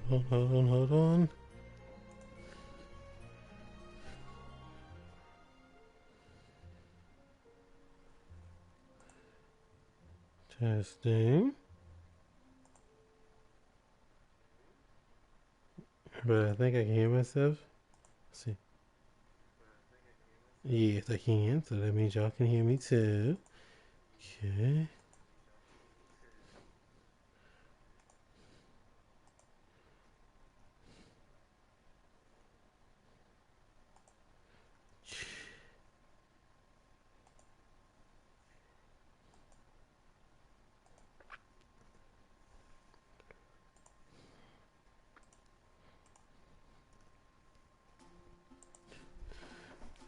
Hold on. Testing. But I think I can hear myself. Let's see. Yes, I can. So that means y'all can hear me too. Okay.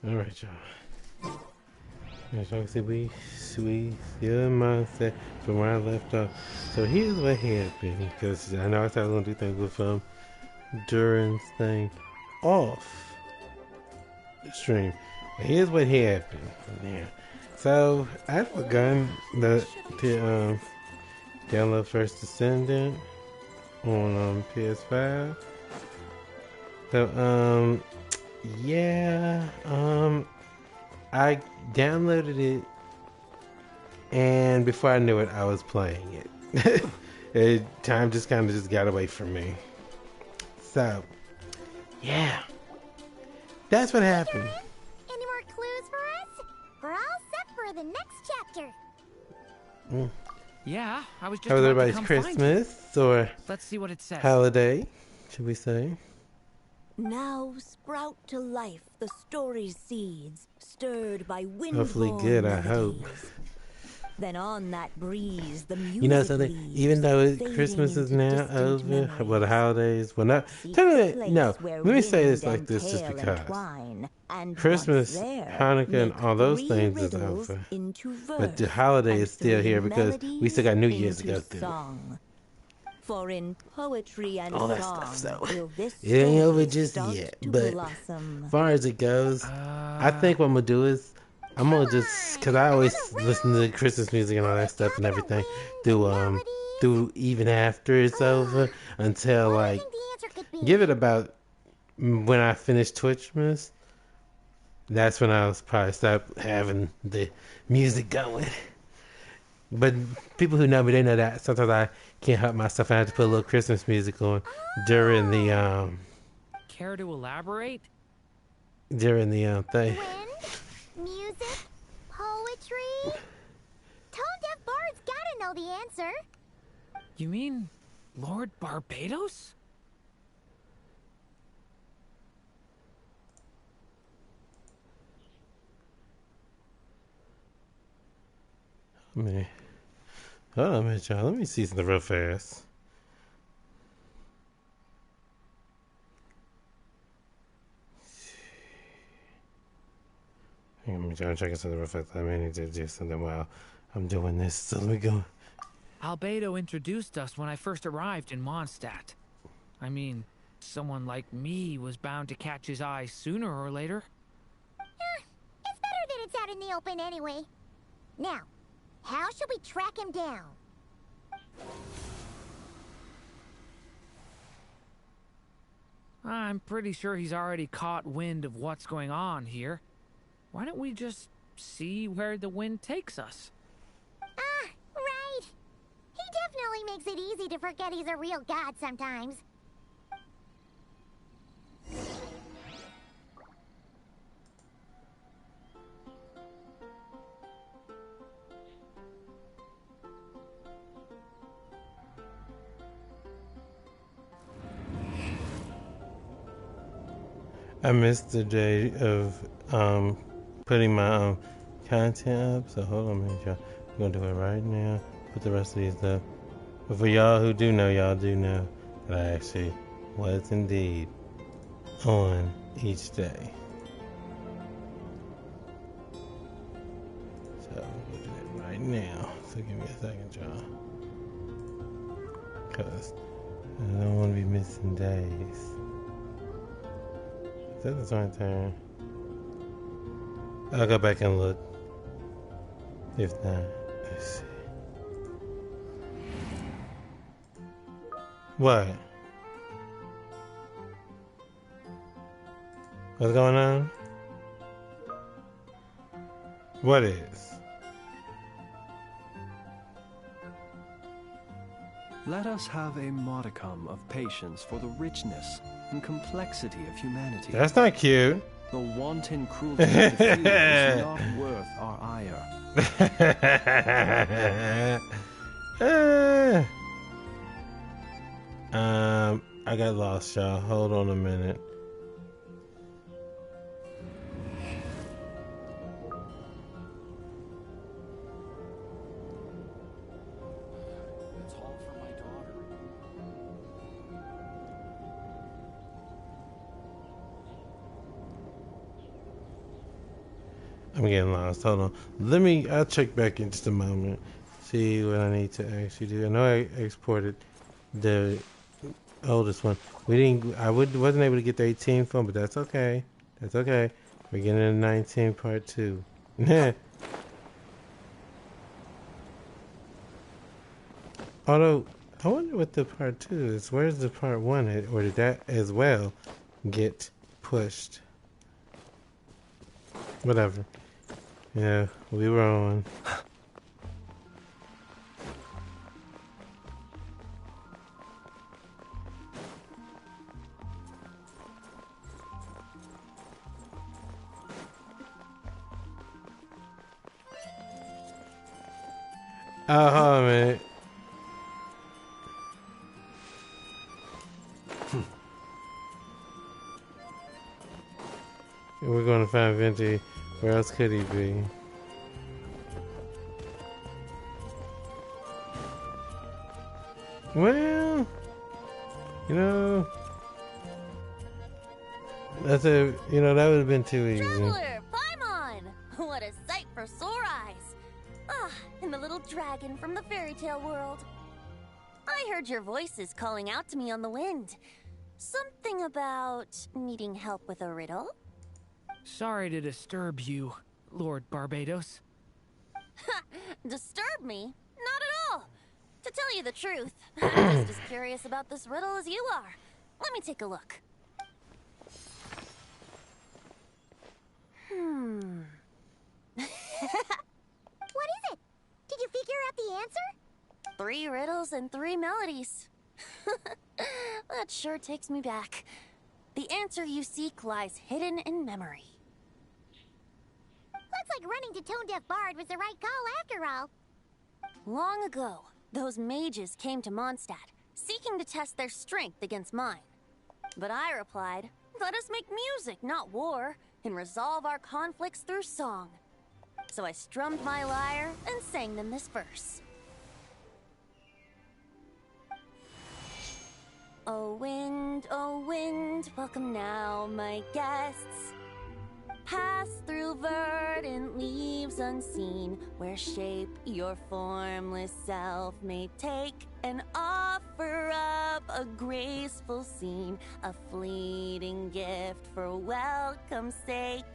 All right, y'all. As y'all can see, we still in mindset from where I left off. So here's what happened, because I know I said I was gonna do things with Duran's thing off the stream. But here's what happened from there. So I'd begun to download First Descendant on PS5. So yeah, I downloaded it, and before I knew it, I was playing it. Time just kind of just got away from me. So, yeah, that's what happened. Any more clues for us? We're all set for the next chapter. Yeah, I was just How was about to everybody's come Christmas or Let's see what it says. holiday, should we say? Now sprout to life the story's seeds, stirred by wind. Hopefully good, I hope. Then on that breeze, the music. You know something? Even though Christmas is now over, well, the holidays, well, not. No, let me say this like this just because. Christmas, Hanukkah, and all those things is over. But the holiday is still here because we still got New Year's to go through. For in poetry and all that song, stuff, so it ain't over just yet. But as far as it goes, I think what I'm gonna do is I'm gonna just, cause I always listen to Christmas music and all that stuff and everything through even after it's over until like give it about when I finish Twitchmas. That's when I'll probably stop having the music going. But people who know me, they know that sometimes I can't help myself. I have to put a little Christmas music on during the Care to elaborate? During the thing. Wind, music, poetry. Tone-deaf bards gotta know the answer. You mean Lord Barbados? Man. Hold on a minute, y'all. Let me see something real fast. I'm checking something real fast. I may need to do something while I'm doing this. So let me go. Albedo introduced us when I first arrived in Mondstadt. I mean, someone like me was bound to catch his eye sooner or later. It's better that it's out in the open anyway. Now, how should we track him down? I'm pretty sure he's already caught wind of what's going on here. Why don't we just see where the wind takes us? Ah, right. He definitely makes it easy to forget he's a real god sometimes. I missed the day of putting my content up, so hold on a minute, y'all. I'm gonna do it right now. Put the rest of these up. But for y'all who do know, y'all do know that I actually was indeed on each day. So I'm gonna do it right now. So give me a second, y'all. Cause I don't want to be missing days. Is that the same time? I'll go back and look. If not, let's see. What? What's going on? What is? Let us have a modicum of patience for the richness and complexity of humanity. That's not cute. The wanton cruelty of the few is not worth our ire. I got lost, y'all. Hold on a minute. It's all for my daughter. I'm getting lost. Hold on. I'll check back in just a moment. See what I need to actually do. I know I exported the oldest one. Wasn't able to get the 18 phone, but that's okay. That's okay. We're getting into 19 part 2. Although, I wonder what the part 2 is. Where's the part 1 at? Or did that as well get pushed? Whatever. Yeah, we were on. Oh, hold on a minute. We're going to find Venti. Where else could he be? Well, you know, that would have been too easy. Traveler, Paimon! What a sight for sore eyes! Ah, and the little dragon from the fairy tale world. I heard your voices calling out to me on the wind. Something about needing help with a riddle? Sorry to disturb you, Lord Barbados. Ha! Disturb me? Not at all! To tell you the truth, I'm just as curious about this riddle as you are. Let me take a look. What is it? Did you figure out the answer? 3 riddles and 3 melodies. That sure takes me back. The answer you seek lies hidden in memory. Looks like running to Tone Deaf Bard was the right call after all. Long ago, those mages came to Mondstadt, seeking to test their strength against mine. But I replied, let us make music, not war, and resolve our conflicts through song. So I strummed my lyre and sang them this verse. Oh wind, welcome now, my guests. Pass through verdant leaves unseen, where shape your formless self may take, and offer up a graceful scene, a fleeting gift for welcome's sake.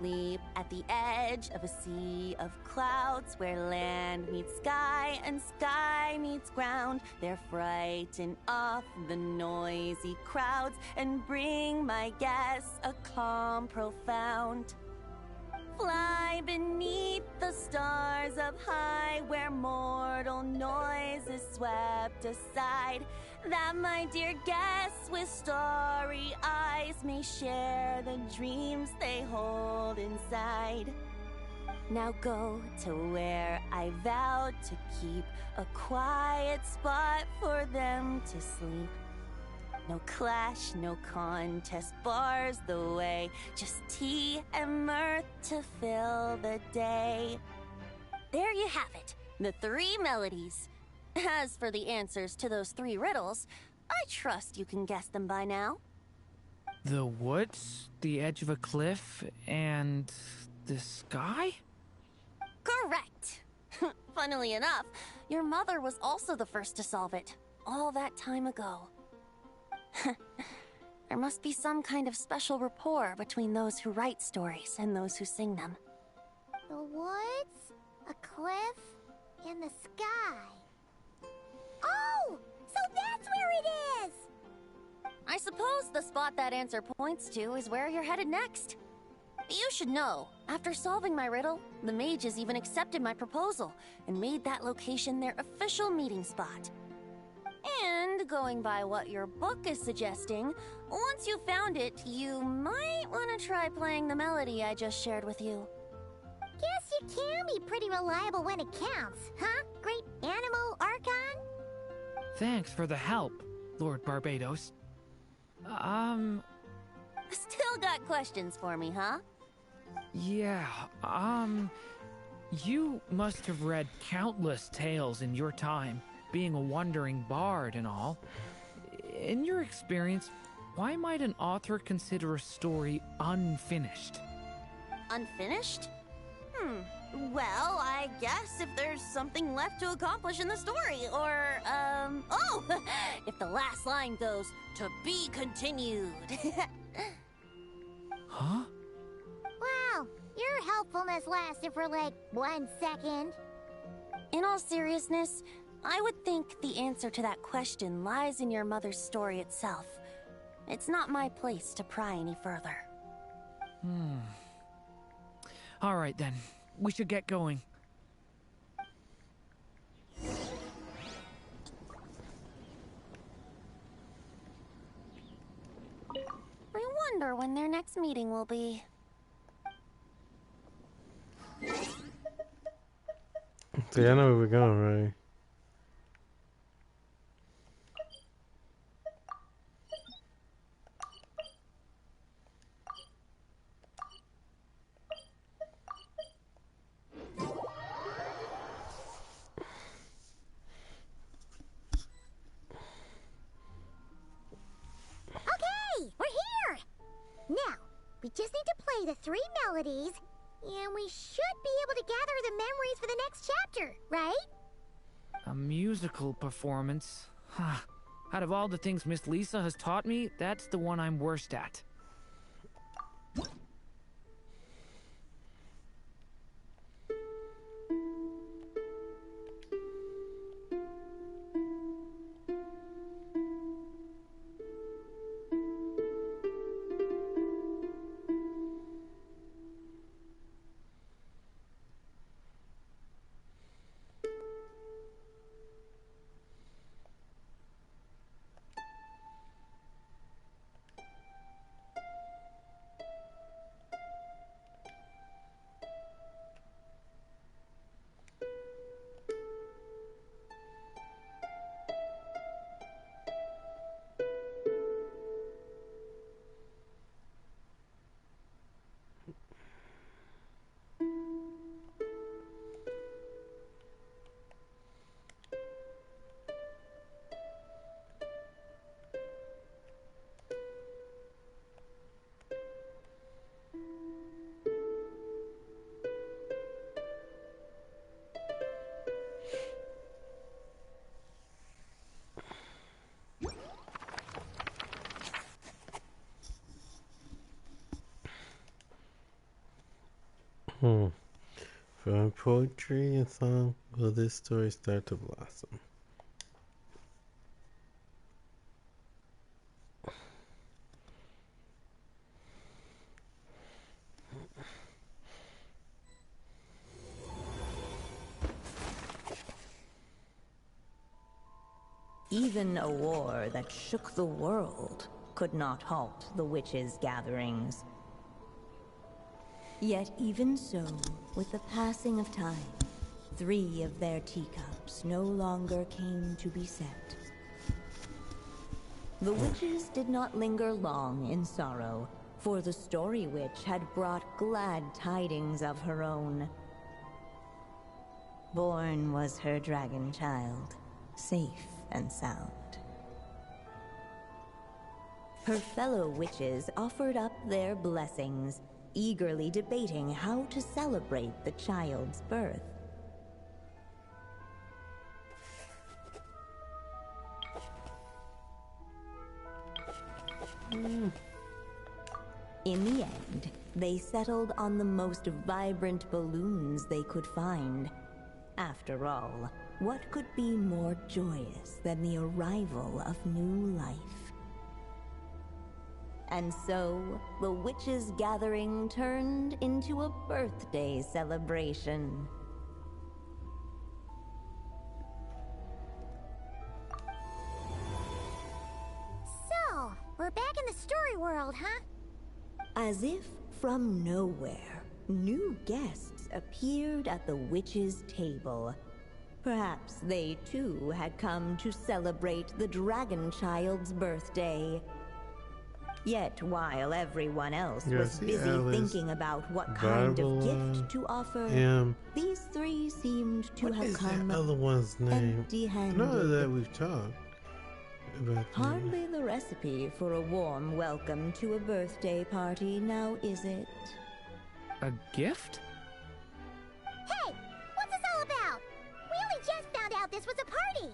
Leap at the edge of a sea of clouds, where land meets sky and sky meets ground. There frighten off the noisy crowds and bring my guests a calm profound. Fly beneath the stars up high, where mortal noise is swept aside, that my dear guests with starry eyes may share the dreams they hold inside. Now go to where I vowed to keep a quiet spot for them to sleep. No clash, no contest bars the way, just tea and mirth to fill the day. There you have it, the 3 melodies. As for the answers to those 3 riddles, I trust you can guess them by now. The woods, the edge of a cliff, and the sky? Correct! Funnily enough, your mother was also the first to solve it, all that time ago. There must be some kind of special rapport between those who write stories and those who sing them. The woods, a cliff, and the sky. Oh! So that's where it is! I suppose the spot that answer points to is where you're headed next. You should know, after solving my riddle, the mages even accepted my proposal and made that location their official meeting spot. And going by what your book is suggesting, once you found it, you might want to try playing the melody I just shared with you. Guess you can be pretty reliable when it counts, huh? Great Animal Archon? Thanks for the help, Lord Barbados. Still got questions for me, huh? Yeah, you must have read countless tales in your time, being a wandering bard and all. In your experience, why might an author consider a story unfinished? Unfinished? Well, I guess if there's something left to accomplish in the story, or, oh! If the last line goes, "To be continued." Huh? Wow, your helpfulness lasted for like 1 second. In all seriousness, I would think the answer to that question lies in your mother's story itself. It's not my place to pry any further. All right then, we should get going. I wonder when their next meeting will be. See, I know where we're going, right? Okay, we're here! Now, we just need to play the 3 melodies, and we should be able to gather the memories for the next chapter, right? A musical performance? Huh. Out of all the things Miss Lisa has taught me, that's the one I'm worst at. From poetry and song will this story start to blossom. Even a war that shook the world could not halt the witches' gatherings. Yet even so, with the passing of time, 3 of their teacups no longer came to be set. The witches did not linger long in sorrow, for the story witch had brought glad tidings of her own. Born was her dragon child, safe and sound. Her fellow witches offered up their blessings, eagerly debating how to celebrate the child's birth. In the end, they settled on the most vibrant balloons they could find. After all, what could be more joyous than the arrival of new life? And so, the witches' gathering turned into a birthday celebration. So, we're back in the story world, huh? As if from nowhere, new guests appeared at the witches' table. Perhaps they too had come to celebrate the Dragon Child's birthday. Yet while everyone else was busy thinking about what kind of gift to offer, these three seemed to have come empty-handed. None of that we've talked about. Hardly the recipe for a warm welcome to a birthday party, now is it? A gift? Hey, what's this all about? We only just found out this was a party.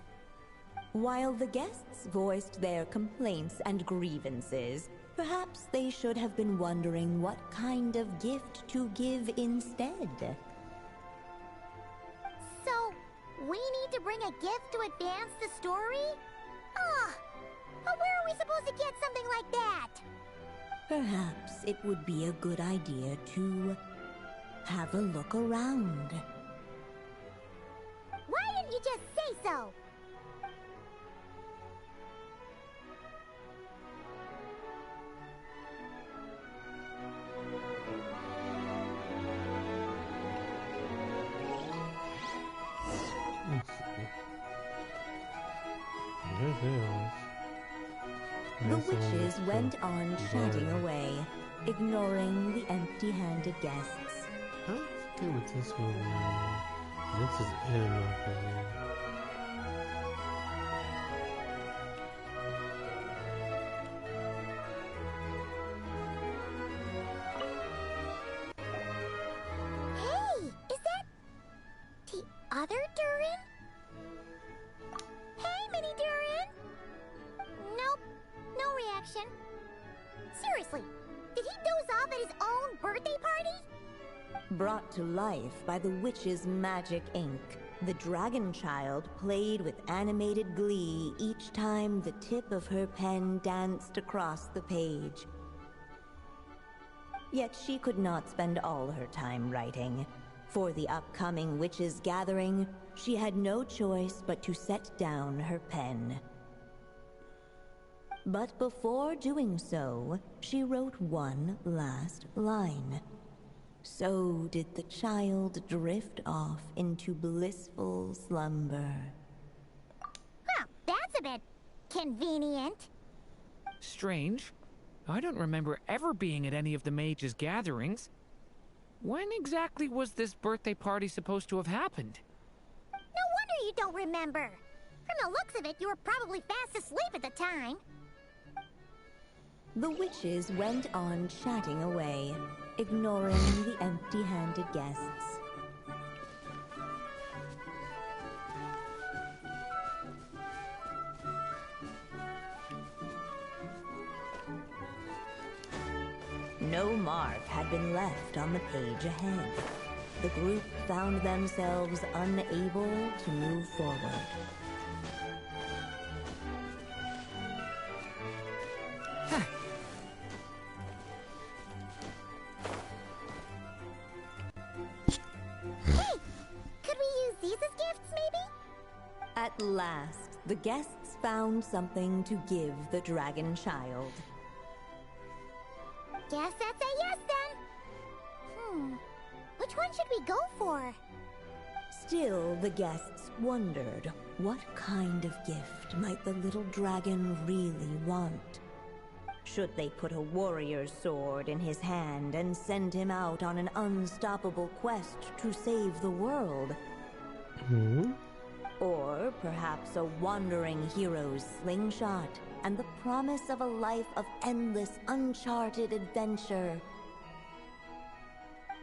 While the guests voiced their complaints and grievances, perhaps they should have been wondering what kind of gift to give instead. So, we need to bring a gift to advance the story? Ugh, but where are we supposed to get something like that? Perhaps it would be a good idea to have a look around. Why didn't you just say so? The witches went on chatting away, ignoring the empty-handed guests. How good with this one? This is M, I believe. Hey, is that the other Durin? Hey, Mini Durin! Nope, no reaction. Seriously, did he doze off at his own birthday party? Brought to life by the witch's magic ink, the Dragon Child played with animated glee each time the tip of her pen danced across the page. Yet she could not spend all her time writing. For the upcoming witches' gathering, she had no choice but to set down her pen. But before doing so, she wrote one last line. So did the child drift off into blissful slumber. Huh, that's a bit convenient. Strange. I don't remember ever being at any of the mages' gatherings. When exactly was this birthday party supposed to have happened? No wonder you don't remember. From the looks of it, you were probably fast asleep at the time. The witches went on chatting away, ignoring the empty-handed guests. No mark had been left on the page ahead. The group found themselves unable to move forward. At last, the guests found something to give the Dragon Child. Guess that's a yes then. Which one should we go for? Still, the guests wondered, what kind of gift might the little dragon really want? Should they put a warrior's sword in his hand and send him out on an unstoppable quest to save the world? Or perhaps a wandering hero's slingshot and the promise of a life of endless, uncharted adventure.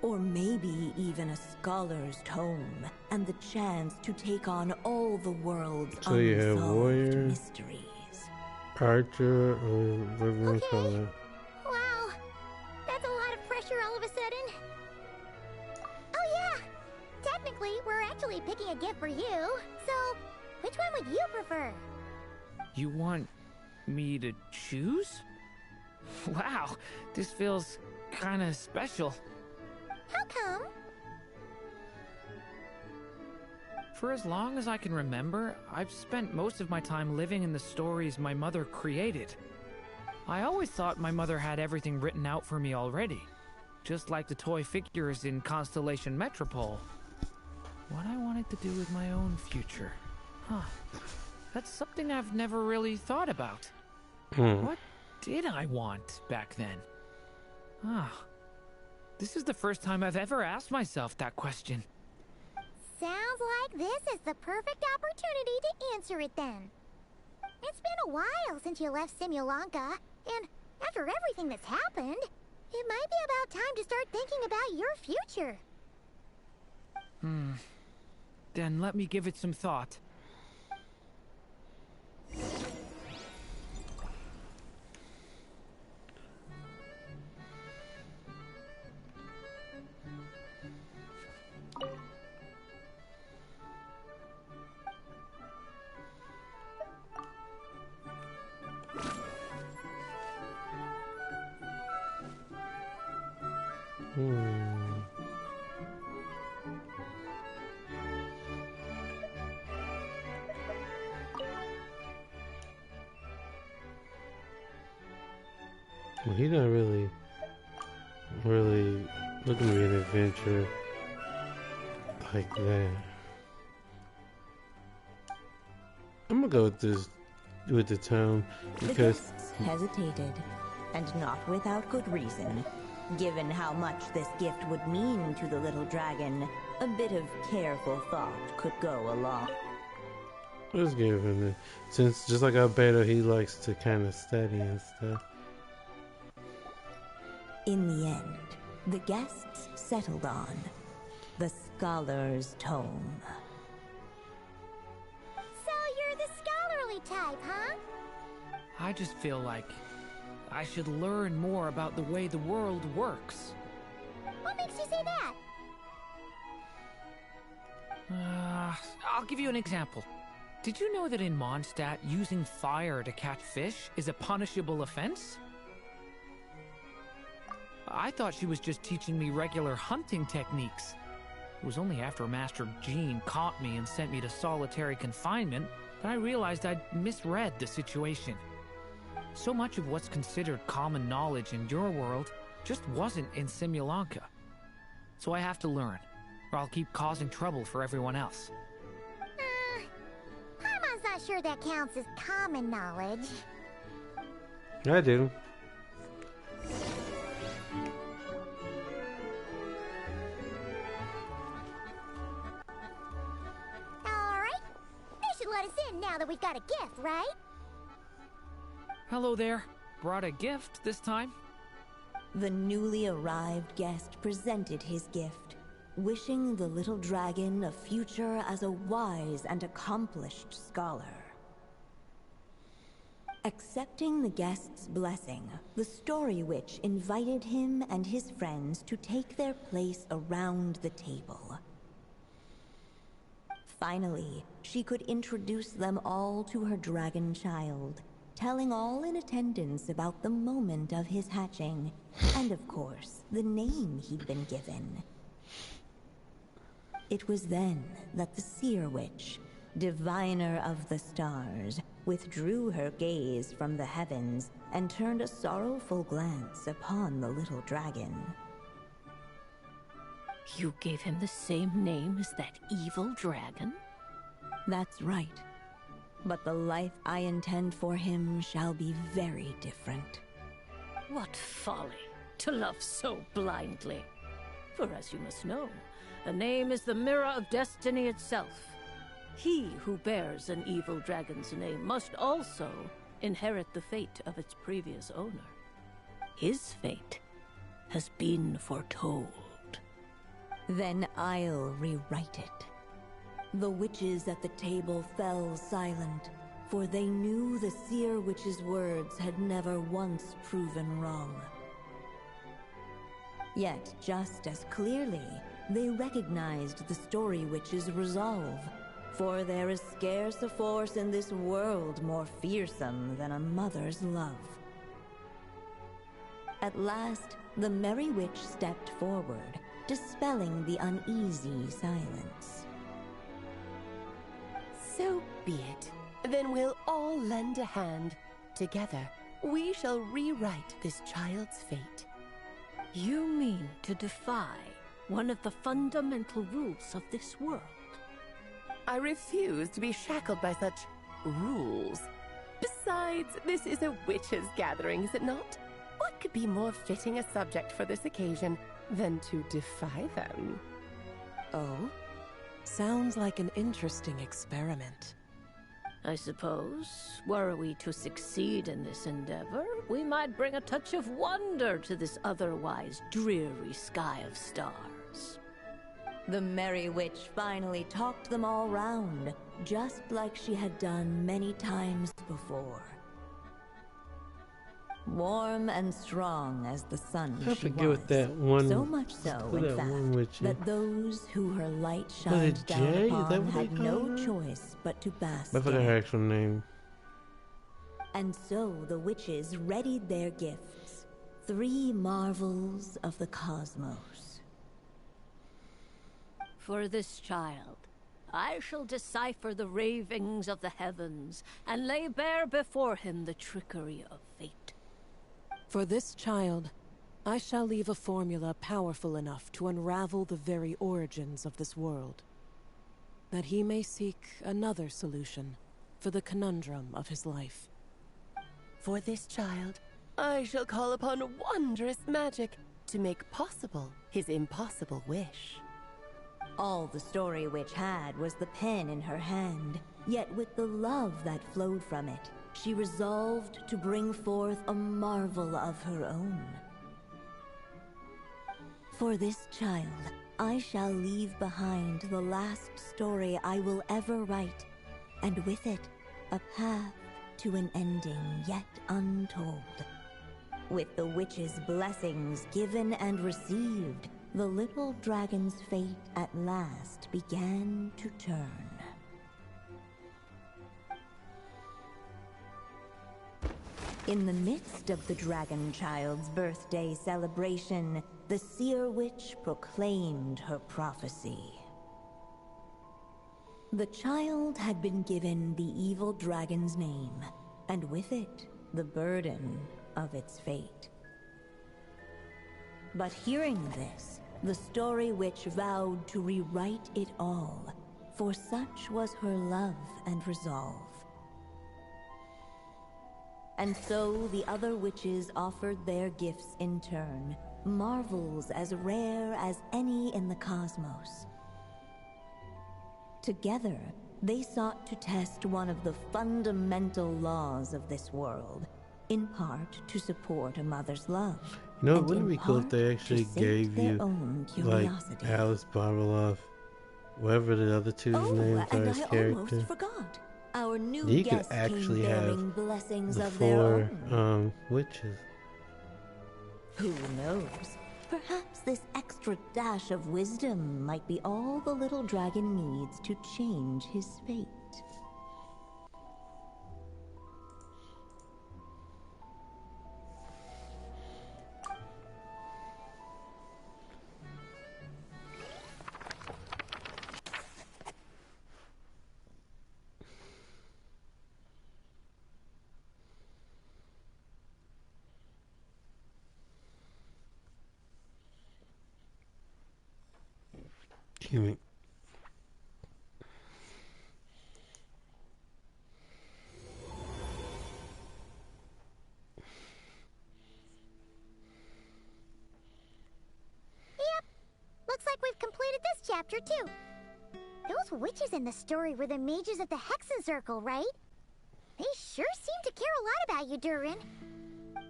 Or maybe even a scholar's tome and the chance to take on all the world's unsolved mysteries. Archer, or whatever we call it. Wow, that's a lot of pressure all of a sudden. Oh yeah, technically we're actually picking a gift for you, so which one would you prefer? You want me to choose? Wow, this feels kinda special. How come? For as long as I can remember, I've spent most of my time living in the stories my mother created. I always thought my mother had everything written out for me already, just like the toy figures in Constellation Metropole. What I wanted to do with my own future. Huh. That's something I've never really thought about. What did I want back then? This is the first time I've ever asked myself that question. Sounds like this is the perfect opportunity to answer it then. It's been a while since you left Simulanka, and after everything that's happened, it might be about time to start thinking about your future. Then let me give it some thought. Well, he's not really looking to be an adventure like that. I'm gonna go with this, with the tone, because the guests hesitated, and not without good reason. Given how much this gift would mean to the little dragon, a bit of careful thought could go a long. Let's give him it. Since just like Alberto, he likes to kind of study and stuff. In the end, the guests settled on the Scholar's Tome. So you're the scholarly type, huh? I just feel like I should learn more about the way the world works. What makes you say that? I'll give you an example. Did you know that in Mondstadt, using fire to catch fish is a punishable offense? I thought she was just teaching me regular hunting techniques. It was only after Master Jean caught me and sent me to solitary confinement that I realized I'd misread the situation. So much of what's considered common knowledge in your world just wasn't in Simulanka. So I have to learn, or I'll keep causing trouble for everyone else. Paimon's not sure that counts as common knowledge. I do. Alright, they should let us in now that we've got a gift, right? Hello there. Brought a gift this time. The newly arrived guest presented his gift, wishing the little dragon a future as a wise and accomplished scholar. Accepting the guest's blessing, the Story Witch invited him and his friends to take their place around the table. Finally, she could introduce them all to her dragon child, telling all in attendance about the moment of his hatching, and of course, the name he'd been given. It was then that the Seer Witch, diviner of the stars, withdrew her gaze from the heavens and turned a sorrowful glance upon the little dragon. You gave him the same name as that evil dragon? That's right. But the life I intend for him shall be very different. What folly, to love so blindly. For as you must know, a name is the mirror of destiny itself. He who bears an evil dragon's name must also inherit the fate of its previous owner. His fate has been foretold. Then I'll rewrite it. The witches at the table fell silent, for they knew the Seer Witch's words had never once proven wrong. Yet, just as clearly, they recognized the Story Witch's resolve, for there is scarce a force in this world more fearsome than a mother's love. At last, the Merry Witch stepped forward, dispelling the uneasy silence. So be it. Then we'll all lend a hand. Together, we shall rewrite this child's fate. You mean to defy one of the fundamental rules of this world? I refuse to be shackled by such rules. Besides, this is a witches' gathering, is it not? What could be more fitting a subject for this occasion than to defy them? Oh? Sounds like an interesting experiment. I suppose, were we to succeed in this endeavor, we might bring a touch of wonder to this otherwise dreary sky of stars. The Merry Witch finally talked them all round, just like she had done many times before. Warm and strong as the sun I forget what that one. So much so, in fact, that those who her light shined down Jay? upon had no choice but to bask I forgot her actual name. And so the witches readied their gifts, 3 marvels of the cosmos. For this child, I shall decipher the ravings of the heavens and lay bare before him the trickery of fate. For this child, I shall leave a formula powerful enough to unravel the very origins of this world, that he may seek another solution for the conundrum of his life. For this child, I shall call upon wondrous magic to make possible his impossible wish. All the Story Witch had was the pen in her hand, yet with the love that flowed from it, she resolved to bring forth a marvel of her own. For this child, I shall leave behind the last story I will ever write, and with it, a path to an ending yet untold. With the witch's blessings given and received, the little dragon's fate at last began to turn. In the midst of the dragon child's birthday celebration, the seer witch proclaimed her prophecy. The child had been given the evil dragon's name, and with it, the burden of its fate. But hearing this, the Story Witch vowed to rewrite it all, for such was her love and resolve. And so the other witches offered their gifts in turn, marvels as rare as any in the cosmos. Together, they sought to test one of the fundamental laws of this world, in part to support a mother's love. You know, wouldn't it be cool if they actually gave you, like, Alice Barbeloff, whatever the other two's names are as character? Almost forgot. Our new You could guests actually came have bearing blessings the of their 4 own. witches. Who knows? Perhaps this extra dash of wisdom might be all the little dragon needs to change his fate. Excuse me. Yep. Looks like we've completed this chapter too. Those witches in the story were the mages of the Hexen Circle, right? They sure seem to care a lot about you, Durin.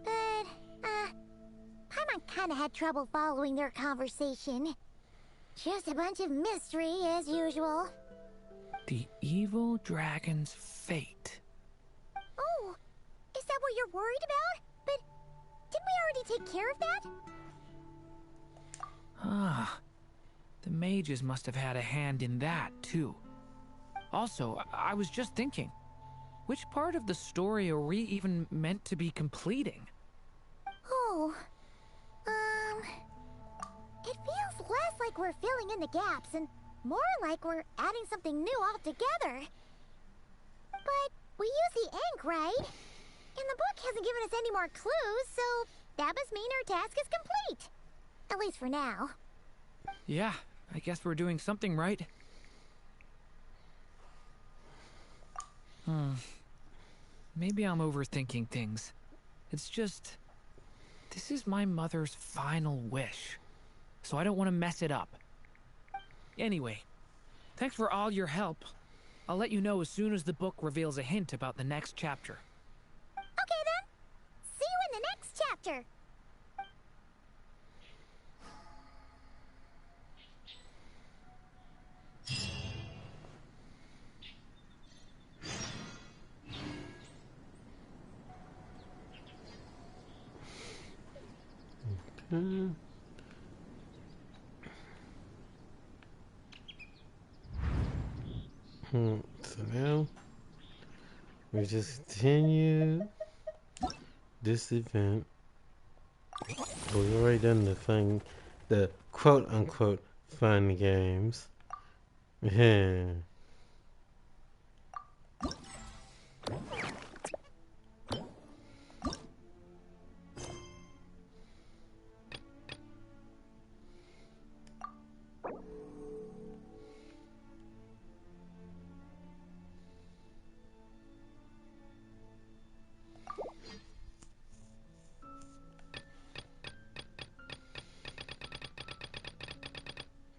But, Paimon kinda had trouble following their conversation. Just a bunch of mystery, as usual. The evil dragon's fate. Oh, is that what you're worried about? But didn't we already take care of that? Ah, the mages must have had a hand in that, too. Also, I was just thinking, which part of the story are we even meant to be completing? Oh, like we're filling in the gaps, and more like we're adding something new altogether. But we use the ink, right? And the book hasn't given us any more clues, so that must mean our task is complete. At least for now. Yeah, I guess we're doing something right. Maybe I'm overthinking things. It's just... this is my mother's final wish, so I don't want to mess it up. Anyway, thanks for all your help. I'll let you know as soon as the book reveals a hint about the next chapter. Okay then. See you in the next chapter. So now we just continue this event. We've already done the quote unquote fun games. Yeah.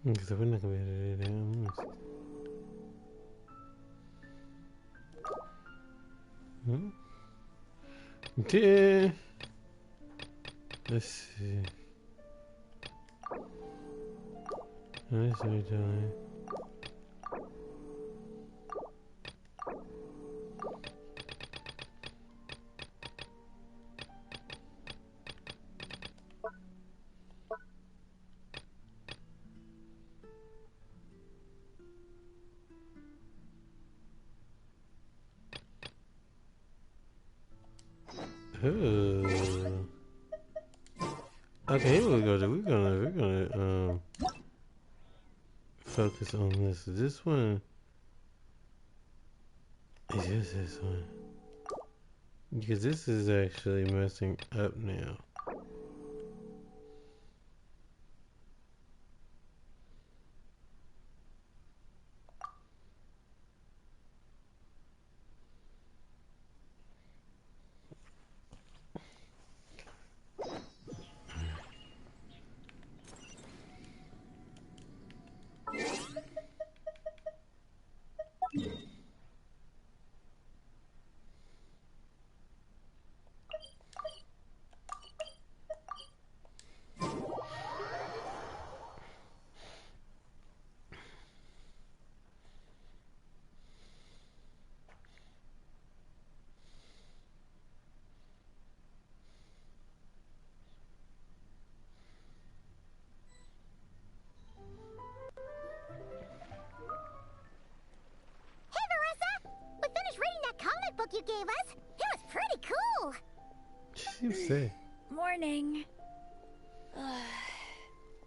Because we're not going to be able to do that. Okay. Let's see. Let's see what we're okay, here we go. We're gonna focus on this. This one is just this one. Because this is actually messing up now. You gave us. It was pretty cool. You say. Morning.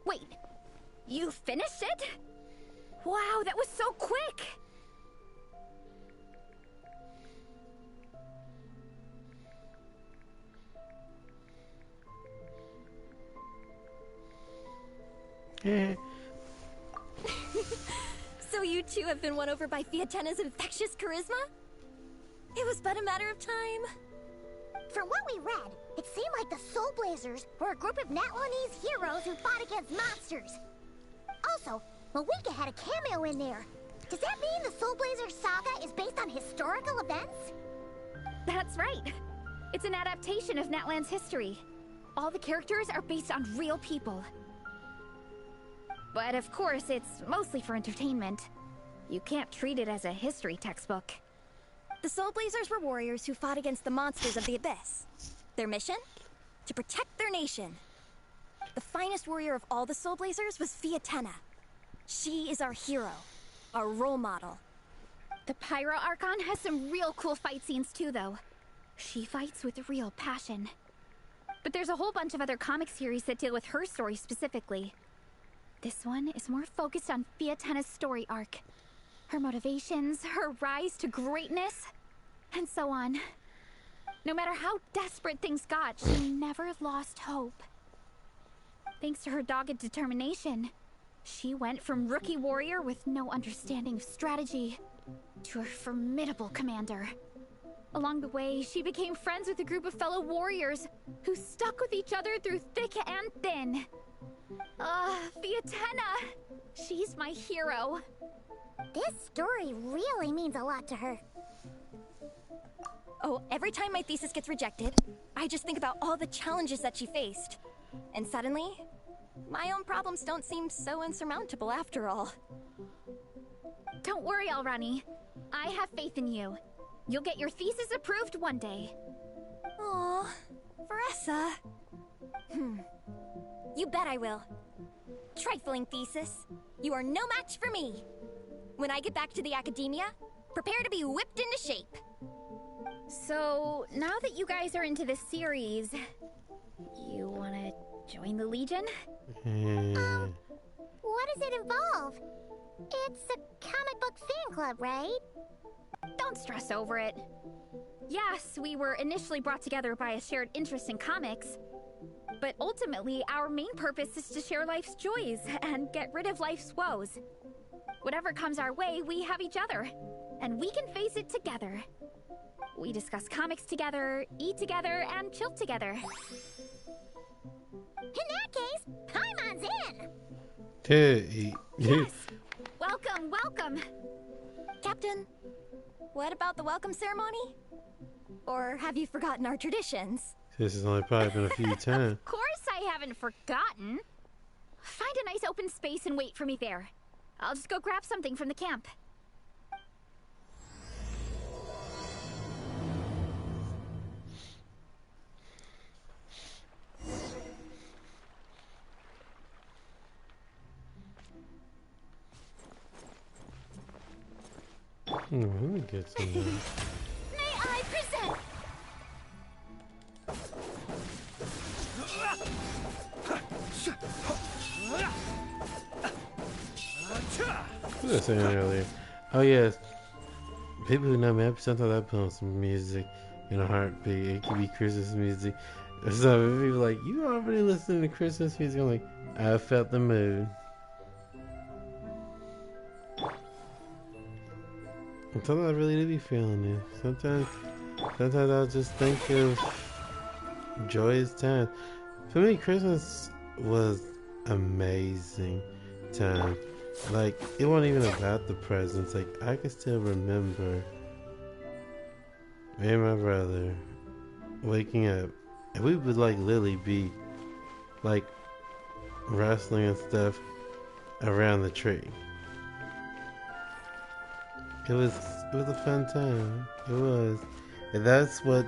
Wait, you finished it? Wow, that was so quick. So you two have been won over by Fiatena's infectious charisma? It was but a matter of time. From what we read, it seemed like the Soul Blazers were a group of Natlanese heroes who fought against monsters. Also, Malika had a cameo in there. Does that mean the Soul Blazers saga is based on historical events? That's right. It's an adaptation of Natlan's history. All the characters are based on real people. But of course, it's mostly for entertainment. You can't treat it as a history textbook. The Soul Blazers were warriors who fought against the monsters of the Abyss. Their mission? To protect their nation. The finest warrior of all the Soul Blazers was Fiatena. She is our hero, our role model. The Pyro Archon has some real cool fight scenes too, though. She fights with real passion. But there's a whole bunch of other comic series that deal with her story specifically. This one is more focused on Fiatenna's story arc. Her motivations, her rise to greatness, and so on. No matter how desperate things got, she never lost hope. Thanks to her dogged determination, she went from rookie warrior with no understanding of strategy to a formidable commander. Along the way, she became friends with a group of fellow warriors who stuck with each other through thick and thin. Fiatenna! She's my hero. This story really means a lot to her. Oh, every time my thesis gets rejected, I just think about all the challenges that she faced. And suddenly, my own problems don't seem so insurmountable after all. Don't worry, Alrani. I have faith in you. You'll get your thesis approved one day. Aw, Veressa. You bet I will. Trifling thesis, you are no match for me. When I get back to the academia, prepare to be whipped into shape. So, now that you guys are into this series, you wanna join the Legion? What does it involve? It's a comic book fan club, right? Don't stress over it. Yes, we were initially brought together by a shared interest in comics, but ultimately our main purpose is to share life's joys and get rid of life's woes. Whatever comes our way, we have each other, and we can face it together. We discuss comics together, eat together, and chill together. In that case, Paimon's in! Yes! Welcome, welcome! Captain, what about the welcome ceremony? Or have you forgotten our traditions? This has only probably been a few times. Of course I haven't forgotten. Find a nice open space and wait for me there. I'll just go grab something from the camp. Let me get some of that. May I present? What was I saying earlier? Oh yes, people who know me, sometimes I put on some music in a heartbeat. It could be Christmas music. So people are like, you already listening to Christmas music? I'm like, I felt the mood. Sometimes I really do be feeling it. Sometimes I'll just think of joyous times. For me, Christmas was amazing time. Like, it wasn't even about the presents. Like, I can still remember me and my brother waking up, and we would like literally be like wrestling and stuff around the tree. It was a fun time. It was. And that's what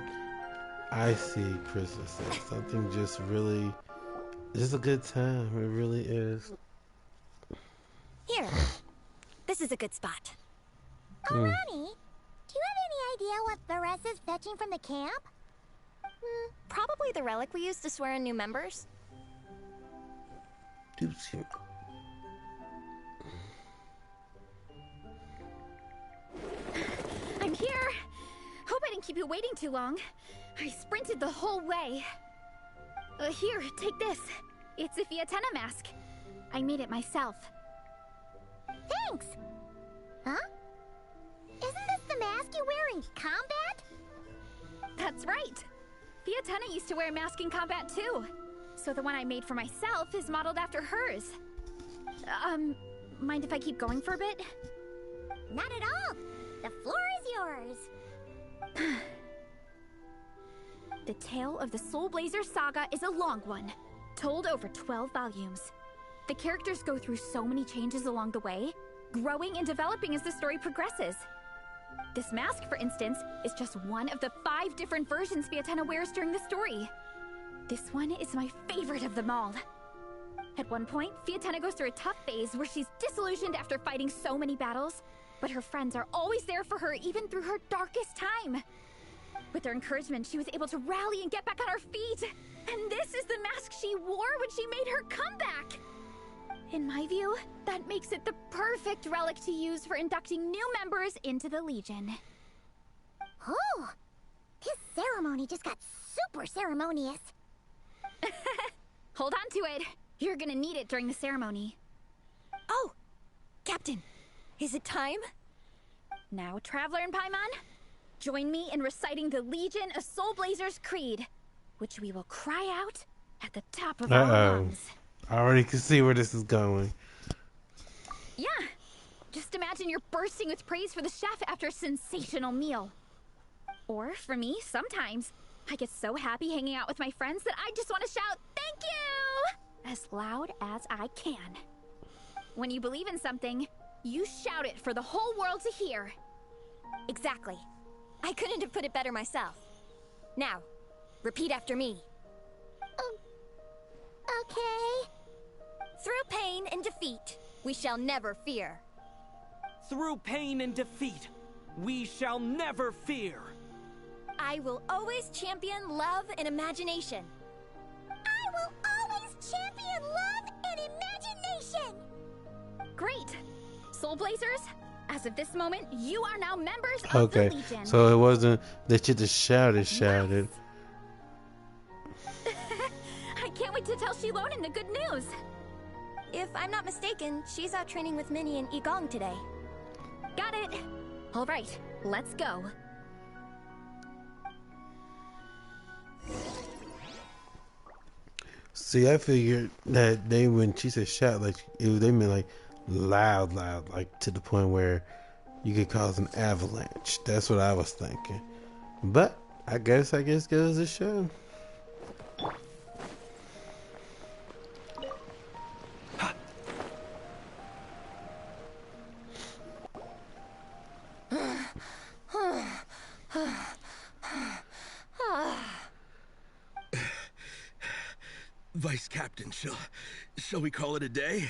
I see Christmas as. Something just really, just a good time. It really is. Here. This is a good spot. Oh, Ronnie, do you have any idea what Veressa's fetching from the camp? Probably the relic we used to swear in new members. I'm here. Hope I didn't keep you waiting too long. I sprinted the whole way. Here, take this. It's a Fiatenna mask. I made it myself. Thanks! Huh? Isn't this the mask you wear in combat? That's right. Fiatenna used to wear a mask in combat too. So the one I made for myself is modeled after hers. Mind if I keep going for a bit? Not at all. The floor is yours. The tale of the Soul Blazer saga is a long one, told over 12 volumes. The characters go through so many changes along the way, growing and developing as the story progresses. This mask, for instance, is just one of the 5 different versions Fiatenna wears during the story. This one is my favorite of them all. At one point, Fiatenna goes through a tough phase where she's disillusioned after fighting so many battles, but her friends are always there for her even through her darkest time. With their encouragement, she was able to rally and get back on her feet. And this is the mask she wore when she made her comeback. In my view, that makes it the perfect relic to use for inducting new members into the Legion. Oh, this ceremony just got super ceremonious. Hold on to it. You're gonna need it during the ceremony. Oh, Captain, is it time? Now, Traveler and Paimon, join me in reciting the Legion of Soul Blazers Creed, which we will cry out at the top of our lungs. I already can see where this is going. Yeah, just imagine you're bursting with praise for the chef after a sensational meal. Or, for me, sometimes, I get so happy hanging out with my friends that I just want to shout, "Thank you!" as loud as I can. When you believe in something, you shout it for the whole world to hear. Exactly. I couldn't have put it better myself. Now, repeat after me. Okay. Through pain and defeat, we shall never fear. Through pain and defeat, we shall never fear. I will always champion love and imagination. I will always champion love and imagination. Great. Soul Blazers, as of this moment, you are now members of the Legion. So it wasn't that you just shouted. I can't wait to tell Shilonen the good news. If I'm not mistaken, she's out training with Minnie and Igong today. Got it. All right, let's go. See, I figured that when she said shout, like they meant like loud, like to the point where you could cause an avalanche. That's what I was thinking. But I guess goes to show. Vice Captain, shall we call it a day?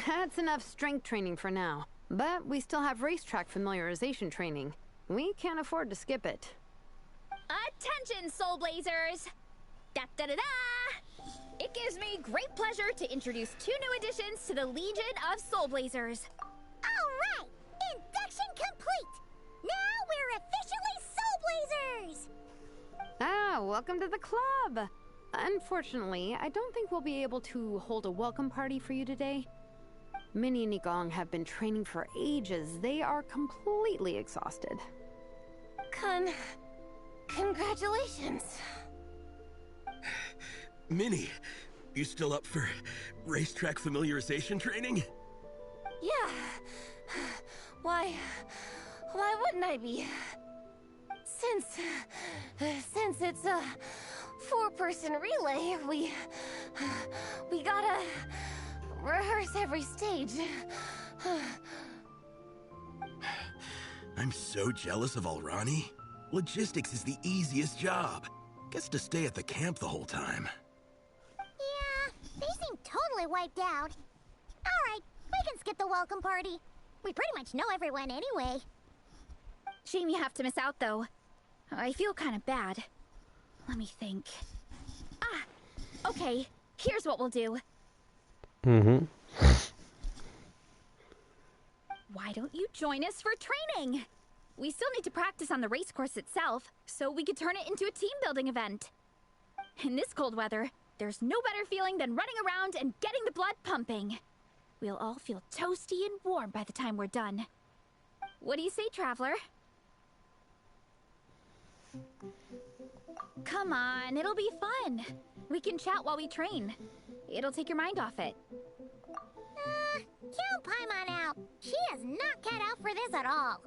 That's enough strength training for now. But we still have racetrack familiarization training. We can't afford to skip it. Attention, Soul Blazers! Da-da-da-da! It gives me great pleasure to introduce 2 new additions to the Legion of Soul Blazers. All right! Induction complete! Now we're officially Soul Blazers! Ah, welcome to the club! Unfortunately, I don't think we'll be able to hold a welcome party for you today. Minnie and Igong have been training for ages. They are completely exhausted. Congratulations. Minnie, you still up for racetrack familiarization training? Yeah. Why wouldn't I be? Since it's a 4-person relay, we gotta rehearse every stage. I'm so jealous of Alrani. Logistics is the easiest job. Gets to stay at the camp the whole time. Yeah, they seem totally wiped out. Alright, we can skip the welcome party. We pretty much know everyone anyway. Shame you have to miss out, though. I feel kind of bad. Let me think. Okay, here's what we'll do. Why don't you join us for training? We still need to practice on the race course itself, so we could turn it into a team-building event. In this cold weather, there's no better feeling than running around and getting the blood pumping. We'll all feel toasty and warm by the time we're done. What do you say, Traveler? Come on, it'll be fun. We can chat while we train. It'll take your mind off it. Count Paimon out. She is not cut out for this at all.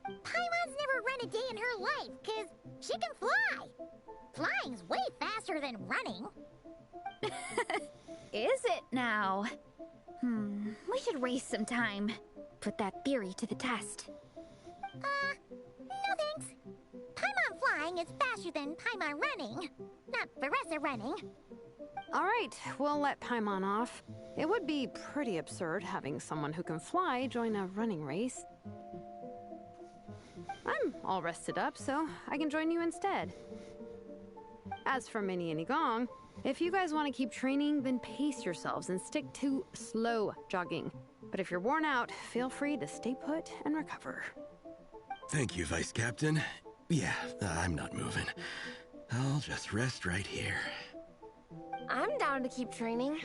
Paimon's never run a day in her life, because she can fly. Flying's way faster than running. Is it now? We should race sometime. Put that theory to the test. No thanks. Paimon flying is faster than Paimon running. Not Veressa running. All right, we'll let Paimon off. It would be pretty absurd having someone who can fly join a running race. I'm all rested up, so I can join you instead. As for Minnie and Igong, if you guys want to keep training, then pace yourselves and stick to slow jogging. But if you're worn out, feel free to stay put and recover. Thank you, Vice Captain. Yeah, I'm not moving. I'll just rest right here. I'm down to keep training.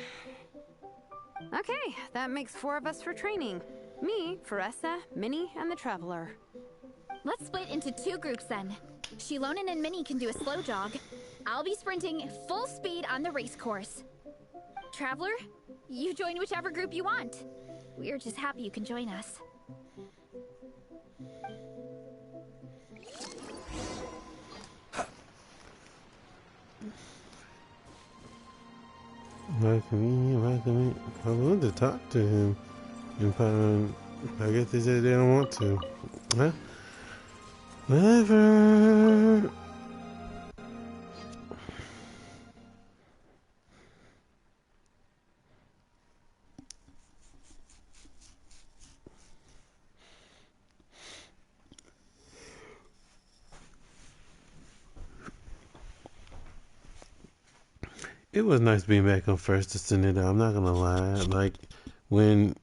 Okay, that makes 4 of us for training. Me, Faressa, Minnie, and the Traveler. Let's split into 2 groups then. Shilonen and Minnie can do a slow jog. I'll be sprinting full speed on the race course. Traveler, you join whichever group you want. We're just happy you can join us. Welcome. I wanted to talk to him. And I guess they said they don't want to. Huh? Whatever. It was nice being back on First Descendant. I'm not gonna lie. Like when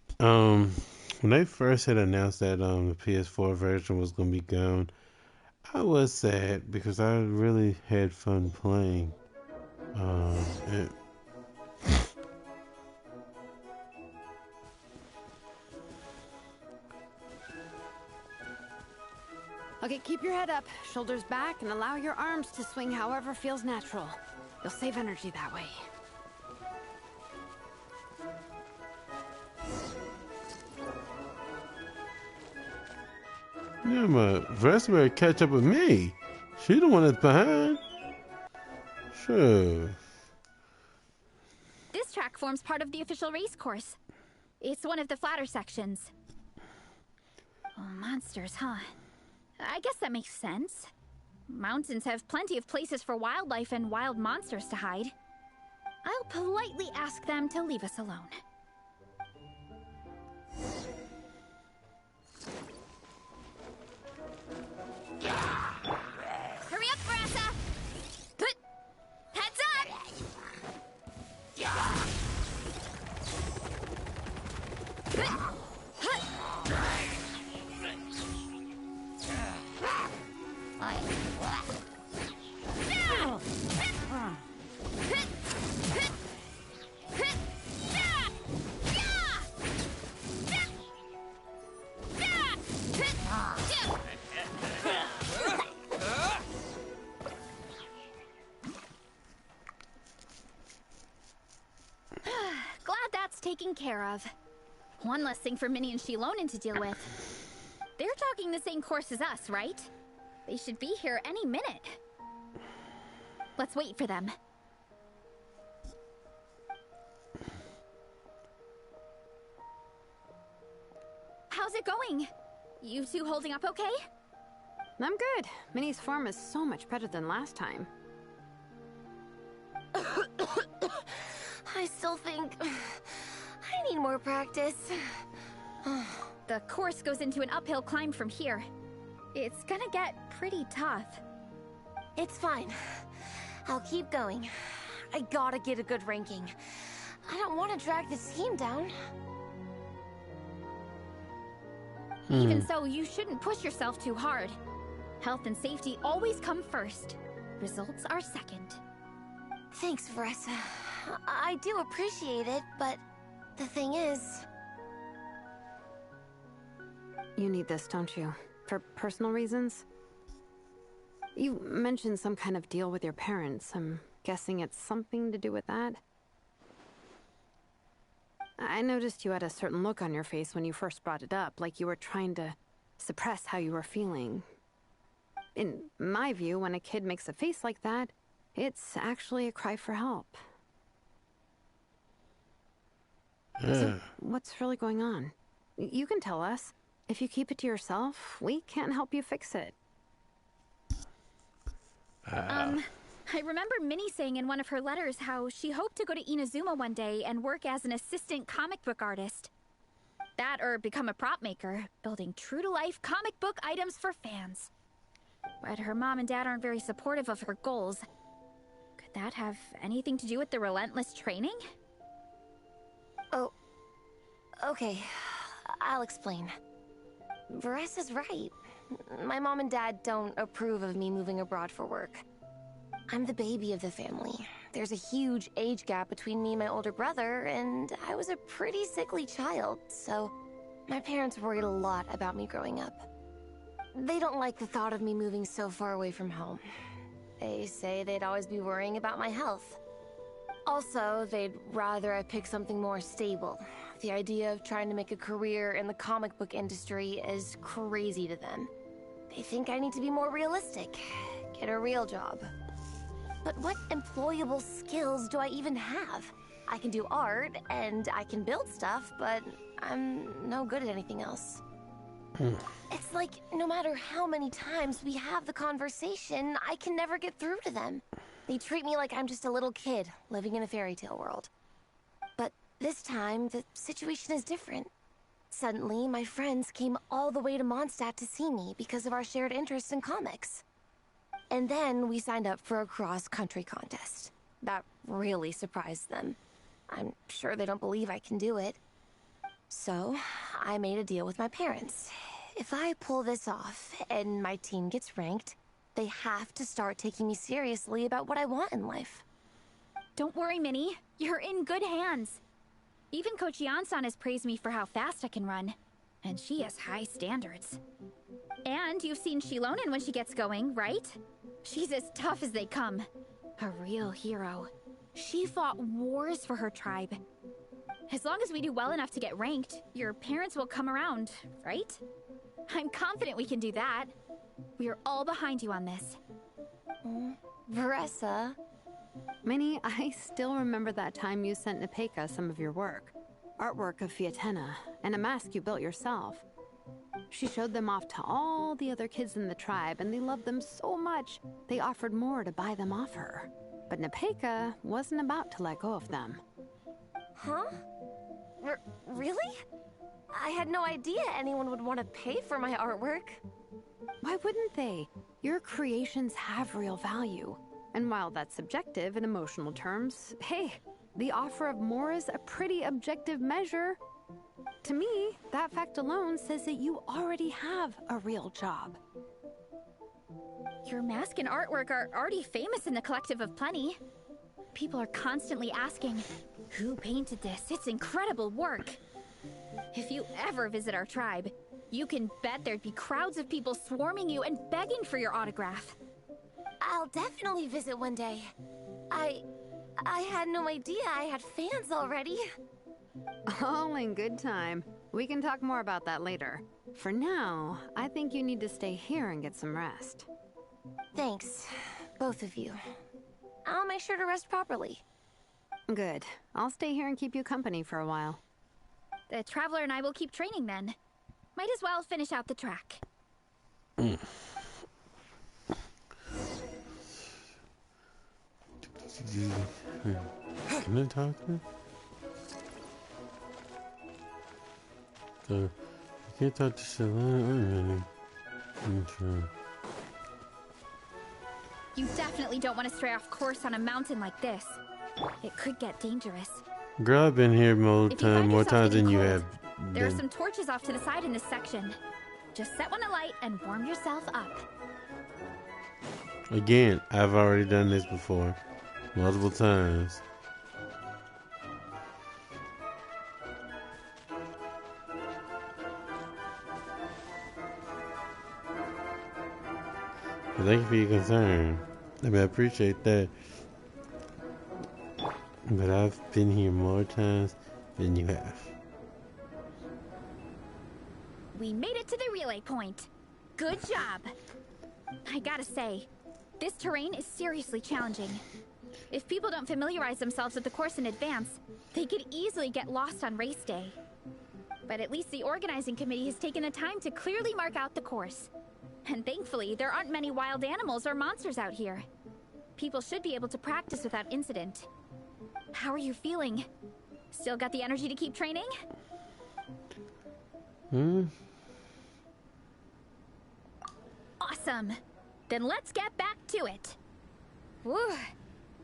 they first had announced that the PS4 version was gonna be gone, I was sad because I really had fun playing. Okay, keep your head up, shoulders back, and allow your arms to swing however feels natural. You'll save energy that way. Yeah, but Vanessa better catch up with me. She the one that's behind. Sure. This track forms part of the official race course. It's one of the flatter sections. Oh, monsters, huh? I guess that makes sense. Mountains have plenty of places for wildlife and wild monsters to hide. I'll politely ask them to leave us alone. Hurry up, Brassa! Put! Heads up! Glad that's taken care of. One less thing for Minnie and Shilonen to deal with. They're jogging the same course as us, right? They should be here any minute. Let's wait for them. How's it going? You two holding up okay? I'm good. Minnie's form is so much better than last time. I still think I need more practice. The course goes into an uphill climb from here. It's gonna get pretty tough. It's fine. I'll keep going. I gotta get a good ranking. I don't want to drag this team down. Even so, you shouldn't push yourself too hard. Health and safety always come first. Results are second. Thanks, Vanessa. I do appreciate it, but the thing is... You need this, don't you? For personal reasons? You mentioned some kind of deal with your parents. I'm guessing it's something to do with that? I noticed you had a certain look on your face when you first brought it up, like you were trying to suppress how you were feeling. In my view, when a kid makes a face like that, it's actually a cry for help. So, what's really going on? You can tell us. If you keep it to yourself, we can't help you fix it. I remember Minnie saying in one of her letters how she hoped to go to Inazuma one day and work as an assistant comic book artist. That or become a prop maker, building true-to-life comic book items for fans. But her mom and dad aren't very supportive of her goals. that have anything to do with the relentless training? Oh, okay. I'll explain. Varessa's right. My mom and dad don't approve of me moving abroad for work. I'm the baby of the family. There's a huge age gap between me and my older brother, and I was a pretty sickly child, so my parents worried a lot about me growing up. They don't like the thought of me moving so far away from home. They say they'd always be worrying about my health. Also, they'd rather I pick something more stable. The idea of trying to make a career in the comic book industry is crazy to them. They think I need to be more realistic, get a real job. But what employable skills do I even have? I can do art, and I can build stuff, but I'm no good at anything else. It's like, no matter how many times we have the conversation, I can never get through to them. They treat me like I'm just a little kid living in a fairy tale world. But this time, the situation is different. Suddenly, my friends came all the way to Mondstadt to see me because of our shared interest in comics. And then we signed up for a cross-country contest. That really surprised them. I'm sure they don't believe I can do it. So, I made a deal with my parents. If I pull this off and my team gets ranked, they have to start taking me seriously about what I want in life. Don't worry, Minnie. You're in good hands. Even Coach Yan-san has praised me for how fast I can run. And she has high standards. And you've seen Shilonen when she gets going, right? She's as tough as they come. A real hero. She fought wars for her tribe. As long as we do well enough to get ranked, your parents will come around, right? I'm confident we can do that. We are all behind you on this. Varessa. Minnie, I still remember that time you sent Nepeka some of your work. Artwork of Fiatena, and a mask you built yourself. She showed them off to all the other kids in the tribe, and they loved them so much, they offered more to buy them off her. But Nepeka wasn't about to let go of them. Huh? Really? I had no idea anyone would want to pay for my artwork. Why wouldn't they? Your creations have real value. And while that's subjective in emotional terms, hey, the offer of more is a pretty objective measure. To me, that fact alone says that you already have a real job. Your mask and artwork are already famous in the Collective of Plenty. People are constantly asking, who painted this? It's incredible work. If you ever visit our tribe, you can bet there'd be crowds of people swarming you and begging for your autograph. I'll definitely visit one day. I had no idea I had fans already. All in good time. We can talk more about that later. For now, I think you need to stay here and get some rest. Thanks, both of you. I'll make sure to rest properly. Good. I'll stay here and keep you company for a while. The Traveler and I will keep training then. Might as well finish out the track. Can I talk to her? So, you can't talk to Shalane. You definitely don't want to stray off course on a mountain like this. It could get dangerous. Girl, I've been here more times than you have. There are some torches off to the side in this section. Just set one alight and warm yourself up. Again, I've already done this before. Multiple times. But thank you for your concern. I mean, I appreciate that. But I've been here more times than you have. We made it to the relay point. Good job. I gotta say, this terrain is seriously challenging. If people don't familiarize themselves with the course in advance, they could easily get lost on race day. But at least the organizing committee has taken the time to clearly mark out the course. And thankfully, there aren't many wild animals or monsters out here. People should be able to practice without incident. How are you feeling? Still got the energy to keep training? Awesome. Then let's get back to it. Whew.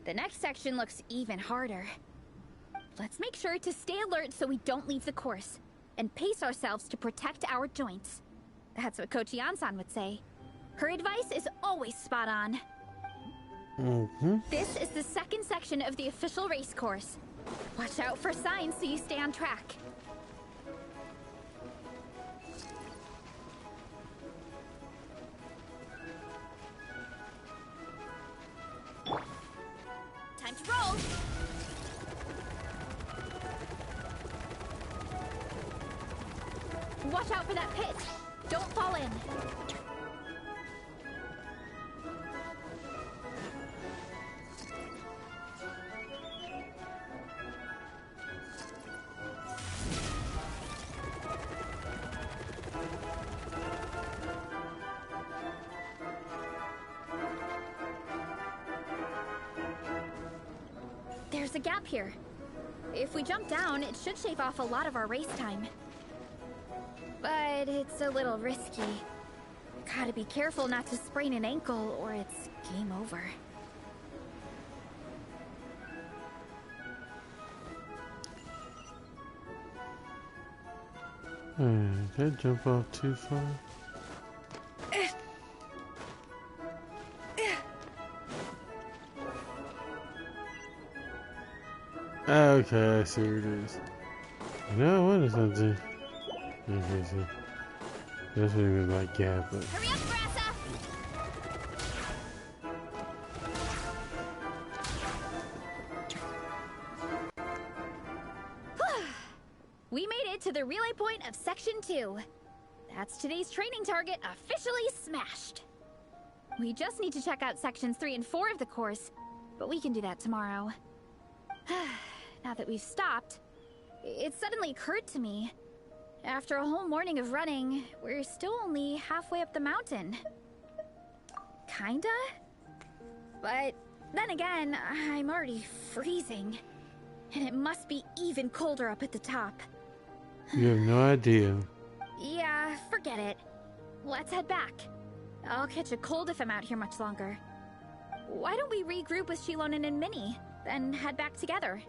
The next section looks even harder. Let's make sure to stay alert so we don't leave the course, and pace ourselves to protect our joints. That's what Coach Yan-san would say. Her advice is always spot on. This is the second section of the official race course. Watch out for signs so you stay on track. Time to roll! Watch out for that pit! Don't fall in! There's a gap here. If we jump down, it should shave off a lot of our race time. But it's a little risky. Gotta be careful not to sprain an ankle or it's game over. Did I jump off too far? Okay, I see what it is. No, what is something? Okay, so that's what I mean by gap, but... Hurry up, Brassa! We made it to the relay point of Section 2. That's today's training target officially smashed. We just need to check out Sections 3 and 4 of the course, but we can do that tomorrow. Now that we've stopped, it suddenly occurred to me. After a whole morning of running, we're still only halfway up the mountain. Kinda? But then again, I'm already freezing. And it must be even colder up at the top. You have no idea. Yeah, forget it. Let's head back. I'll catch a cold if I'm out here much longer. Why don't we regroup with Shilonen and Minnie, then head back together?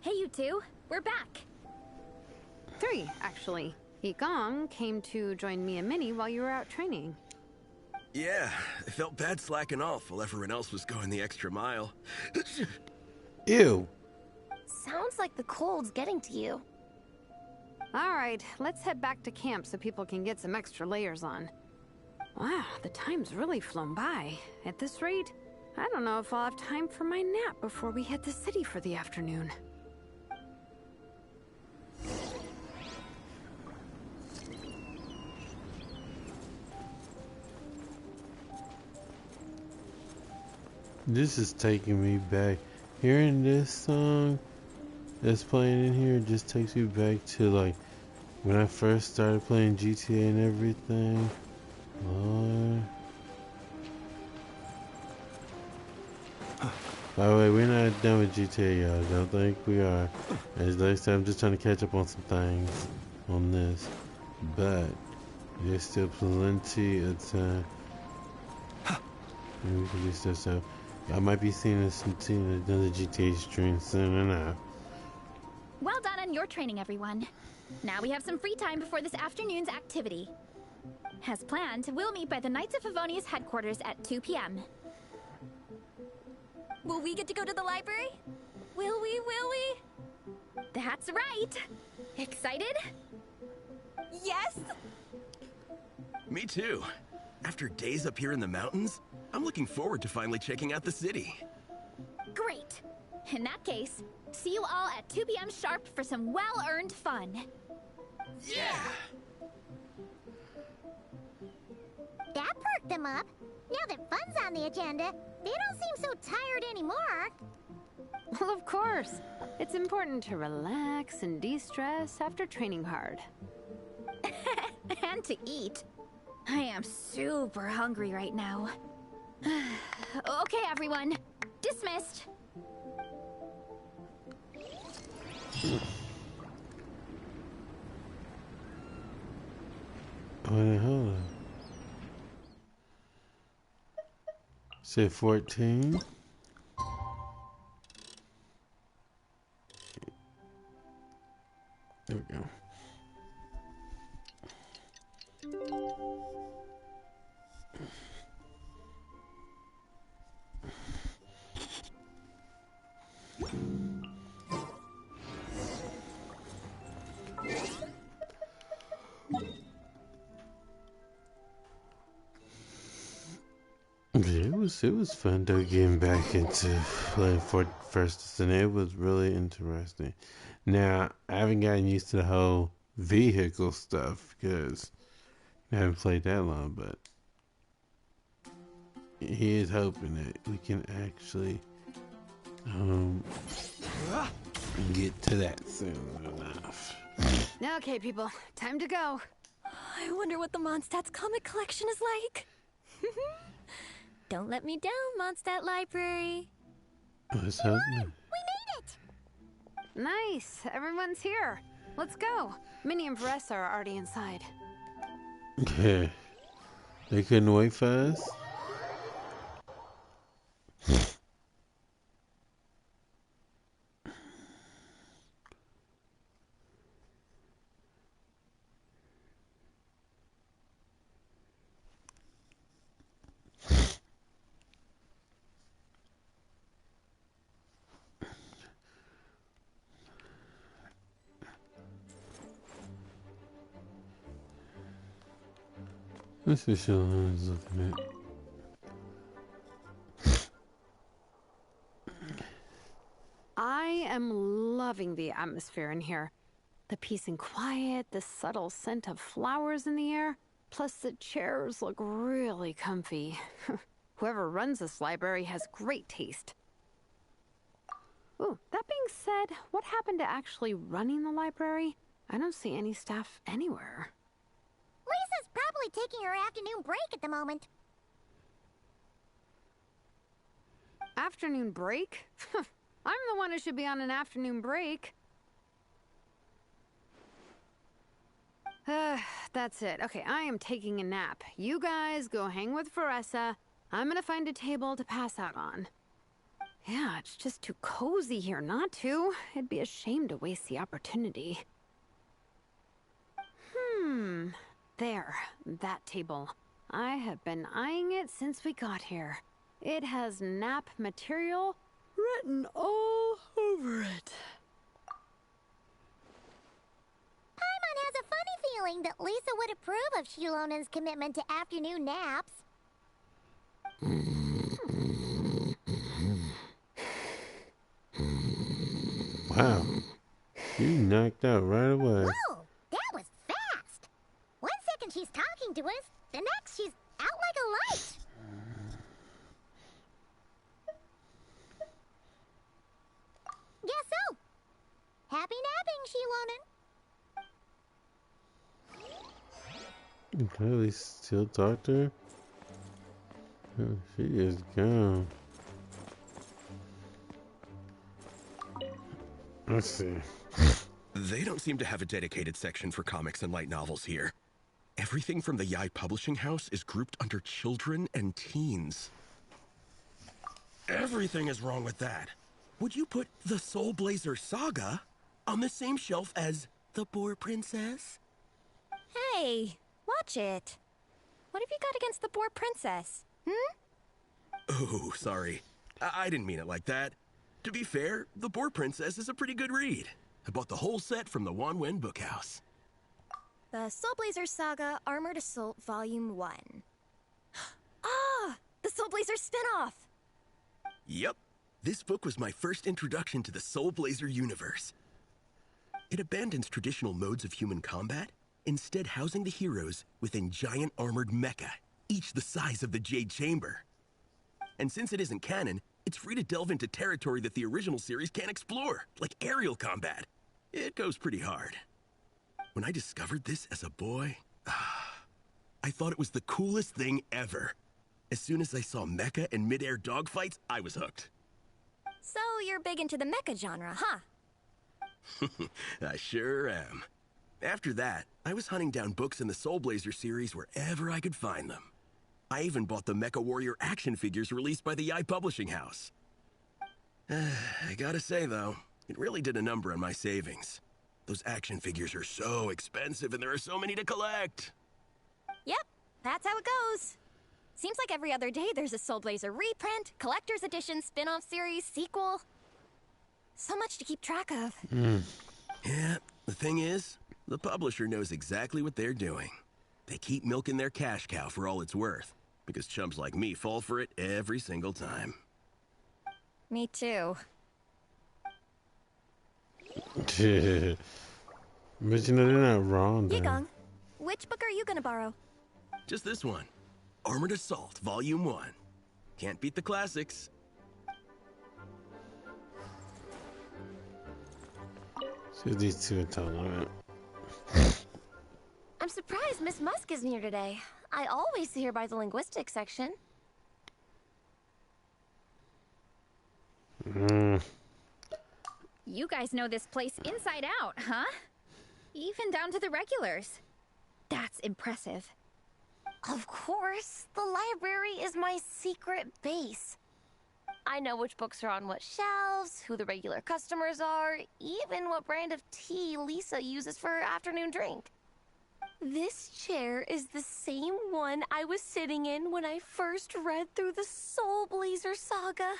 Hey, you two. We're back. 3, actually. Yigong came to join me and Minnie while you were out training. Yeah, I felt bad slacking off while everyone else was going the extra mile. Ew. Sounds like the cold's getting to you. Alright, let's head back to camp so people can get some extra layers on. Wow, the time's really flown by. At this rate, I don't know if I'll have time for my nap before we hit the city for the afternoon. This is taking me back. Hearing this song that's playing in here just takes me back to like when I first started playing GTA and everything. Lord. By the way, we're not done with GTA, y'all. Don't think we are. As they said, I'm just trying to catch up on some things on this. But there's still plenty of time. And we can do stuff. So I might be seeing another GTA stream soon enough. Well done on your training, everyone. Now we have some free time before this afternoon's activity. As planned, we'll meet by the Knights of Favonia's headquarters at 2 p.m. Will we get to go to the library? Will we? That's right! Excited? Yes! Me too. After days up here in the mountains, I'm looking forward to finally checking out the city. Great! In that case, see you all at 2 p.m. sharp for some well-earned fun. Yeah! them up. Now that fun's on the agenda, they don't seem so tired anymore. Well, of course. It's important to relax and de-stress after training hard. And to eat. I am super hungry right now. Okay, everyone. Dismissed. Wait, hold on. Say 14. There we go. Yeah, it was fun though, getting back into playing for first, and it was really interesting. Now I haven't gotten used to the whole vehicle stuff because I haven't played that long, but he is hoping that we can actually get to that soon enough. Okay, people, time to go. I wonder what the Mondstadt's comic collection is like. Don't let me down, Mondstadt Library. What's happening? We made it! Nice, everyone's here. Let's go. Minnie and Vanessa are already inside. Yeah. They couldn't wait for us? Let's see what Shalona's looking at. I am loving the atmosphere in here. The peace and quiet, the subtle scent of flowers in the air, plus the chairs look really comfy. Whoever runs this library has great taste. Ooh, that being said, what happened to actually running the library? I don't see any staff anywhere. Lisa's probably taking her afternoon break at the moment. Afternoon break? I'm the one who should be on an afternoon break. That's it. Okay, I am taking a nap. You guys go hang with Vanessa. I'm gonna find a table to pass out on. Yeah, it's just too cozy here not to. It'd be a shame to waste the opportunity. There, that table. I have been eyeing it since we got here. It has nap material written all over it. Paimon has a funny feeling that Lisa would approve of Shilonen's commitment to afternoon naps. Wow. You knocked out right away. Whoa, that was fast. 1 second she's talking to us, the next she's out like a light. Guess so. Happy napping, Shilonen. You can at least still talk to her? Oh, she is gone. Let's see. They don't seem to have a dedicated section for comics and light novels here. Everything from the Yai Publishing House is grouped under children and teens. Everything is wrong with that. Would you put the Soul Blazer Saga on the same shelf as the Boar Princess? Hey, watch it. What have you got against the Boar Princess? Oh, sorry. I didn't mean it like that. To be fair, the Boar Princess is a pretty good read. I bought the whole set from the Wanwen Bookhouse. The Soul Blazer Saga Armored Assault Volume 1. Ah! The Soul Blazer spinoff! Yep. This book was my first introduction to the Soul Blazer universe. It abandons traditional modes of human combat, instead housing the heroes within giant armored mecha. each the size of the Jade Chamber. And since it isn't canon, it's free to delve into territory that the original series can't explore, like aerial combat. It goes pretty hard. When I discovered this as a boy, I thought it was the coolest thing ever. As soon as I saw mecha and mid-air dogfights, I was hooked. So you're big into the mecha genre, huh? I sure am. After that, I was hunting down books in the Soul Blazer series wherever I could find them. I even bought the Mecha Warrior action figures released by the Yi Publishing House. I gotta say, though, it really did a number on my savings. Those action figures are so expensive and there are so many to collect. Yep, that's how it goes. Seems like every other day there's a Soul Blazer reprint, collector's edition, spin-off series, sequel. So much to keep track of. Yeah, the thing is, the publisher knows exactly what they're doing. They keep milking their cash cow for all it's worth, because chumps like me fall for it every single time. Me too. But you know, they're not wrong. Yigong, which book are you gonna borrow? Just this one. Armored Assault, Volume 1. Can't beat the classics. So these two are talking about. I'm surprised Miss Musk isn't here today. I always see her by the linguistics section. You guys know this place inside out, huh? Even down to the regulars. That's impressive. Of course. The library is my secret base. I know which books are on what shelves, who the regular customers are, even what brand of tea Lisa uses for her afternoon drink. This chair is the same one I was sitting in when I first read through the Soul Blazer saga.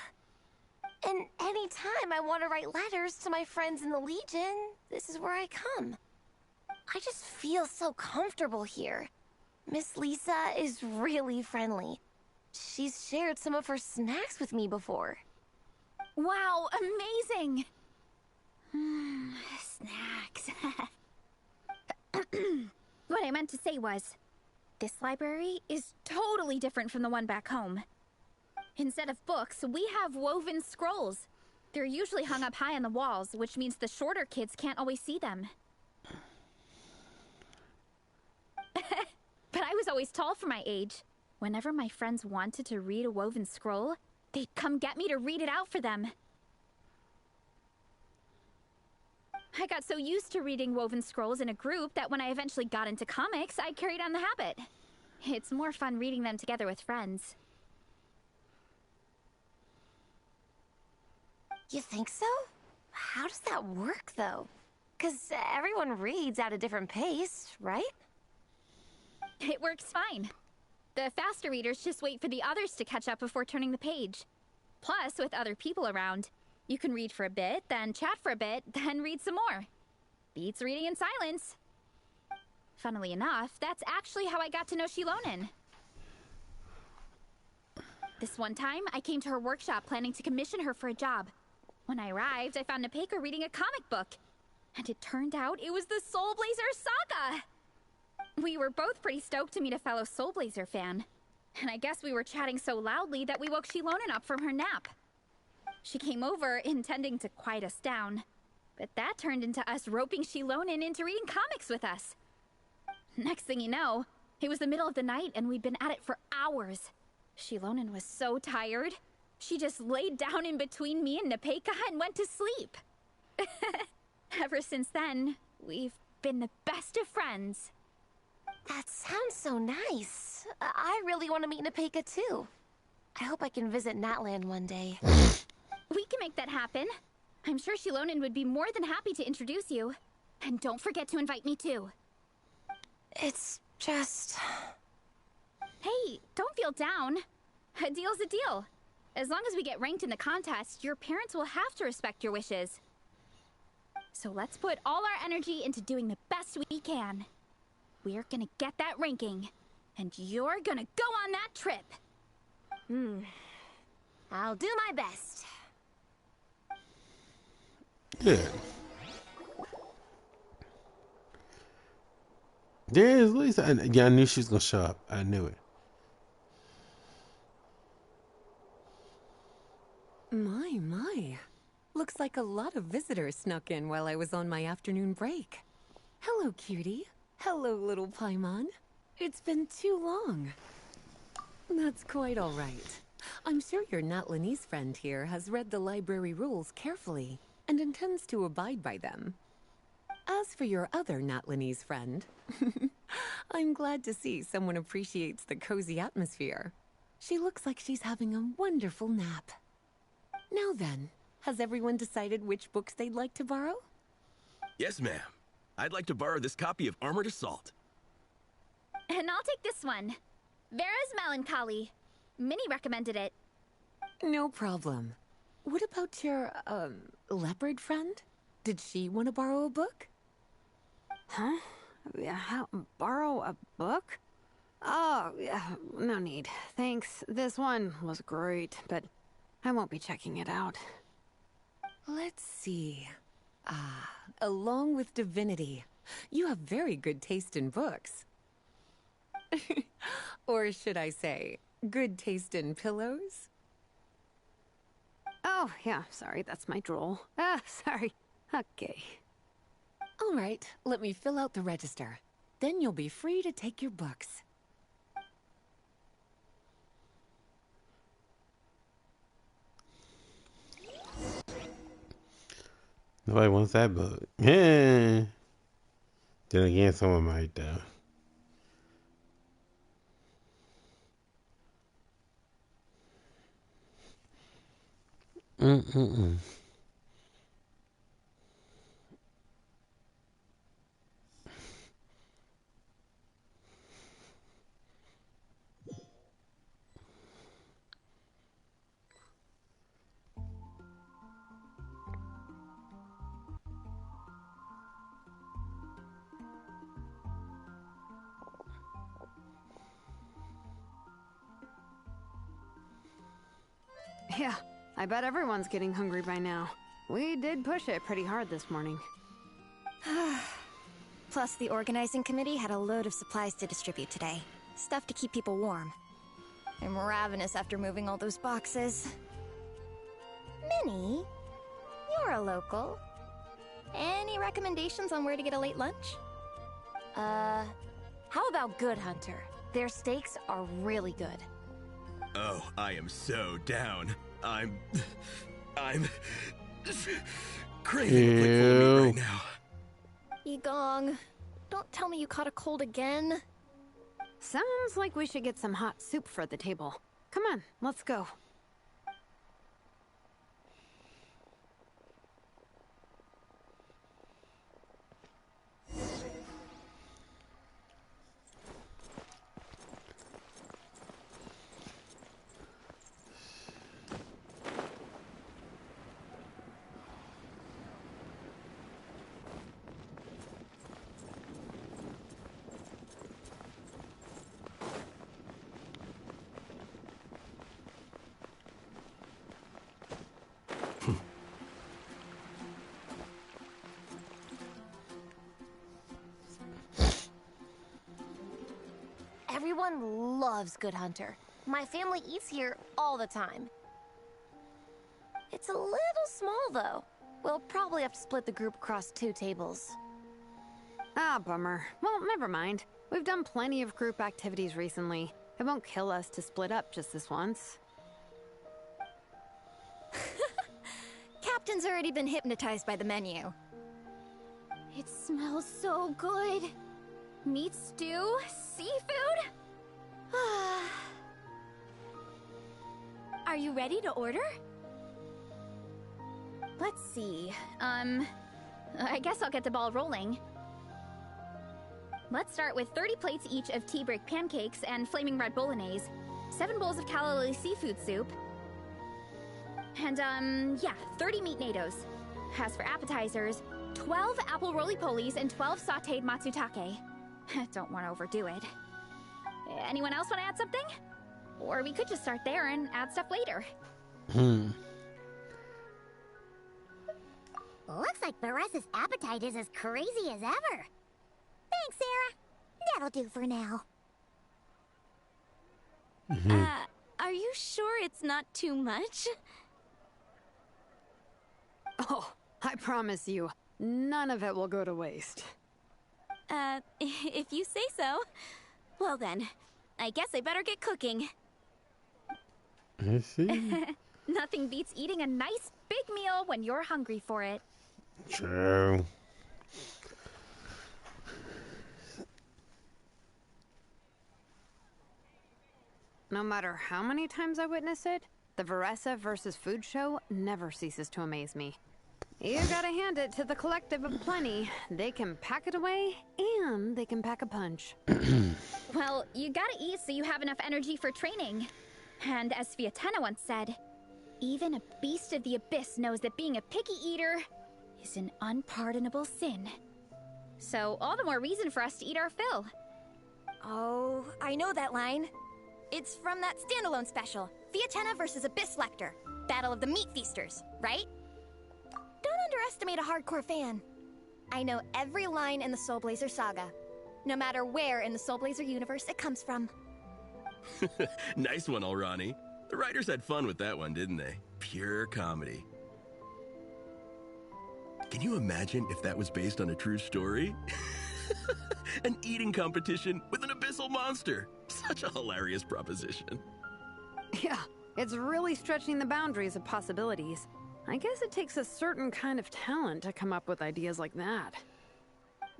And anytime I want to write letters to my friends in the Legion, this is where I come. I just feel so comfortable here. Miss Lisa is really friendly. She's shared some of her snacks with me before. Wow, amazing! Snacks. What I meant to say was, this library is totally different from the one back home. Instead of books, we have woven scrolls. They're usually hung up high on the walls, which means the shorter kids can't always see them. But I was always tall for my age. Whenever my friends wanted to read a woven scroll, they'd come get me to read it out for them. I got so used to reading woven scrolls in a group that when I eventually got into comics, I carried on the habit. It's more fun reading them together with friends. You think so? How does that work, though? 'Cause everyone reads at a different pace, right? It works fine. The faster readers just wait for the others to catch up before turning the page. Plus, with other people around, you can read for a bit, then chat for a bit, then read some more. Beats reading in silence. Funnily enough, that's actually how I got to know Shilonen. This one time, I came to her workshop planning to commission her for a job. When I arrived, I found Nepeka reading a comic book. And it turned out it was the Soul Blazer saga! We were both pretty stoked to meet a fellow Soul Blazer fan. And I guess we were chatting so loudly that we woke Shilonen up from her nap. She came over, intending to quiet us down. But that turned into us roping Shilonen into reading comics with us. Next thing you know, it was the middle of the night and we'd been at it for hours. Shilonen was so tired. She just laid down in between me and Nepeka and went to sleep. Ever since then, we've been the best of friends. That sounds so nice. I really want to meet Nepeka too. I hope I can visit Natland one day. We can make that happen. I'm sure Shilonen would be more than happy to introduce you. And don't forget to invite me too. It's just... Hey, don't feel down. A deal's a deal. As long as we get ranked in the contest, your parents will have to respect your wishes. So let's put all our energy into doing the best we can. We're gonna get that ranking, and you're gonna go on that trip. I'll do my best. Good. There's Lisa. Yeah, I knew she was gonna show up. I knew it. My. Looks like a lot of visitors snuck in while I was on my afternoon break. Hello, cutie. Hello, little Paimon. It's been too long. That's quite all right. I'm sure your Natlanese friend here has read the library rules carefully and intends to abide by them. As for your other Natlanese friend, I'm glad to see someone appreciates the cozy atmosphere. She looks like she's having a wonderful nap. Now then, has everyone decided which books they'd like to borrow? Yes, ma'am. I'd like to borrow this copy of Armored Assault. And I'll take this one. Vera's Melancholy. Minnie recommended it. No problem. What about your, leopard friend? Did she want to borrow a book? Huh? Borrow a book? Oh, yeah, no need. Thanks. This one was great, but I won't be checking it out. Let's see. Along with Divinity, you have very good taste in books. Or should I say, good taste in pillows? Oh, yeah, sorry, that's my drool. Sorry. Okay. All right, let me fill out the register. Then you'll be free to take your books. Nobody wants that book. Yeah. Then again, someone might though. Mm-mm-mm. Yeah, I bet everyone's getting hungry by now. We did push it pretty hard this morning. Plus, the organizing committee had a load of supplies to distribute today. Stuff to keep people warm. I'm ravenous after moving all those boxes. Minnie, you're a local. Any recommendations on where to get a late lunch? How about Good Hunter? Their steaks are really good. Oh, I am so down. I'm craving a plate full of meat right now. Yigong, don't tell me you caught a cold again. Sounds like we should get some hot soup for the table. Come on, let's go. Everyone loves Good Hunter. My family eats here all the time. It's a little small, though. We'll probably have to split the group across 2 tables. Ah, bummer. Well, never mind. We've done plenty of group activities recently. It won't kill us to split up just this once. Captain's already been hypnotized by the menu. It smells so good. Meat stew? Seafood? Are you ready to order? Let's see. I guess I'll get the ball rolling. Let's start with 30 plates each of tea break pancakes and flaming red bolognese, 7 bowls of calla lily seafood soup, and, 30 meat natos. As for appetizers, 12 apple roly-polies and 12 sauteed matsutake. Don't want to overdo it. Anyone else want to add something? Or we could just start there and add stuff later. Looks like Beres's appetite is as crazy as ever. Thanks, Sarah. That'll do for now. Are you sure it's not too much? Oh, I promise you, none of it will go to waste. If you say so. Well then, I guess I better get cooking. I see. Nothing beats eating a nice big meal when you're hungry for it. True. No matter how many times I witness it, the Veressa versus Food show never ceases to amaze me. You gotta hand it to the collective of plenty. They can pack it away, and they can pack a punch. Well, you gotta eat so you have enough energy for training. And as Fiatena once said, even a beast of the abyss knows that being a picky eater is an unpardonable sin. So all the more reason for us to eat our fill. Oh, I know that line. It's from that standalone special, Fiatena versus Abyss Lecter, Battle of the Meat Feasters, right? Don't underestimate a hardcore fan. I know every line in the Soul Blazer saga, no matter where in the Soul Blazer universe it comes from. Nice one, Alrani. The writers had fun with that one, didn't they? Pure comedy. Can you imagine if that was based on a true story? An eating competition with an abyssal monster. Such a hilarious proposition. Yeah, it's really stretching the boundaries of possibilities. I guess it takes a certain kind of talent to come up with ideas like that.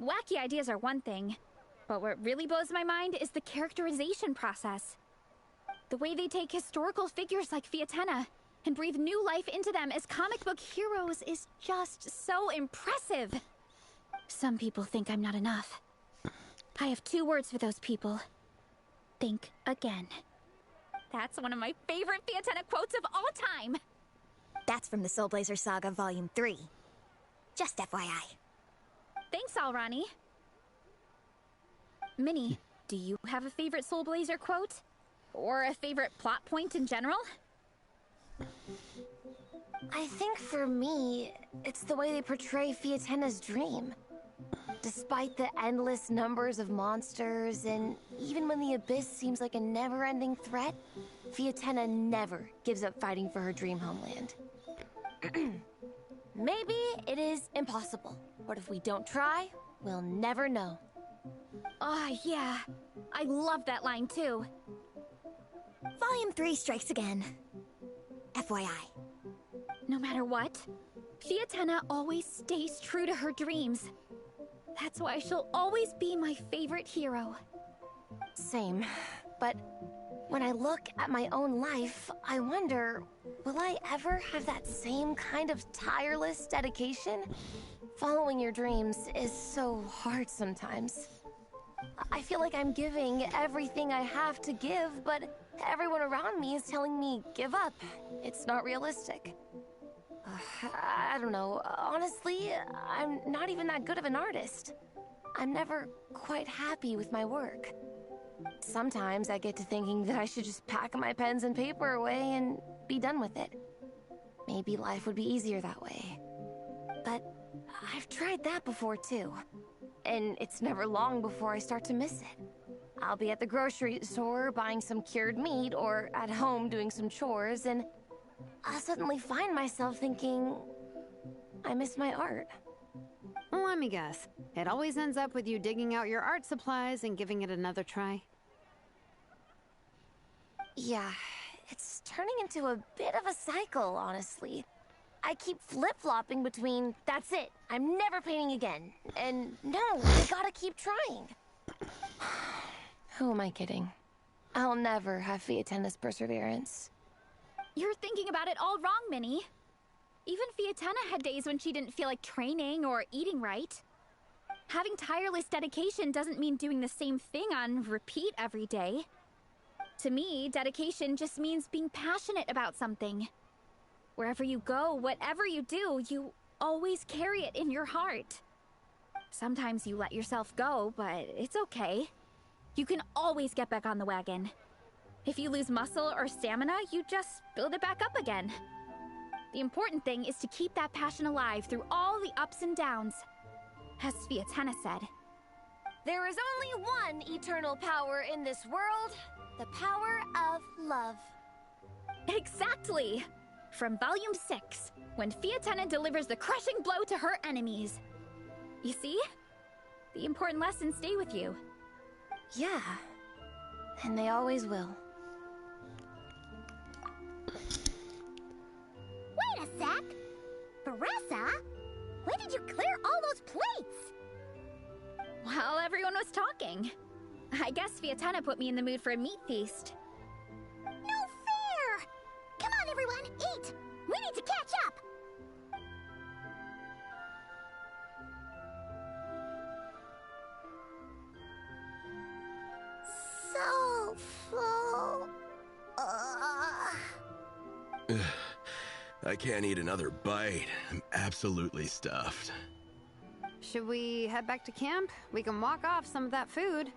Wacky ideas are one thing, but what really blows my mind is the characterization process. The way they take historical figures like Fiatena and breathe new life into them as comic book heroes is just so impressive. Some people think I'm not enough. I have 2 words for those people. Think again. That's one of my favorite Fiatena quotes of all time. That's from the Soul Blazer Saga Volume 3. Just FYI. Thanks, Alrani. Minnie, do you have a favorite Soul Blazer quote? Or a favorite plot point in general? I think for me, it's the way they portray Fiatena's dream. Despite the endless numbers of monsters, and even when the Abyss seems like a never-ending threat, Fiatena never gives up fighting for her dream homeland. Maybe it is impossible, but if we don't try, we'll never know. Oh, yeah. I love that line, too. Volume 3 strikes again. FYI. No matter what, Fiatena always stays true to her dreams. That's why she'll always be my favorite hero. Same, but when I look at my own life, I wonder, will I ever have that same kind of tireless dedication? Following your dreams is so hard sometimes. I feel like I'm giving everything I have to give, but everyone around me is telling me, give up. It's not realistic. I don't know. Honestly, I'm not even that good of an artist. I'm never quite happy with my work. Sometimes I get to thinking that I should just pack my pens and paper away and be done with it. Maybe life would be easier that way. But I've tried that before too. And it's never long before I start to miss it. I'll be at the grocery store buying some cured meat or at home doing some chores, and I'll suddenly find myself thinking, I miss my art. Let me guess. It always ends up with you digging out your art supplies and giving it another try. Yeah, it's turning into a bit of a cycle, honestly. I keep flip-flopping between, that's it, I'm never painting again, and no, I gotta keep trying. Who am I kidding? I'll never have Fiatena's perseverance. You're thinking about it all wrong, Minnie. Even Fiatena had days when she didn't feel like training or eating right. Having tireless dedication doesn't mean doing the same thing on repeat every day. To me, dedication just means being passionate about something. Wherever you go, whatever you do, you always carry it in your heart. Sometimes you let yourself go, but it's okay. You can always get back on the wagon. If you lose muscle or stamina, you just build it back up again. The important thing is to keep that passion alive through all the ups and downs. As Fiatena said, there is only one eternal power in this world, the power of love. Exactly! from Volume 6, when Fiatena delivers the crushing blow to her enemies. You see? The important lessons stay with you. Yeah. And they always will. Wait a sec! Veressa? When did you clear all those plates? While everyone was talking. I guess Fiatena put me in the mood for a meat feast. No fair! Come on, everyone, eat! We need to catch up! So full. I can't eat another bite. I'm absolutely stuffed. Should we head back to camp? We can walk off some of that food.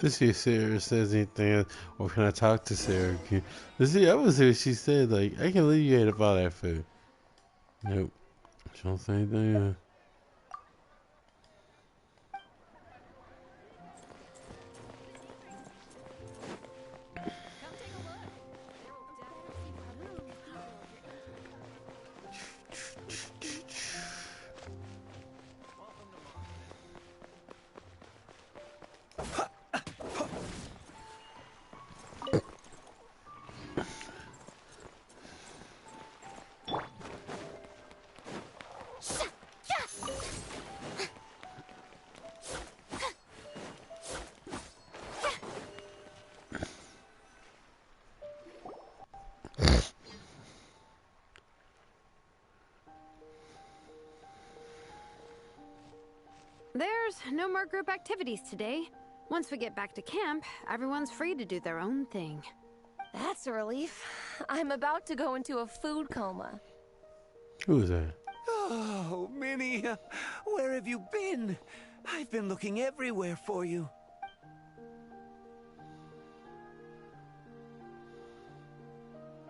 Let's see if Sarah says anything, or can I talk to Sarah? Let's see, I was here. She said, like, I can believe you ate up all that food. Nope. She don't say anything. There's no more group activities today. Once we get back to camp, everyone's free to do their own thing. That's a relief. I'm about to go into a food coma. Who is that? Oh, Minnie, where have you been? I've been looking everywhere for you.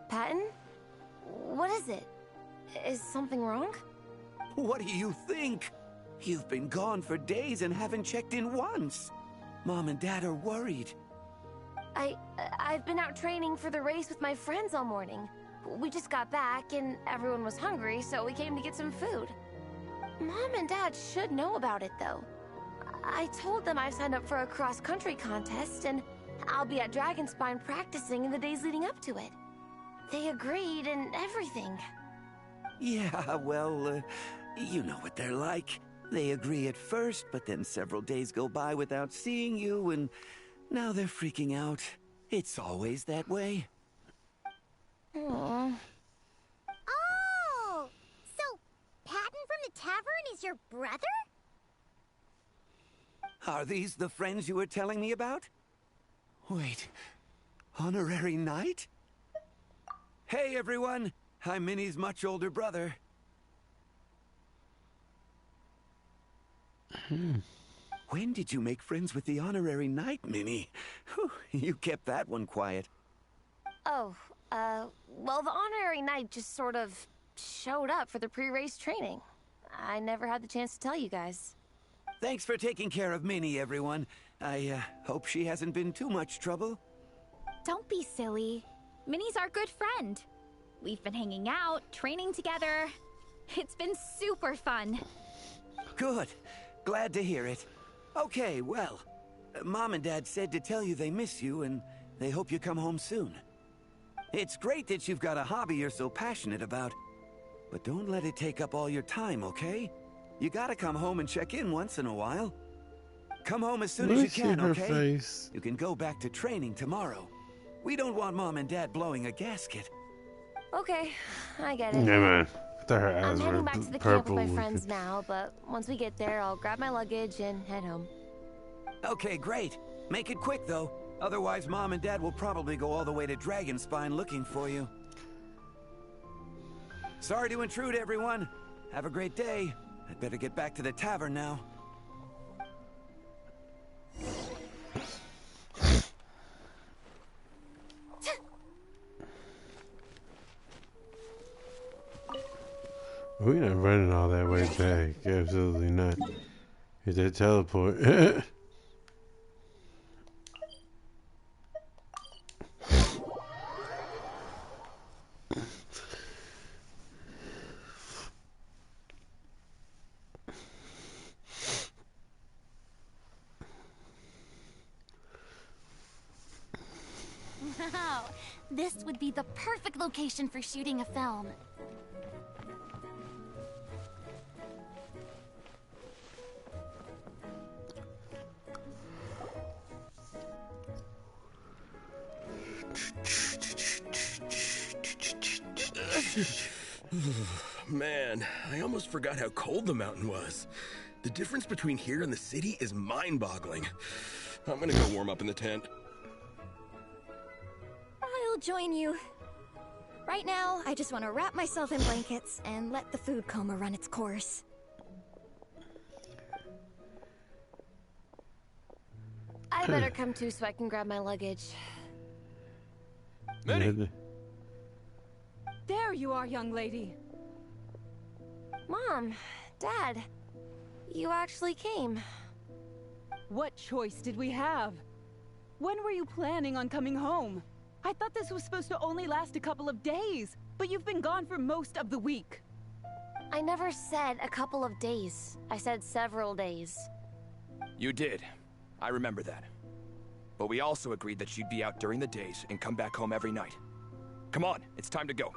Patton? What is it? Is something wrong? What do you think? You've been gone for days and haven't checked in once. Mom and Dad are worried. I've been out training for the race with my friends all morning. We just got back and everyone was hungry, so we came to get some food. Mom and Dad should know about it, though. I told them I signed up for a cross-country contest and I'll be at Dragonspine practicing in the days leading up to it. They agreed and everything. Yeah, well, you know what they're like. They agree at first, but then several days go by without seeing you, and now they're freaking out. It's always that way. Aww. Oh! So, Patton from the tavern is your brother? Are these the friends you were telling me about? Wait, honorary knight? Hey everyone, I'm Minnie's much older brother. When did you make friends with the honorary knight, Minnie? Whew, you kept that one quiet. Oh, well, the honorary knight just sort of showed up for the pre-race training. I never had the chance to tell you guys. Thanks for taking care of Minnie, everyone. I hope she hasn't been too much trouble. Don't be silly. Minnie's our good friend. We've been hanging out, training together. It's been super fun. Good. Glad to hear it. Okay, well, Mom and Dad said to tell you they miss you and they hope you come home soon. It's great that you've got a hobby you're so passionate about, but don't let it take up all your time, okay? You gotta come home and check in once in a while. Come home as soon as you can, okay? Face. You can go back to training tomorrow. We don't want Mom and Dad blowing a gasket. Okay, I get it. Yeah, man. Her I'm eyes heading were back to the camp purple. with my friends now, but once we get there, I'll grab my luggage and head home. Okay, great. Make it quick, though. Otherwise, Mom and Dad will probably go all the way to Dragonspine looking for you. Sorry to intrude, everyone. Have a great day. I'd better get back to the tavern now. We're not running all that way back. Absolutely not. Hit that teleport. Wow, this would be the perfect location for shooting a film. Man, I almost forgot how cold the mountain was. The difference between here and the city is mind-boggling. I'm gonna go warm up in the tent. I'll join you. Right now, I just want to wrap myself in blankets and let the food coma run its course. I better come too so I can grab my luggage. Minnie! There you are, young lady. Mom, Dad, you actually came. What choice did we have? When were you planning on coming home? I thought this was supposed to only last a couple of days, but you've been gone for most of the week. I never said a couple of days. I said several days. You did. I remember that. But we also agreed that you'd be out during the days and come back home every night. Come on, it's time to go.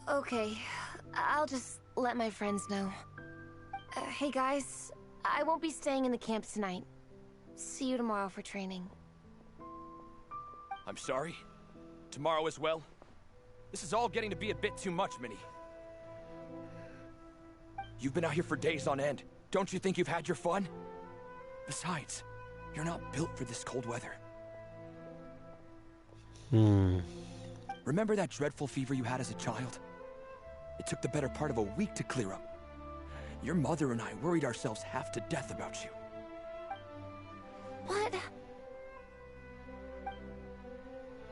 Okay, I'll just let my friends know. Hey guys, I won't be staying in the camp tonight. See you tomorrow for training. I'm sorry. Tomorrow as well. This is all getting to be a bit too much, Minnie. You've been out here for days on end. Don't you think you've had your fun? Besides, you're not built for this cold weather. Remember that dreadful fever you had as a child? It took the better part of a week to clear up. Your mother and I worried ourselves half to death about you. What?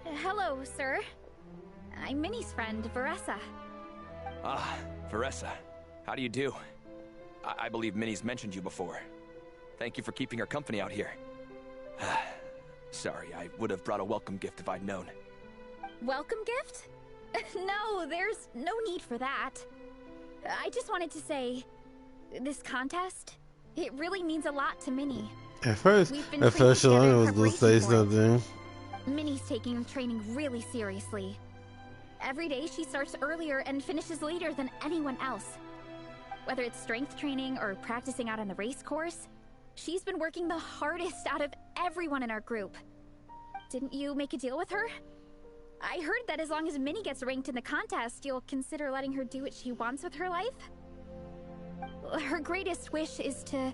Hello, sir. I'm Minnie's friend, Veressa. Ah, Veressa. How do you do? I believe Minnie's mentioned you before. Thank you for keeping her company out here. Sorry, I would have brought a welcome gift if I'd known. Welcome gift? No, there's no need for that. I just wanted to say, this contest, it really means a lot to Minnie. At first Shalana was going to say something. Minnie's taking training really seriously. Every day she starts earlier and finishes later than anyone else. Whether it's strength training or practicing out on the race course, she's been working the hardest out of everyone in our group. Didn't you make a deal with her? I heard that as long as Minnie gets ranked in the contest, you'll consider letting her do what she wants with her life? Her greatest wish is to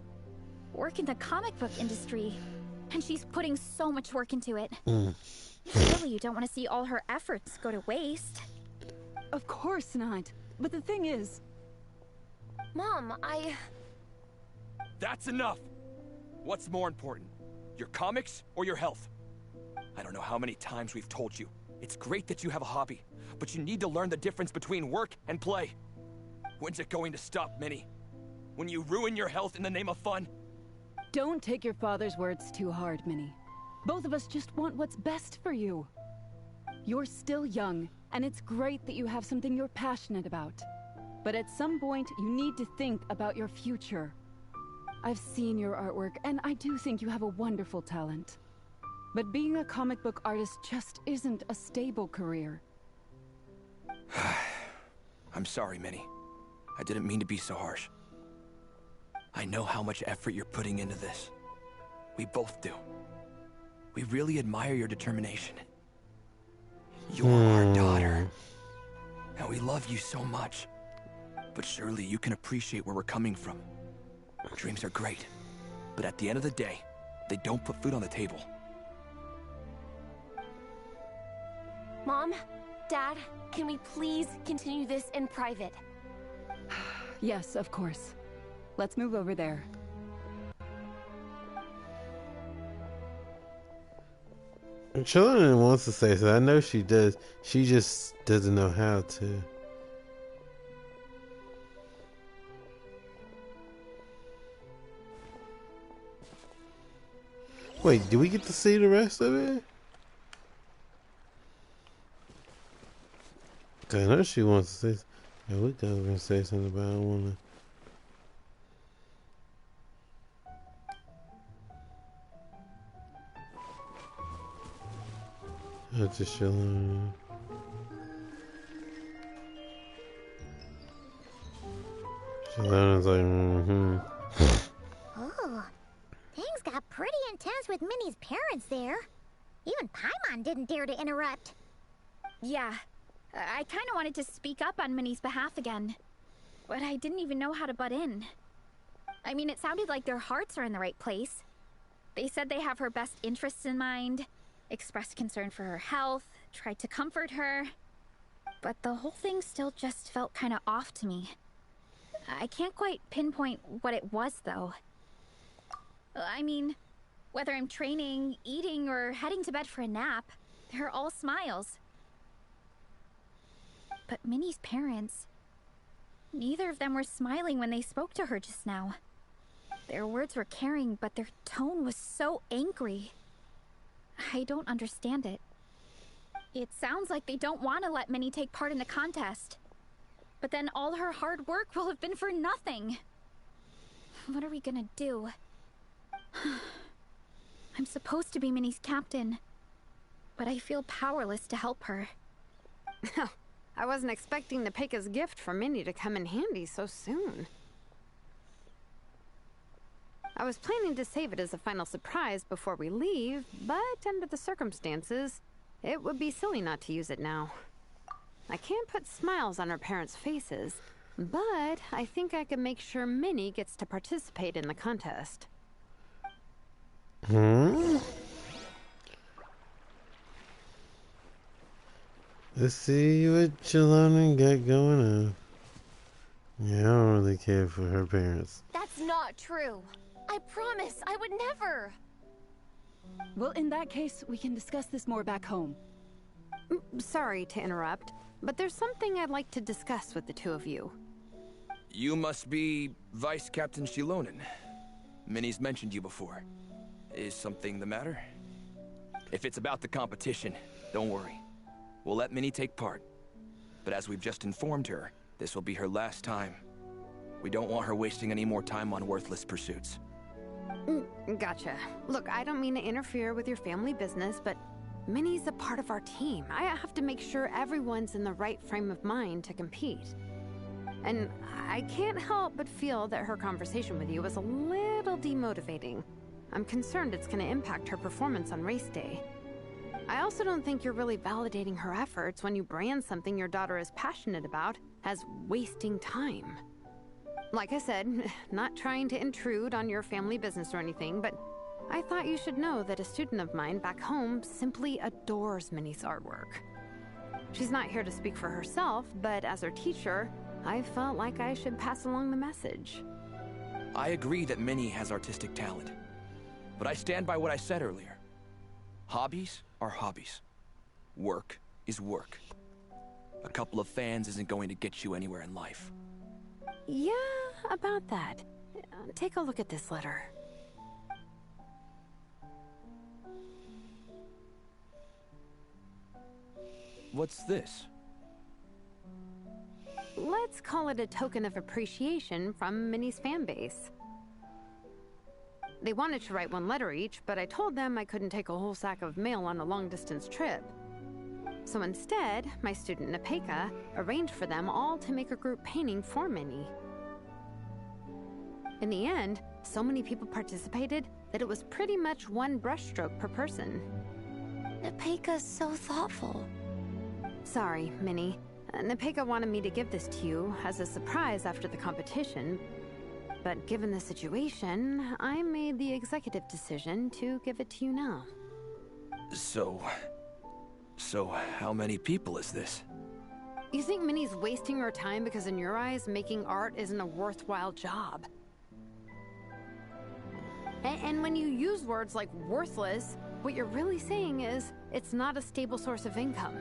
work in the comic book industry, and she's putting so much work into it. Surely you don't want to see all her efforts go to waste. Of course not. But the thing is... Mom, That's enough! What's more important? Your comics or your health? I don't know how many times we've told you. It's great that you have a hobby, but you need to learn the difference between work and play. When's it going to stop, Minnie? When you ruin your health in the name of fun? Don't take your father's words too hard, Minnie. Both of us just want what's best for you. You're still young, and it's great that you have something you're passionate about. But at some point, you need to think about your future. I've seen your artwork, and I do think you have a wonderful talent. But being a comic book artist just isn't a stable career. I'm sorry, Minnie. I didn't mean to be so harsh. I know how much effort you're putting into this. We both do. We really admire your determination. You're our daughter. And we love you so much. But surely you can appreciate where we're coming from. Dreams are great. But at the end of the day, they don't put food on the table. Mom, Dad, can we please continue this in private? Yes, of course. Let's move over there. Shalana wants to say so. I know she does. She just doesn't know how to. Wait, do we get to see the rest of it? I know she wants to say. Yeah, we go over and say something about. I don't want to. That's just chilling. Shalona's like, Oh, things got pretty intense with Minnie's parents there. Even Paimon didn't dare to interrupt. Yeah, I kind of wanted to speak up on Minnie's behalf again, but I didn't even know how to butt in. I mean, it sounded like their hearts are in the right place. They said they have her best interests in mind, expressed concern for her health, tried to comfort her. But the whole thing still just felt kind of off to me. I can't quite pinpoint what it was, though. I mean, whether I'm training, eating, or heading to bed for a nap, they're all smiles. But Minnie's parents, neither of them were smiling when they spoke to her just now. Their words were caring, but their tone was so angry. I don't understand it. It sounds like they don't want to let Minnie take part in the contest. But then all her hard work will have been for nothing. What are we gonna do? I'm supposed to be Minnie's captain, but I feel powerless to help her. I wasn't expecting Nepeka's gift for Minnie to come in handy so soon. I was planning to save it as a final surprise before we leave, but under the circumstances, it would be silly not to use it now. I can't put smiles on her parents' faces, but I think I can make sure Minnie gets to participate in the contest. Let's see what Shalana got going on. Yeah, I don't really care for her parents. That's not true. I promise, I would never. Well, in that case, we can discuss this more back home. Sorry to interrupt, but there's something I'd like to discuss with the two of you. You must be Vice Captain Shilonen. Minnie's mentioned you before. Is something the matter? If it's about the competition, don't worry. We'll let Minnie take part. But as we've just informed her, this will be her last time. We don't want her wasting any more time on worthless pursuits. Gotcha. Look, I don't mean to interfere with your family business, but Minnie's a part of our team. I have to make sure everyone's in the right frame of mind to compete. And I can't help but feel that her conversation with you was a little demotivating. I'm concerned it's going to impact her performance on race day. I also don't think you're really validating her efforts when you brand something your daughter is passionate about as wasting time. Like I said, not trying to intrude on your family business or anything, but I thought you should know that a student of mine back home simply adores Minnie's artwork. She's not here to speak for herself, but as her teacher, I felt like I should pass along the message. I agree that Minnie has artistic talent, but I stand by what I said earlier. Hobbies are hobbies. Work is work. A couple of fans isn't going to get you anywhere in life. Yeah, about that. Take a look at this letter. What's this? Let's call it a token of appreciation from Minnie's fan base. They wanted to write one letter each, but I told them I couldn't take a whole sack of mail on a long-distance trip. So instead, my student Nepeka arranged for them all to make a group painting for Minnie. In the end, so many people participated that it was pretty much one brushstroke per person. Nepeka's so thoughtful. Sorry, Minnie. Nepeka wanted me to give this to you as a surprise after the competition, but given the situation, I made the executive decision to give it to you now. So how many people is this? You think Minnie's wasting her time because in your eyes, making art isn't a worthwhile job? And when you use words like worthless, what you're really saying is it's not a stable source of income.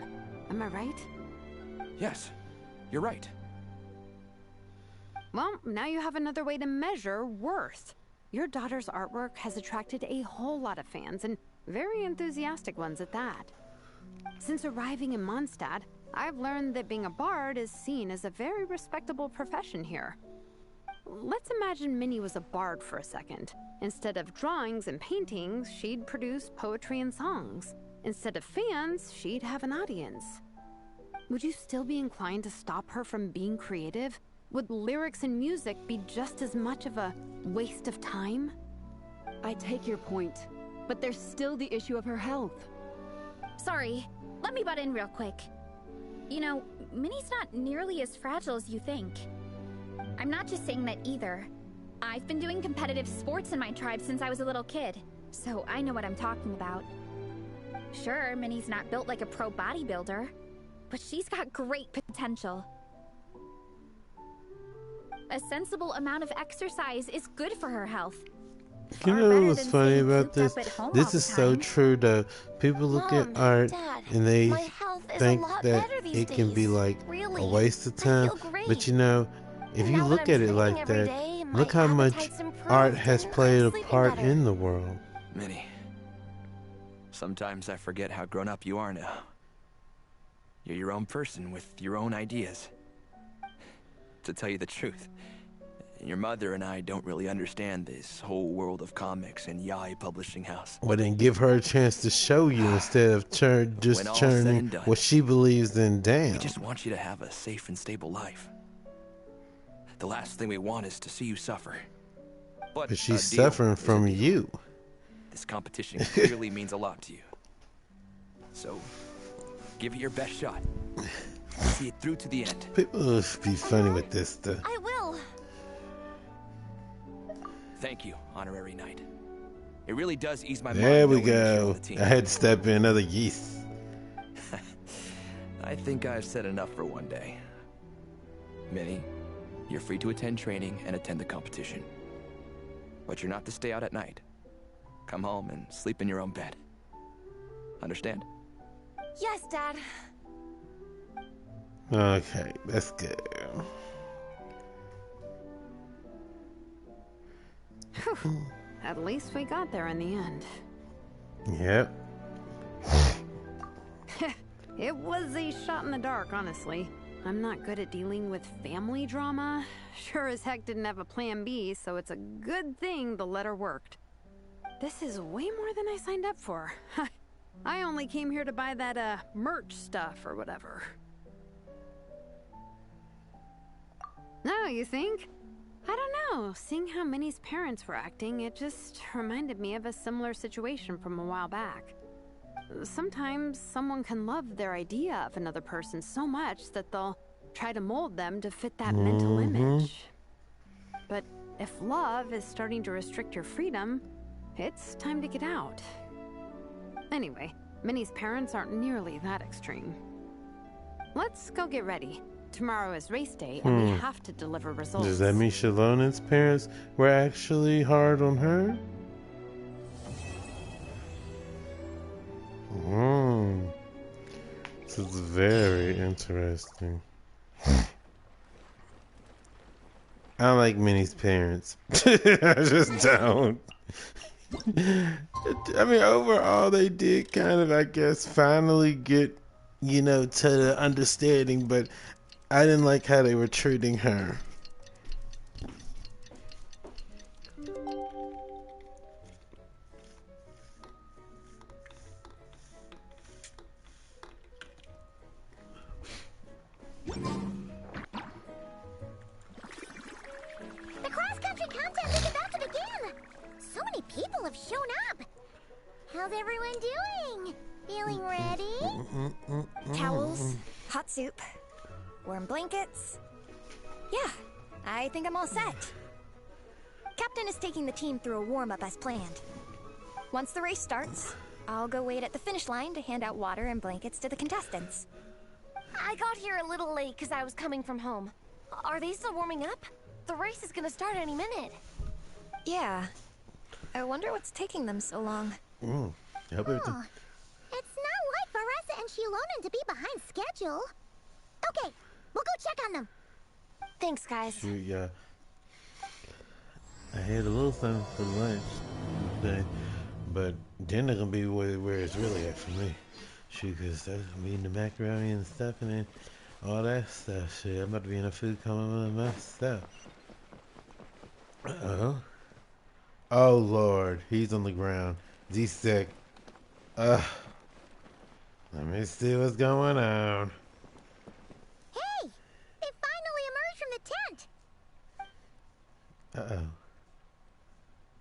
Am I right? Yes, you're right. Well, now you have another way to measure worth. Your daughter's artwork has attracted a whole lot of fans, and very enthusiastic ones at that. Since arriving in Mondstadt, I've learned that being a bard is seen as a very respectable profession here. Let's imagine Minnie was a bard for a second. Instead of drawings and paintings, she'd produce poetry and songs. Instead of fans, she'd have an audience. Would you still be inclined to stop her from being creative? Would lyrics and music be just as much of a waste of time? I take your point, but there's still the issue of her health. Sorry, let me butt in real quick. You know, Minnie's not nearly as fragile as you think. I'm not just saying that either. I've been doing competitive sports in my tribe since I was a little kid, so I know what I'm talking about. Sure, Minnie's not built like a pro bodybuilder, but she's got great potential. A sensible amount of exercise is good for her health. You know what's funny about this? This is so true though. People look at art and they think that it can be like a waste of time. But you know, if you look at it like that, look how much art has played a part in the world. Minnie, sometimes I forget how grown up you are now. You're your own person with your own ideas. To tell you the truth, your mother and I don't really understand this whole world of comics and Yai Publishing House. Well, then give her a chance to show you instead of just churning what she believes in. Damn. We just want you to have a safe and stable life. The last thing we want is to see you suffer. But she's suffering from you. This competition clearly means a lot to you. So, give it your best shot. See it through to the end. People will be funny with this stuff. I will. Thank you, Honorary Knight. It really does ease my mind. There we go. I had to step in another yeast. I think I've said enough for one day. Minnie, you're free to attend training and attend the competition. But you're not to stay out at night. Come home and sleep in your own bed. Understand? Yes, Dad. Okay, that's good. At least we got there in the end. Yep. It was a shot in the dark, honestly. I'm not good at dealing with family drama. Sure as heck didn't have a plan B, so it's a good thing the letter worked. This is way more than I signed up for. I only came here to buy that, merch stuff or whatever. No, you think? I don't know. Seeing how Minnie's parents were acting, it just reminded me of a similar situation from a while back. Sometimes someone can love their idea of another person so much that they'll try to mold them to fit that mental image. But if love is starting to restrict your freedom, it's time to get out. Anyway, Minnie's parents aren't nearly that extreme. Let's go get ready. Tomorrow is race day, and we have to deliver results. Does that mean Shalona's parents were actually hard on her? This is very interesting. I like Minnie's parents. I just don't. I mean, overall, they did kind of, I guess, finally get, you know, to the understanding, but I didn't like how they were treating her. The cross-country contest is about to begin! So many people have shown up! How's everyone doing? Feeling ready? Towels, hot soup, warm blankets. Yeah, I think I'm all set. Captain is taking the team through a warm-up as planned. Once the race starts, I'll go wait at the finish line to hand out water and blankets to the contestants. I got here a little late because I was coming from home. Are they still warming up? The race is gonna start any minute. Yeah. I wonder what's taking them so long. It's not like Varessa and Shilonen to be behind schedule. Okay, we'll go check on them. Thanks, guys. Shoot, yeah. I had a little something for lunch today, but dinner gonna be where it's really at for me. Shoot, cause that's gonna be in the macaroni and stuff, and then all that stuff. Shit, I'm about to be in the food coma with my stuff. Oh Lord, he's on the ground. He's sick. Let me see what's going on. Hey! They finally emerged from the tent! Uh-oh.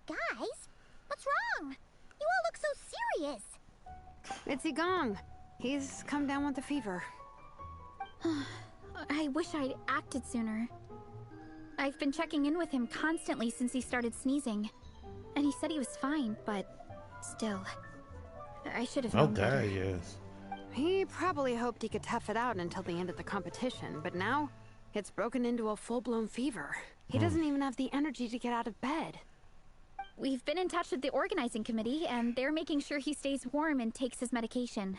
Guys, what's wrong? You all look so serious. It's Igong. He's come down with a fever. I wish I'd acted sooner. I've been checking in with him constantly since he started sneezing. And he said he was fine, but still. I should have known better. Okay, yes. He probably hoped he could tough it out until the end of the competition, but now it's broken into a full-blown fever. He doesn't even have the energy to get out of bed. We've been in touch with the organizing committee, and they're making sure he stays warm and takes his medication.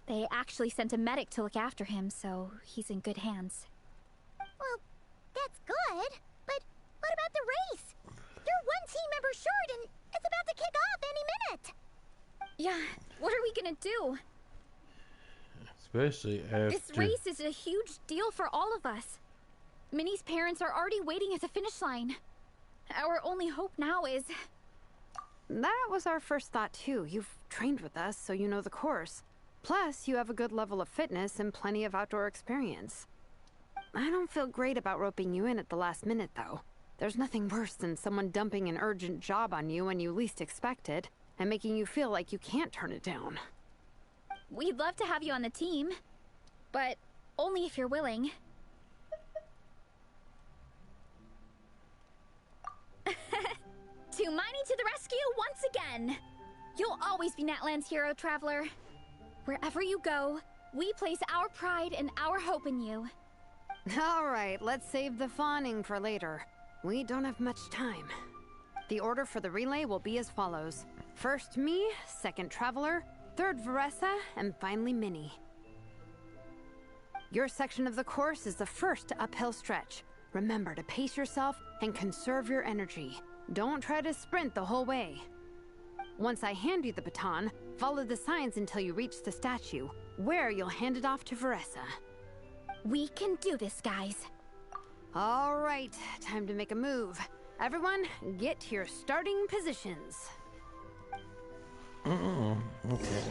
They actually sent a medic to look after him, so he's in good hands. Well, that's good, but what about the race? You're one team member short, and it's about to kick off any minute. Yeah, what are we gonna do? Especially after... This race is a huge deal for all of us. Minnie's parents are already waiting at the finish line. Our only hope now is... That was our first thought too. You've trained with us, so you know the course. Plus, you have a good level of fitness and plenty of outdoor experience. I don't feel great about roping you in at the last minute, though. There's nothing worse than someone dumping an urgent job on you when you least expect it, and making you feel like you can't turn it down. We'd love to have you on the team, but only if you're willing. Tumaini to the rescue once again! You'll always be Natlan's hero, Traveler. Wherever you go, we place our pride and our hope in you. Alright, let's save the fawning for later. We don't have much time. The order for the relay will be as follows. First me, second Traveler, third Veressa, and finally Minnie. Your section of the course is the first uphill stretch. Remember to pace yourself and conserve your energy. Don't try to sprint the whole way. Once I hand you the baton, follow the signs until you reach the statue, where you'll hand it off to Veressa. We can do this, guys. All right, time to make a move. Everyone, get to your starting positions. Okay.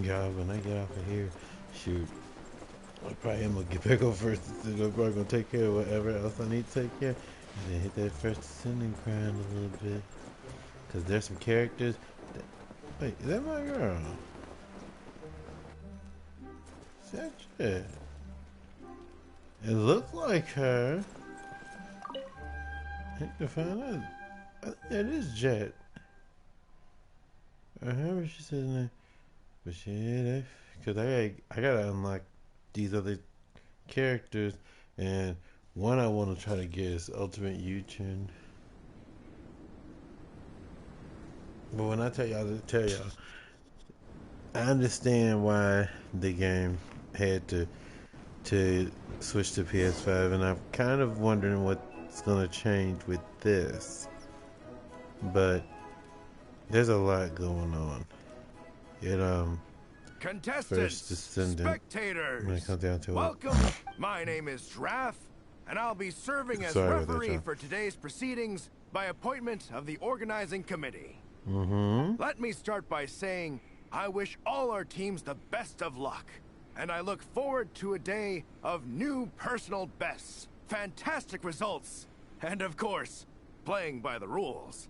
Yeah, when I get off of here, shoot, I probably am gonna get back over first. I'm probably gonna take care of whatever else I need to take care of, and then hit that first descending grind a little bit. Cause there's some characters that, wait, is that my girl? Is that Jet? It looks like her. I need to find out. I think that is Jet. Or however she says her name. But yeah, because I gotta unlock these other characters, and one I want to try to get is Ultimate Yuchen. But when I tell y'all, I understand why the game had to switch to PS5, and I'm kind of wondering what's gonna change with this. But there's a lot going on. Contestants, spectators, when it comes down to welcome. My name is Draff, and I'll be serving as referee for today's proceedings by appointment of the organizing committee. Let me start by saying I wish all our teams the best of luck, and I look forward to a day of new personal bests, fantastic results, and of course, playing by the rules.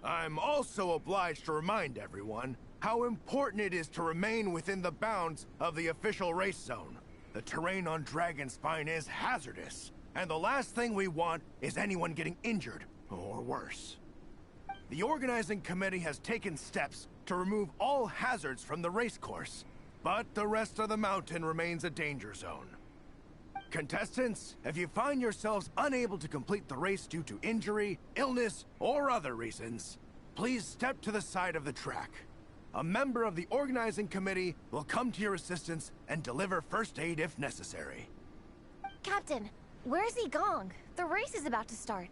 I'm also obliged to remind everyone how important it is to remain within the bounds of the official race zone. The terrain on Dragonspine is hazardous, and the last thing we want is anyone getting injured, or worse. The organizing committee has taken steps to remove all hazards from the race course, but the rest of the mountain remains a danger zone. Contestants, if you find yourselves unable to complete the race due to injury, illness, or other reasons, please step to the side of the track. A member of the organizing committee will come to your assistance and deliver first aid if necessary. Captain, where's Igong? The race is about to start.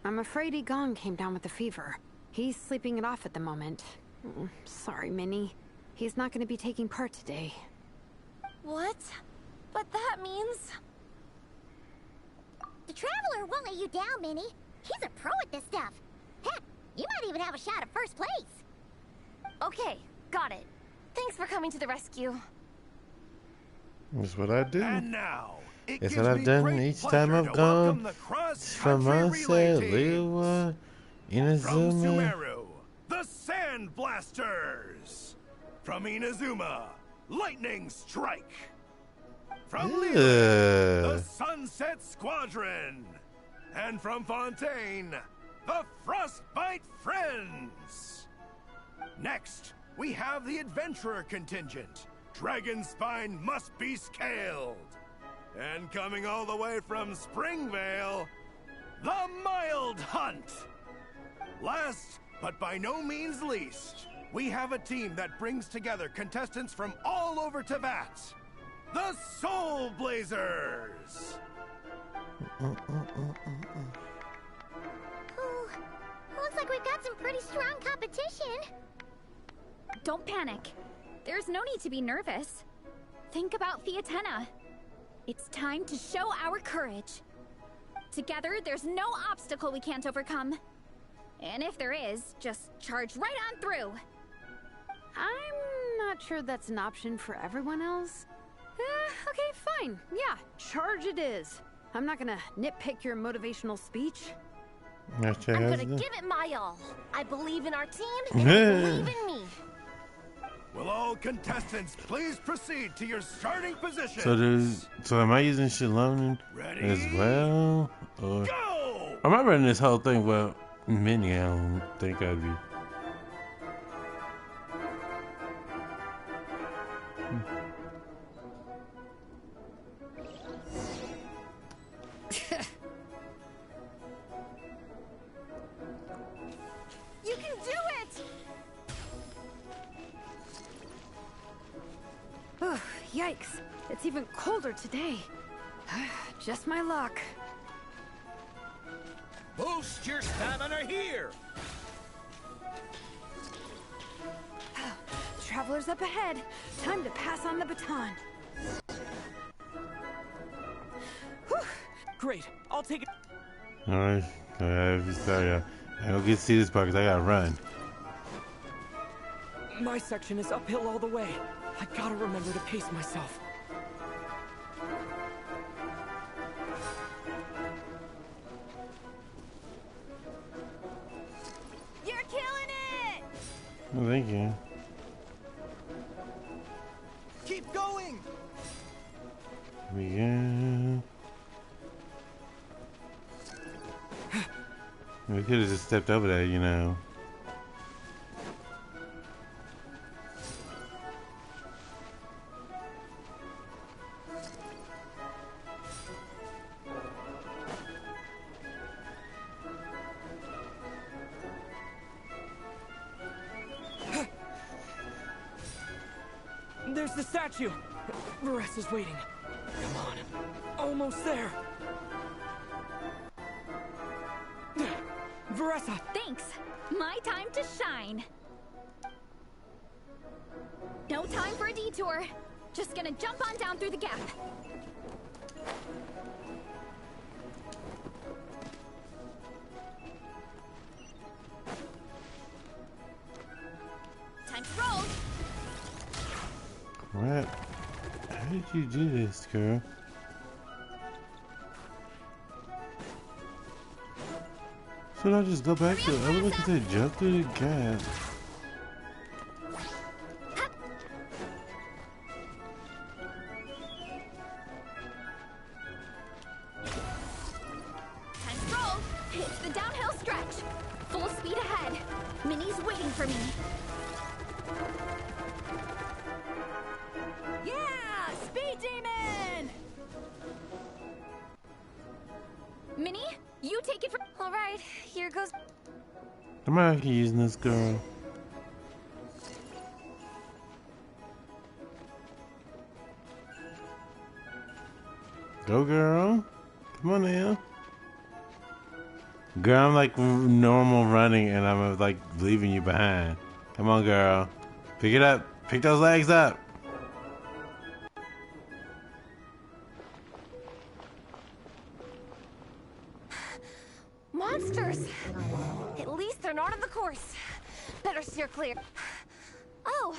I'm afraid Igong came down with a fever. He's sleeping it off at the moment. Sorry, Minnie. He's not going to be taking part today. What? But that means... The Traveler won't let you down, Minnie. He's a pro at this stuff. Heck, you might even have a shot at first place. Okay, got it. Thanks for coming to the rescue. That's what I do. And now, it's what I've done each time I've gone from Monse, Liwa, Inazuma. From Sumeru, the Sand Blasters. From Inazuma, Lightning Strike. From Liwa, the Sunset Squadron. And from Fontaine, the Frostbite Friends. Next, we have the Adventurer contingent. Dragon Spine must be scaled. And coming all the way from Springvale, the Mild Hunt. Last, but by no means least, we have a team that brings together contestants from all over Teyvat. The Soul Blazers. Looks like we've got some pretty strong competition. Don't panic. There's no need to be nervous. Think about Theatena. It's time to show our courage. Together, there's no obstacle we can't overcome. And if there is, just charge right on through. I'm not sure that's an option for everyone else. Okay, fine. Yeah, charge it is. I'm not gonna nitpick your motivational speech. I'm gonna give it my all. I believe in our team, and I believe in me. Will all contestants please proceed to your starting So positions? am I using Shalom as well? Or go! I'm not running this whole thing. Well, Minnie, I don't think I'd be. You can do it! Oh, yikes. It's even colder today. Just my luck. Boost your stamina here! Traveler's up ahead. Time to pass on the baton. Whew. Great. I'll take it. Alright. Sorry. I don't get to see this part because I gotta run. My section is uphill all the way. I gotta remember to pace myself. You're killing it! Oh, thank you. Keep going! Yeah. We could have just stepped over that, you know. There's the statue! Varese is waiting. Come on. Almost there. Varese! Thanks. My time to shine. No time for a detour. Just gonna jump on down through the gap. Time to roll. Crap. How did you do this, girl? Should I just go back to the other look at that jump through the gap? Time to roll. It's the downhill stretch. Full speed ahead. Minnie's waiting for me. Yeah! Speed Demon! Minnie, you take it from... All right, here goes... I'm not using this, girl. Go, girl. Come on now. Girl, I'm like normal running and I'm like leaving you behind. Come on, girl. Pick it up. Pick those legs up. Monsters! At least they're not on the course. Better steer clear. Oh,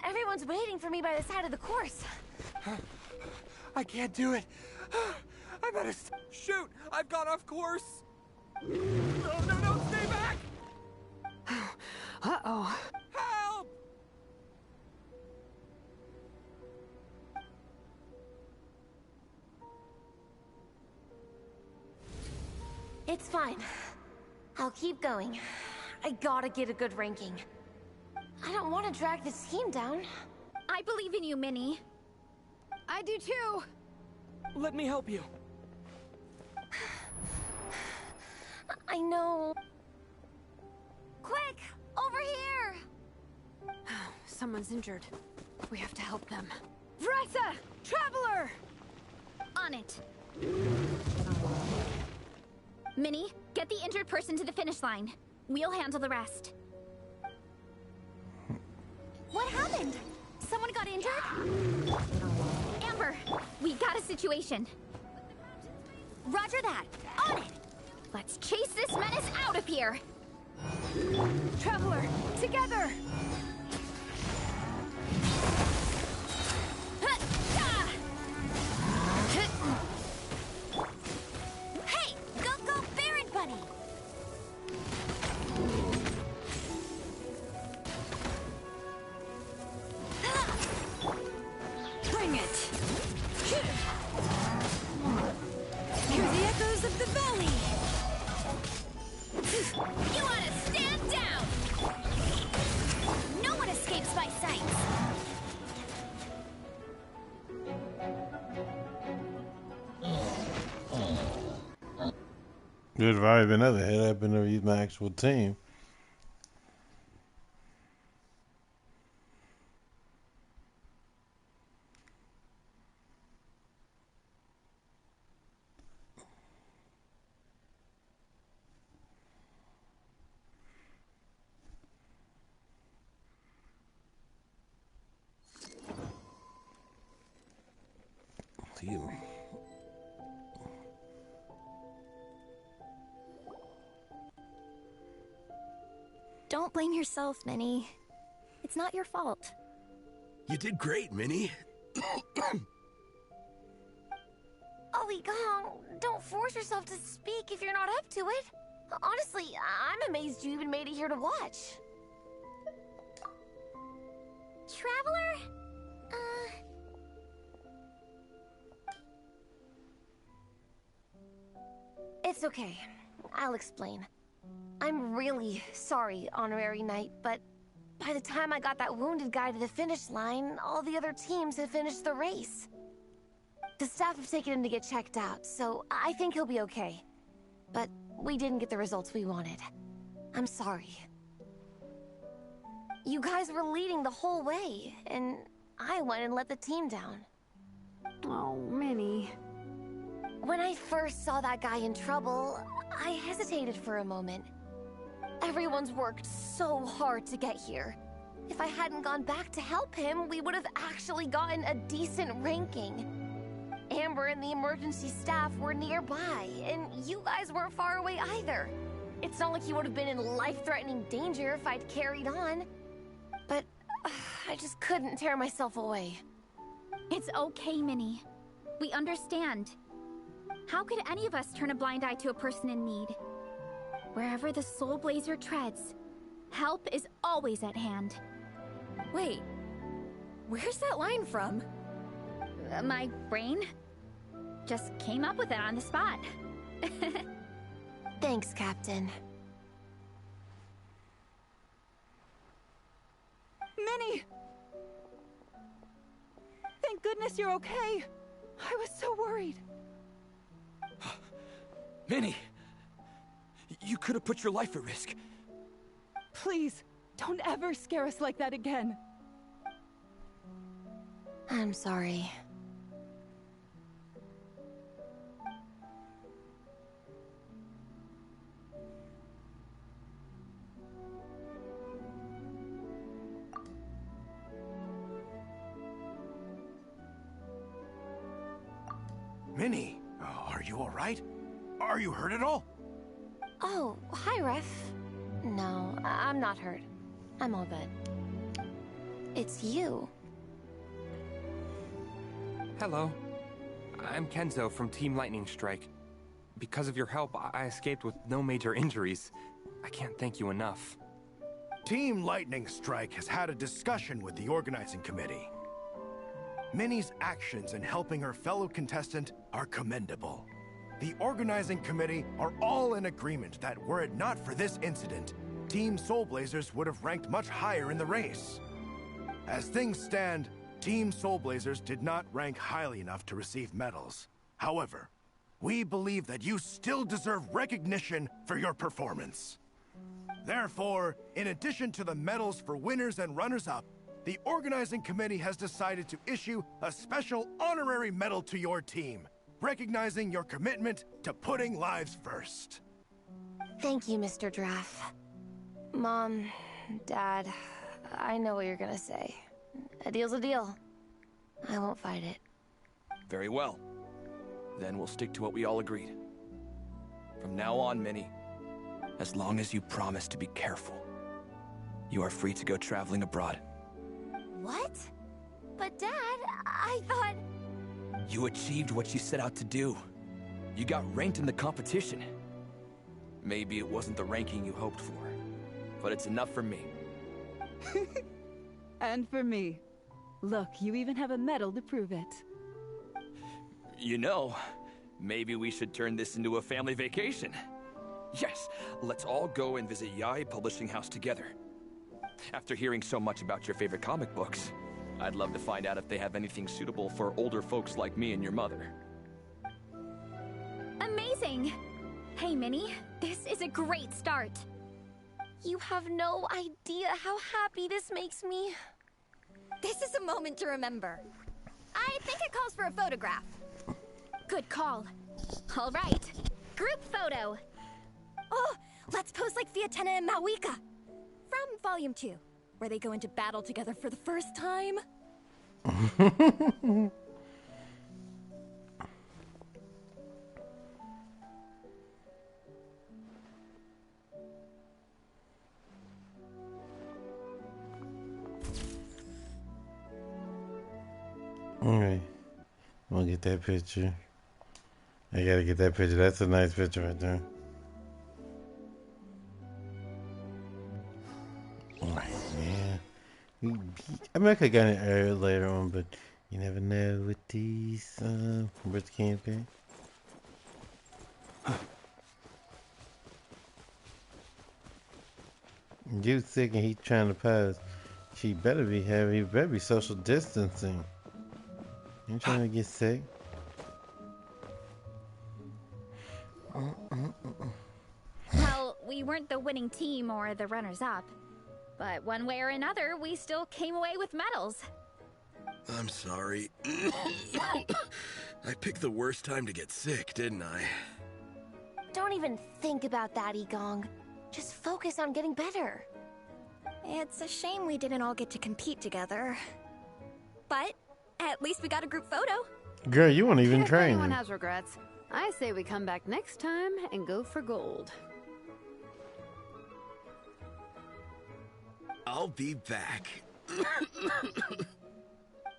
everyone's waiting for me by the side of the course. I can't do it. I better shoot! I've got off course! No, stay back! Uh-oh. Help! It's fine. I'll keep going. I gotta get a good ranking. I don't want to drag this team down. I believe in you, Minnie. I do too. Let me help you. I know. Quick! Over here! Someone's injured. We have to help them. Vressa! Traveler! On it. Minnie, get the injured person to the finish line. We'll handle the rest. What happened? Someone got injured? Amber, we got a situation. Roger that. On it! Let's chase this menace out of here. Traveler, together! Hey, go, Baron Bunny! Bring it! Hear the echoes of the valley! You want to stand down! No one escapes my sight! Good if I been other head up and never used my actual team. You. Don't blame yourself, Minnie. It's not your fault. You did great, Minnie. Ollie Gong, don't force yourself to speak if you're not up to it. Honestly, I'm amazed you even made it here to watch. Traveler? It's okay. I'll explain. I'm really sorry, Honorary Knight, but by the time I got that wounded guy to the finish line, all the other teams had finished the race. The staff have taken him to get checked out, so I think he'll be okay. But we didn't get the results we wanted. I'm sorry. You guys were leading the whole way, and I went and let the team down. Oh, Minnie. When I first saw that guy in trouble, I hesitated for a moment. Everyone's worked so hard to get here. If I hadn't gone back to help him, we would have actually gotten a decent ranking. Amber and the emergency staff were nearby, and you guys weren't far away either. It's not like you would have been in life-threatening danger if I'd carried on. But I just couldn't tear myself away. It's okay, Minnie. We understand. How could any of us turn a blind eye to a person in need? Wherever the Soul Blazer treads, help is always at hand. Wait, where's that line from? My brain just came up with it on the spot. Thanks, Captain. Minnie! Thank goodness you're okay. I was so worried. Minnie! You could have put your life at risk. Please, don't ever scare us like that again. I'm sorry. Minnie, are you alright? Are you hurt at all? Oh, hi, Ref. No, I'm not hurt. I'm all good. It's you. Hello. I'm Kenzo from Team Lightning Strike. Because of your help, I escaped with no major injuries. I can't thank you enough. Team Lightning Strike has had a discussion with the organizing committee. Minnie's actions in helping her fellow contestant are commendable. The organizing committee are all in agreement that were it not for this incident, Team Soul Blazers would have ranked much higher in the race. As things stand, Team Soul Blazers did not rank highly enough to receive medals. However, we believe that you still deserve recognition for your performance. Therefore, in addition to the medals for winners and runners-up, the organizing committee has decided to issue a special honorary medal to your team, recognizing your commitment to putting lives first. Thank you, Mr. Draff. Mom, Dad, I know what you're gonna say. A deal's a deal. I won't fight it. Very well. Then we'll stick to what we all agreed. From now on, Minnie, as long as you promise to be careful, you are free to go traveling abroad. What? But Dad, I thought... You achieved what you set out to do. You got ranked in the competition. Maybe it wasn't the ranking you hoped for, but it's enough for me. And for me. Look, you even have a medal to prove it. You know, maybe we should turn this into a family vacation. Yes, let's all go and visit Yae Publishing House together. After hearing so much about your favorite comic books, I'd love to find out if they have anything suitable for older folks like me and your mother. Amazing! Hey, Minnie, this is a great start. You have no idea how happy this makes me. This is a moment to remember. I think it calls for a photograph. Good call. All right, group photo. Oh, let's pose like Fiatena and Mawika. From Volume 2, where they go into battle together for the first time. Alright. I'm gonna get that picture. I gotta get that picture. That's a nice picture right there. Yeah. I mean, I could have gotten it earlier later on, but you never know with these birth campaign. You sick and he trying to pose. She better be heavy. He better be social distancing. You trying to get sick? Well, we weren't the winning team or the runners-up. But one way or another, we still came away with medals. I'm sorry. I picked the worst time to get sick, didn't I? Don't even think about that, Igong. Just focus on getting better. It's a shame we didn't all get to compete together. But at least we got a group photo. Girl, you weren't even If training. anyone has regrets, I say we come back next time and go for gold. I'll be back.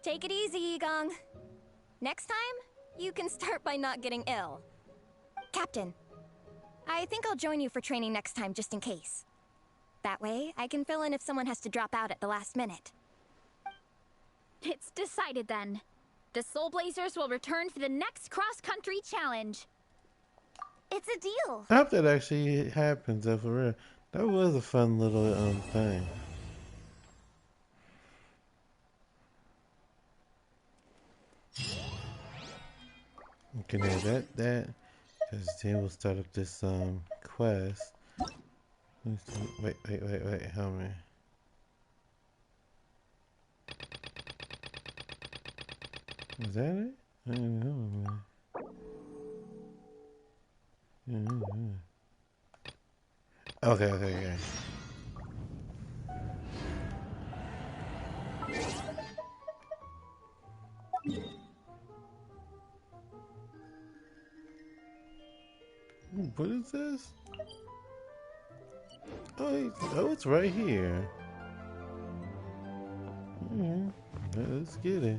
Take it easy, Igong. Next time, you can start by not getting ill. Captain, I think I'll join you for training next time just in case. That way, I can fill in if someone has to drop out at the last minute. It's decided then. The Soul Blazers will return for the next cross-country challenge. It's a deal. I hope that actually happens, though, for real. That was a fun little thing. Okay, now that, because then we'll start up this quest. Wait, help me. Is that it? I don't know, man. Okay. What is this? Oh, it's right here. Let's get it.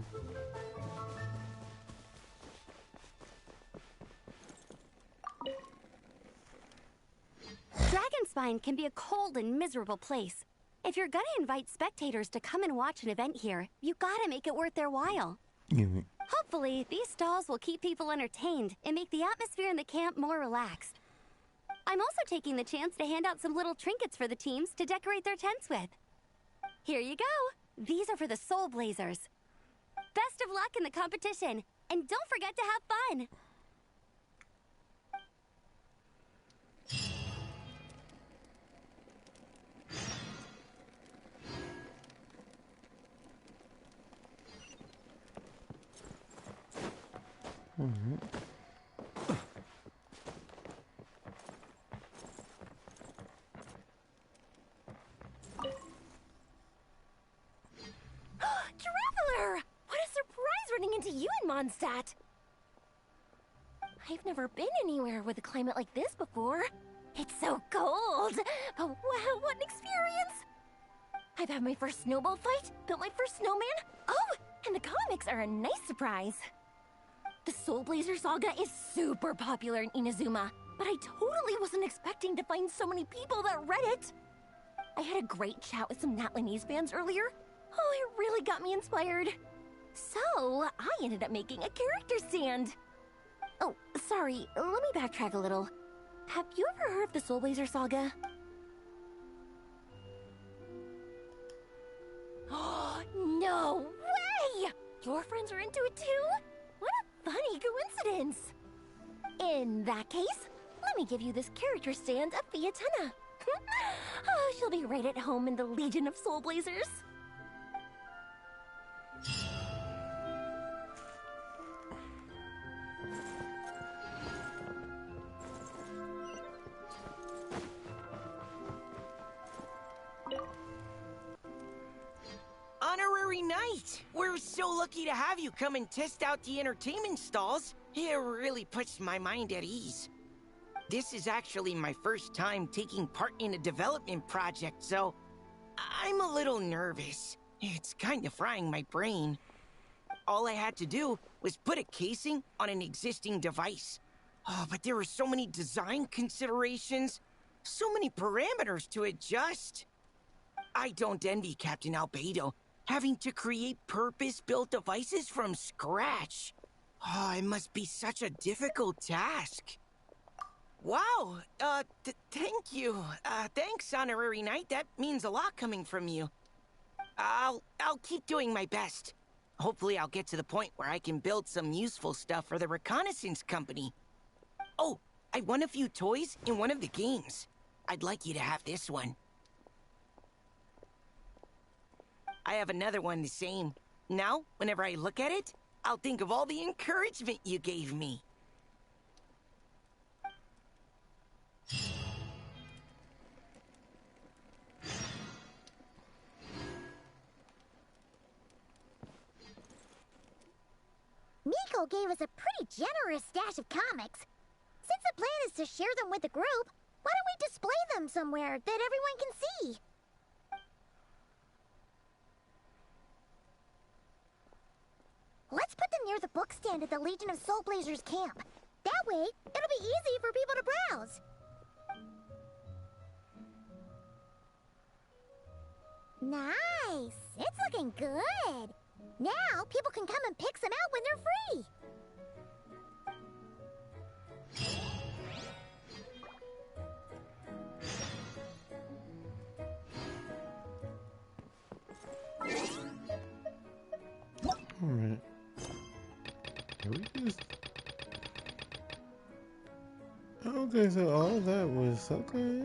Dragonspine can be a cold and miserable place. If you're gonna invite spectators to come and watch an event here, you gotta make it worth their while. Hopefully, these stalls will keep people entertained and make the atmosphere in the camp more relaxed. I'm also taking the chance to hand out some little trinkets for the teams to decorate their tents with. Here you go. These are for the Soul Blazers. Best of luck in the competition, and don't forget to have fun. Traveler! What a surprise running into you in Mondstadt! I've never been anywhere with a climate like this before. It's so cold, but wow, what an experience! I've had my first snowball fight, built my first snowman. Oh, and the comics are a nice surprise. The Soul Blazer saga is super popular in Inazuma, but I totally wasn't expecting to find so many people that read it. I had a great chat with some Natlanese fans earlier. Oh, it really got me inspired. So, I ended up making a character stand. Oh, sorry, let me backtrack a little. Have you ever heard of the Soul Blazer saga? Oh, no way! Your friends are into it too? What a funny coincidence. In that case, let me give you this character stand of Fiatena. Oh, she'll be right at home in the Legion of Soul Blazers. Honorary Knight! We're so lucky to have you come and test out the entertainment stalls. It really puts my mind at ease. This is actually my first time taking part in a development project, so I'm a little nervous. It's kind of frying my brain. All I had to do was put a casing on an existing device. Oh, but there were so many design considerations, so many parameters to adjust. I don't envy Captain Albedo, having to create purpose-built devices from scratch. Oh, it must be such a difficult task. Wow, thank you. Thanks, Honorary Knight. That means a lot coming from you. I'll keep doing my best. Hopefully I'll get to the point where I can build some useful stuff for the reconnaissance company. Oh, I won a few toys in one of the games. I'd like you to have this one. I have another one the same. Now, whenever I look at it, I'll think of all the encouragement you gave me. Miko gave us a pretty generous stash of comics. Since the plan is to share them with the group, why don't we display them somewhere that everyone can see? Let's put them near the book stand at the Legion of Soul Blazers camp. That way, it'll be easy for people to browse. Nice! It's looking good! Now, people can come and pick some out when they're free! Alright. Okay, so all that was okay.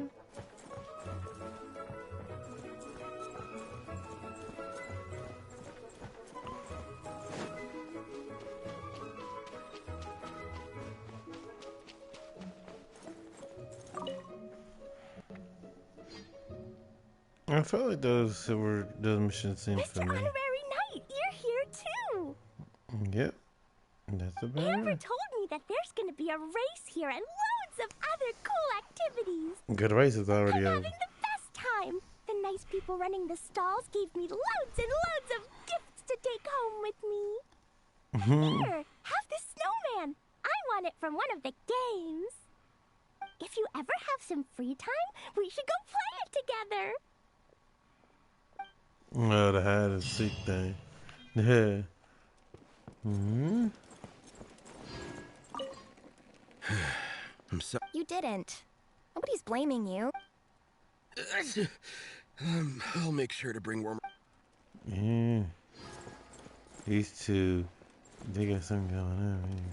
I felt like those missions seemed familiar. Mr. Honorary Knight, you're here too! Yep, that's about Amber it. told me that there's gonna be a race here and loads loads of other cool activities. Good race is already over. I'm having the best time. The nice people running the stalls gave me loads and loads of gifts to take home with me. Here, have this snowman. I won it from one of the games. If you ever have some free time, we should go play it together. Oh, the hide and seek thing. Yeah. I'm so. You didn't. Nobody's blaming you. I'll make sure to bring warmer. Yeah. These two, they got something going on here.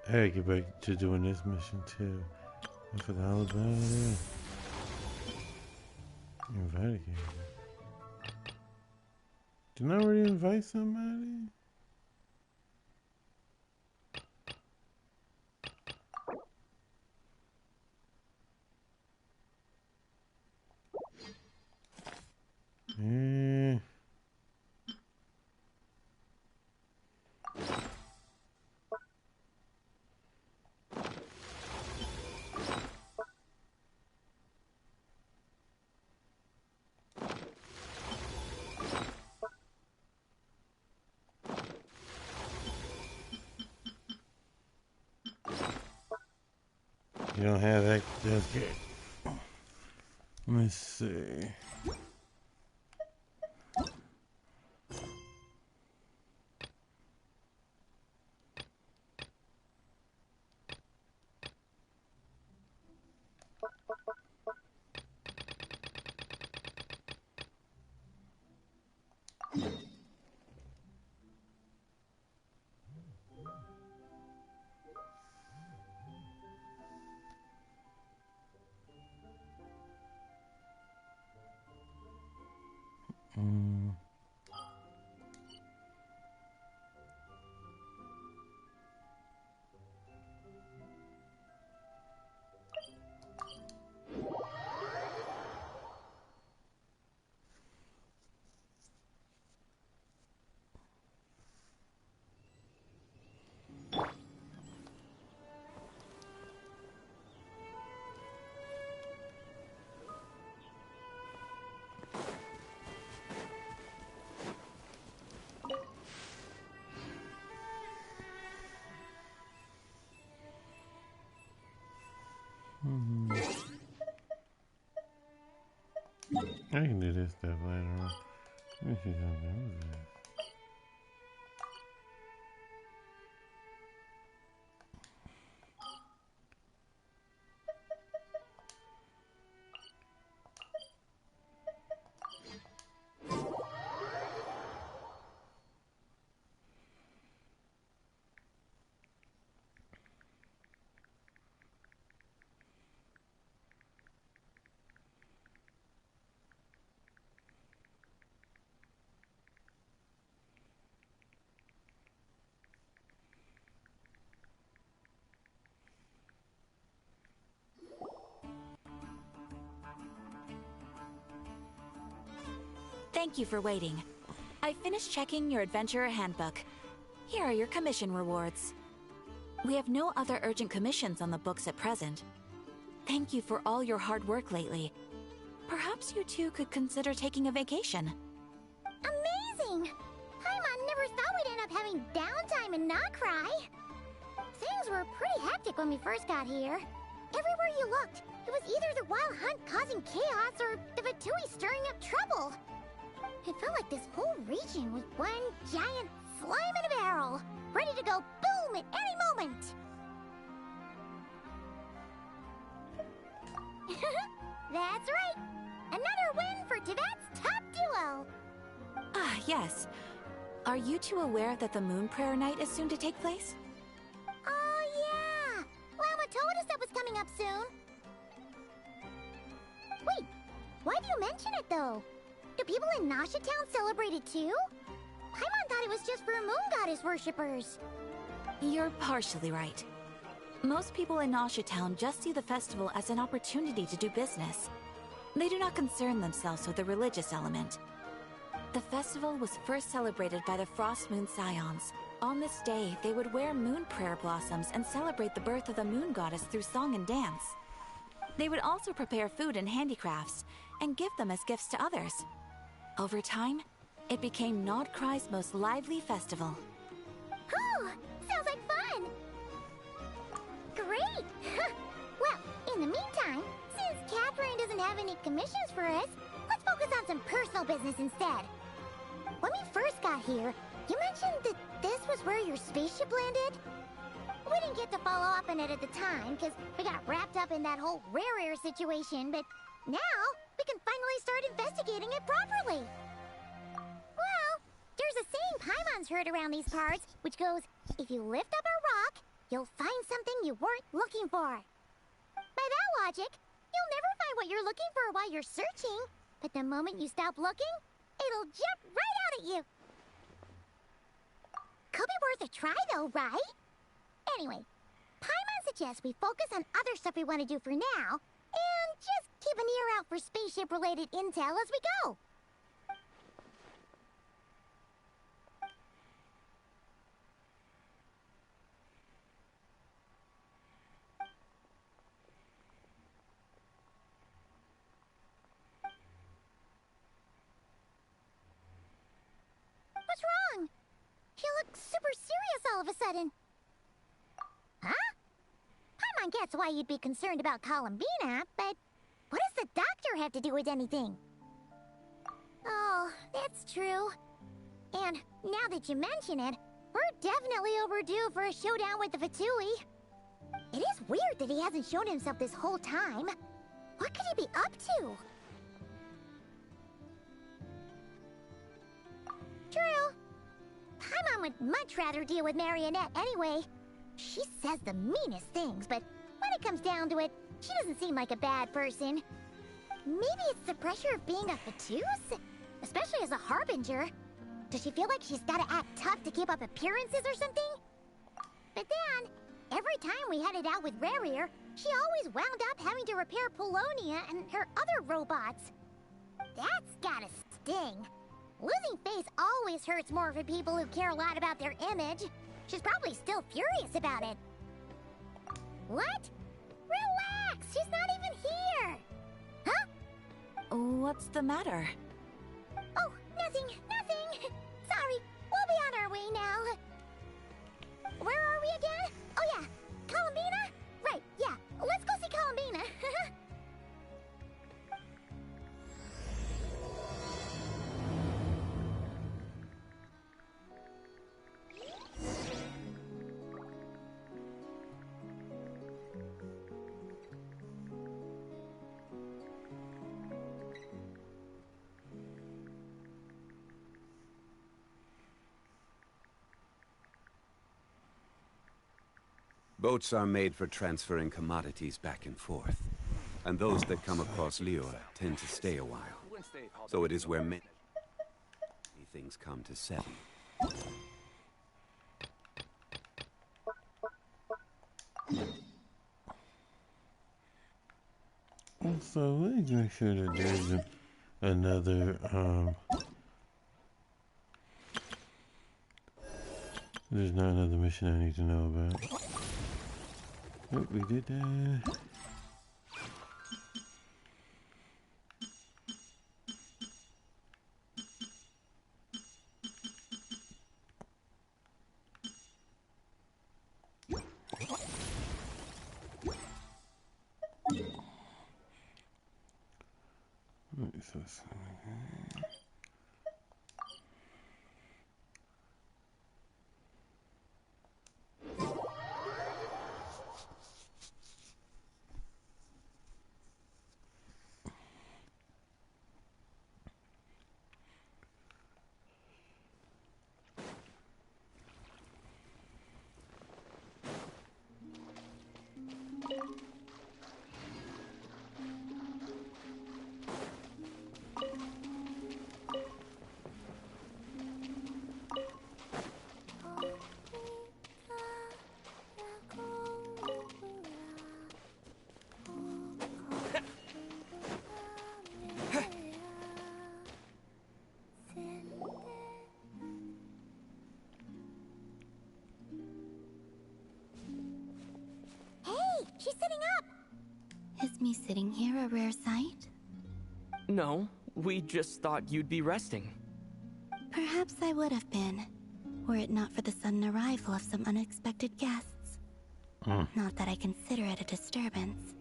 I gotta get back to doing this mission too. I forgot all about it. Invite again. Didn't I already invite somebody? Yeah. You don't have that. Okay. Let's see. I can do this stuff later on. Let me see something. What is this? Thank you for waiting. I finished checking your adventurer handbook. Here are your commission rewards. We have no other urgent commissions on the books at present. Thank you for all your hard work lately. Perhaps you two could consider taking a vacation. Amazing! Paimon never thought we'd end up having downtime and not cry. Things were pretty hectic when we first got here. Everywhere you looked, it was either the wild hunt causing chaos or the Booooo stirring up trouble. It felt like this whole region was one giant slime in a barrel, ready to go boom at any moment. That's right! Another win for Tibet's top duo! Ah, yes. Are you two aware that the Moon Prayer Night is soon to take place? Oh, yeah! Llama told us that was coming up soon. Wait, why do you mention it, though? Do people in Nasha Town celebrate it, too? Paimon thought it was just for Moon Goddess worshippers. You're partially right. Most people in Asha Town just see the festival as an opportunity to do business. They do not concern themselves with the religious element. The festival was first celebrated by the Frost Moon Scions. On this day, they would wear moon prayer blossoms and celebrate the birth of the moon goddess through song and dance. They would also prepare food and handicrafts and give them as gifts to others. Over time, it became Nodcry's most lively festival. Oh, sounds like fun! Great! Well, in the meantime, since Catherine doesn't have any commissions for us, let's focus on some personal business instead. When we first got here, you mentioned that this was where your spaceship landed? We didn't get to follow up on it at the time, because we got wrapped up in that whole rare situation, but now we can finally start investigating it properly. Well, there's a saying Paimon's heard around these parts, which goes, if you lift up a rock, you'll find something you weren't looking for. By that logic, you'll never find what you're looking for while you're searching, but the moment you stop looking, it'll jump right out at you. Could be worth a try though, right? Anyway, Paimon suggests we focus on other stuff we want to do for now, and just keep an ear out for spaceship-related intel as we go. What's wrong? She looks super serious all of a sudden. Huh? Paimon gets why you'd be concerned about Columbina, but what does the doctor have to do with anything? Oh, that's true. And now that you mention it, we're definitely overdue for a showdown with the Fatui. It is weird that he hasn't shown himself this whole time. What could he be up to? True. Paimon would much rather deal with Marionette anyway. She says the meanest things, but when it comes down to it, she doesn't seem like a bad person. Maybe it's the pressure of being a Fatus? Especially as a Harbinger. Does she feel like she's gotta act tough to keep up appearances or something? But then, every time we headed out with Rarier, she always wound up having to repair Polonia and her other robots. That's gotta sting. Losing face always hurts more for people who care a lot about their image. She's probably still furious about it. What? Relax! She's not even here! Huh? What's the matter? Oh, nothing, nothing! Sorry, we'll be on our way now. Where are we again? Oh yeah, Columbina? Right, yeah, let's go see Columbina. Boats are made for transferring commodities back and forth. And those that come across Lior tend to stay a while. So it is where many things come to settle. Also, let me make sure that there's another, there's not another mission I need to know about. Oh, we did that. sitting up? Is me sitting here a rare sight? No, we just thought you'd be resting. Perhaps I would have been, were it not for the sudden arrival of some unexpected guests. Not that I consider it a disturbance.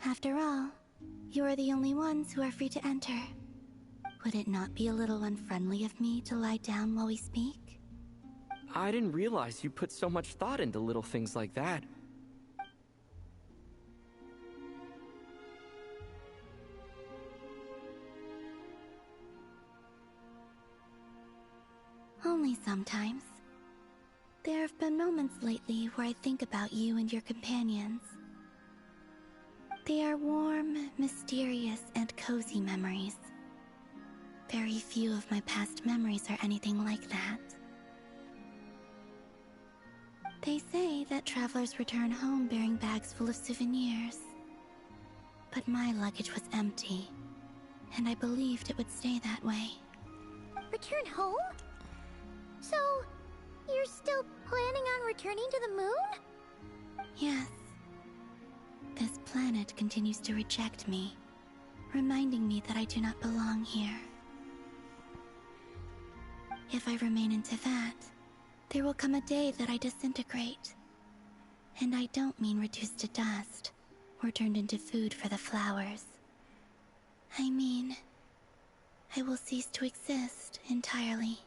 After all, you are the only ones who are free to enter. Would it not be a little unfriendly of me to lie down while we speak? I didn't realize you put so much thought into little things like that. Only sometimes. There have been moments lately where I think about you and your companions. They are warm, mysterious, and cozy memories. Very few of my past memories are anything like that. They say that travelers return home bearing bags full of souvenirs. But my luggage was empty, and I believed it would stay that way. Return home? So, you're still planning on returning to the moon? Yes. This planet continues to reject me, reminding me that I do not belong here. If I remain in Teyvat, there will come a day that I disintegrate. And I don't mean reduced to dust, or turned into food for the flowers. I mean, I will cease to exist entirely.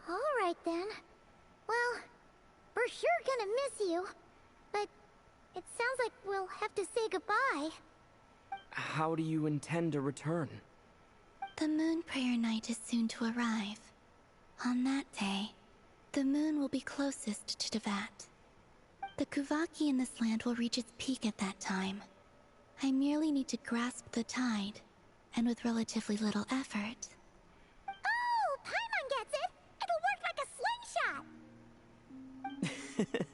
Alright then. Well, we're sure gonna miss you. But it sounds like we'll have to say goodbye. How do you intend to return? The moon prayer night is soon to arrive. On that day, the moon will be closest to Teyvat. The Kuvaki in this land will reach its peak at that time. I merely need to grasp the tide, and with relatively little effort. Oh, Paimon gets it! It'll work like a slingshot!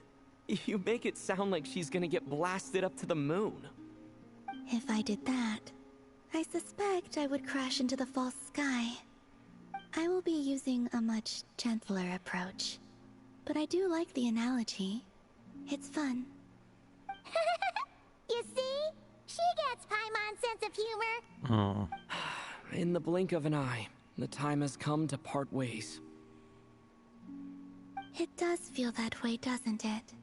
You make it sound like she's gonna get blasted up to the moon. If I did that, I suspect I would crash into the false sky. I will be using a much gentler approach. But I do like the analogy. It's fun. You see? She gets Paimon's sense of humor. In the blink of an eye, the time has come to part ways. It does feel that way, doesn't it?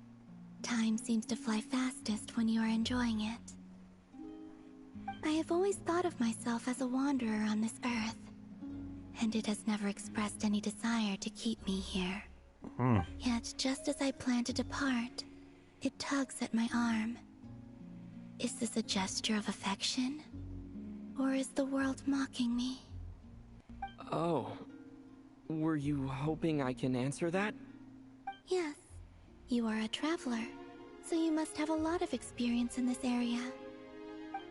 Time seems to fly fastest when you are enjoying it. I have always thought of myself as a wanderer on this earth, and it has never expressed any desire to keep me here. Yet, just as I plan to depart, it tugs at my arm. Is this a gesture of affection? Or is the world mocking me? Oh. Were you hoping I can answer that? Yes. You are a traveler, so you must have a lot of experience in this area.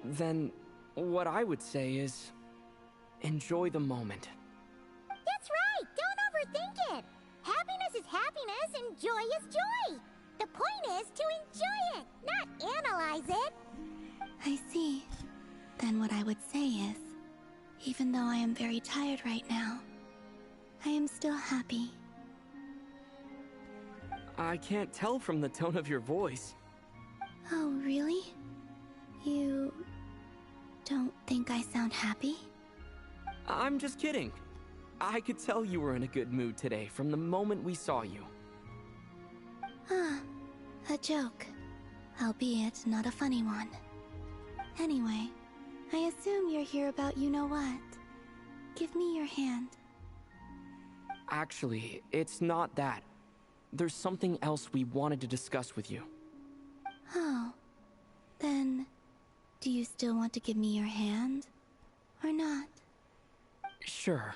Then, what I would say is, enjoy the moment. That's right! Don't overthink it! Happiness is happiness and joy is joy! The point is to enjoy it, not analyze it! I see. Then what I would say is, even though I am very tired right now, I am still happy. I can't tell from the tone of your voice. Oh, really? You don't think I sound happy? I'm just kidding. I could tell you were in a good mood today from the moment we saw you. A joke. Albeit not a funny one. Anyway, I assume you're here about you-know-what. Give me your hand. Actually, it's not that. There's something else we wanted to discuss with you. Oh. Then, do you still want to give me your hand? Or not? Sure.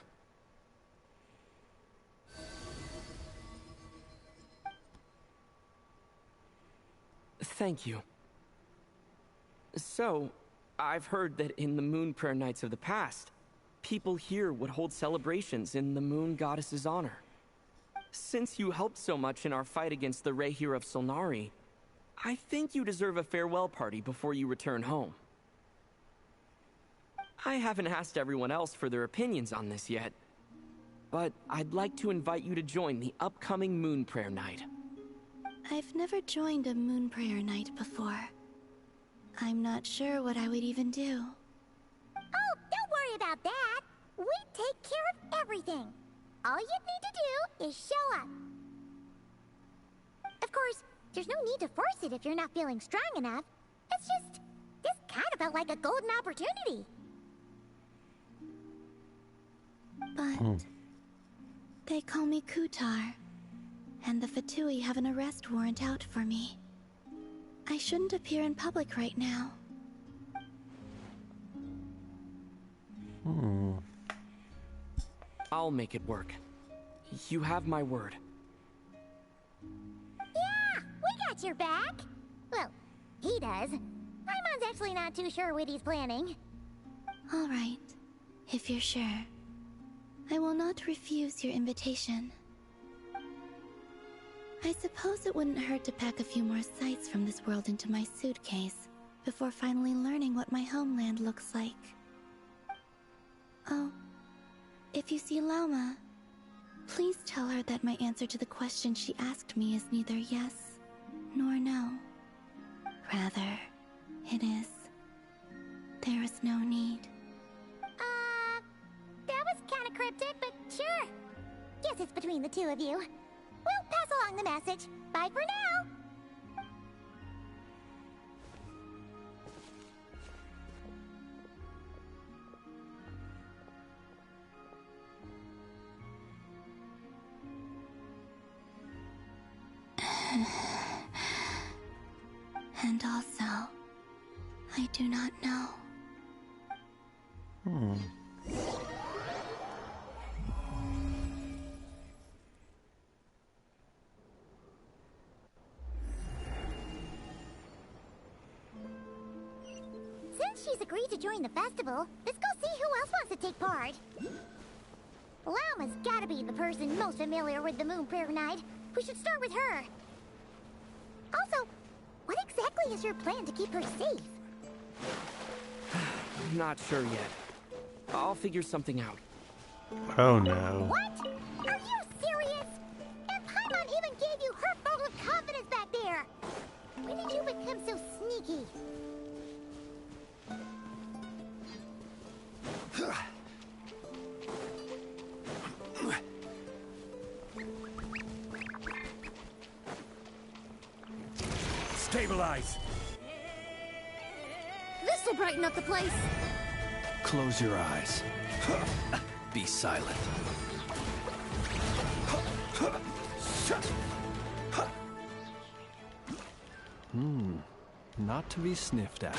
Thank you. So, I've heard that in the moon prayer nights of the past, people here would hold celebrations in the moon goddess's honor. Since you helped so much in our fight against the Rehir of Solnari, I think you deserve a farewell party before you return home. I haven't asked everyone else for their opinions on this yet, but I'd like to invite you to join the upcoming moon prayer night. I've never joined a moon prayer night before. I'm not sure what I would even do. Oh, don't worry about that. We take care of everything. All you need to do is show up. Of course, there's no need to force it if you're not feeling strong enough. It's just, this kind of felt like a golden opportunity. But they call me Kutar, and the Fatui have an arrest warrant out for me. I shouldn't appear in public right now. I'll make it work. You have my word. Yeah, we got your back. Well, he does. Paimon's actually not too sure what he's planning. All right, if you're sure. I will not refuse your invitation. I suppose it wouldn't hurt to pack a few more sights from this world into my suitcase before finally learning what my homeland looks like. Oh, if you see Lauma, please tell her that my answer to the question she asked me is neither yes nor no. Rather, it is. There is no need. That was kind of cryptic, but sure. Guess it's between the two of you. We'll pass along the message. Bye for now. And also, I do not know. Since she's agreed to join the festival, let's go see who else wants to take part. Lauma's gotta be the person most familiar with the Moon Prayer Night. We should start with her. Also, what exactly is your plan to keep her safe? Not sure yet. I'll figure something out. Oh no. What? Are you serious? And Paimon even gave you her vote of confidence back there. When did you become so sneaky? Stabilize! This'll brighten up the place. Close your eyes. Be silent. Not to be sniffed at.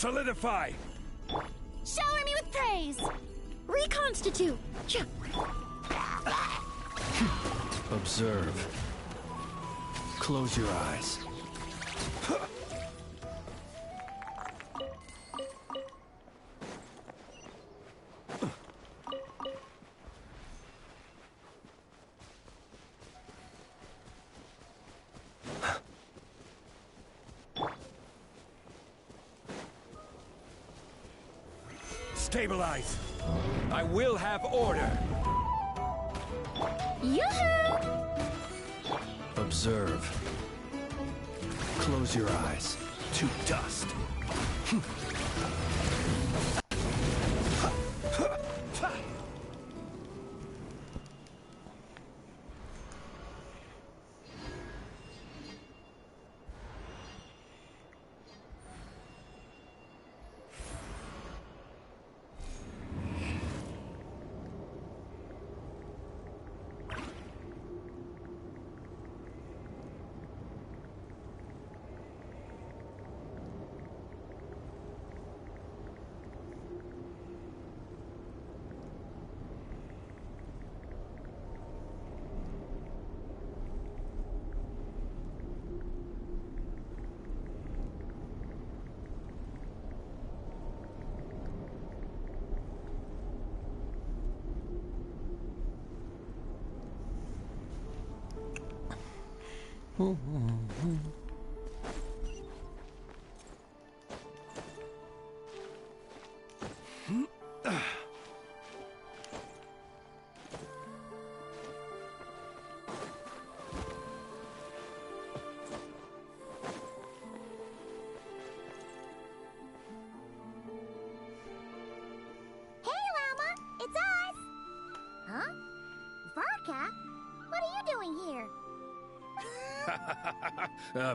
Solidify! Shower me with praise! Reconstitute! Observe. Close your eyes. Stabilize! I will have order! Yoo-hoo! Observe. Close your eyes. To dust!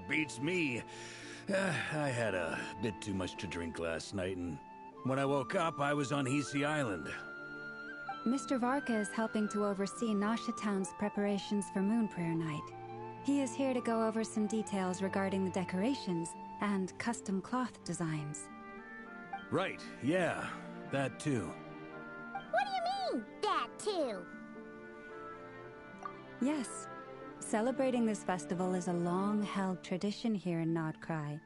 Beats me. I had a bit too much to drink last night, and when I woke up, I was on Heasy Island. Mr. Varka is helping to oversee Nasha Town's preparations for Moon Prayer Night. He is here to go over some details regarding the decorations and custom cloth designs. Right, yeah, that too. What do you mean, that too? Yes. Celebrating this festival is a long-held tradition here in Nodcry.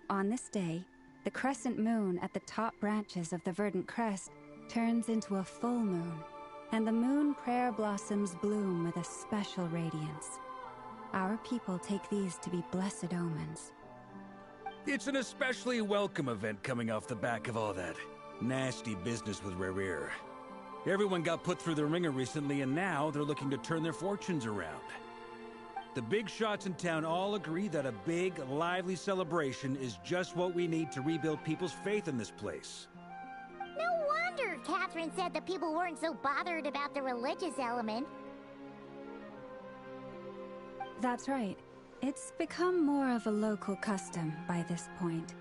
On this day, the crescent moon at the top branches of the verdant crest turns into a full moon, and the moon prayer blossoms bloom with a special radiance. Our people take these to be blessed omens. It's an especially welcome event coming off the back of all that nasty business with Rare. Everyone got put through the ringer recently, and now they're looking to turn their fortunes around. The big shots in town all agree that a big, lively celebration is just what we need to rebuild people's faith in this place. No wonder Catherine said the people weren't so bothered about the religious element. That's right. It's become more of a local custom by this point.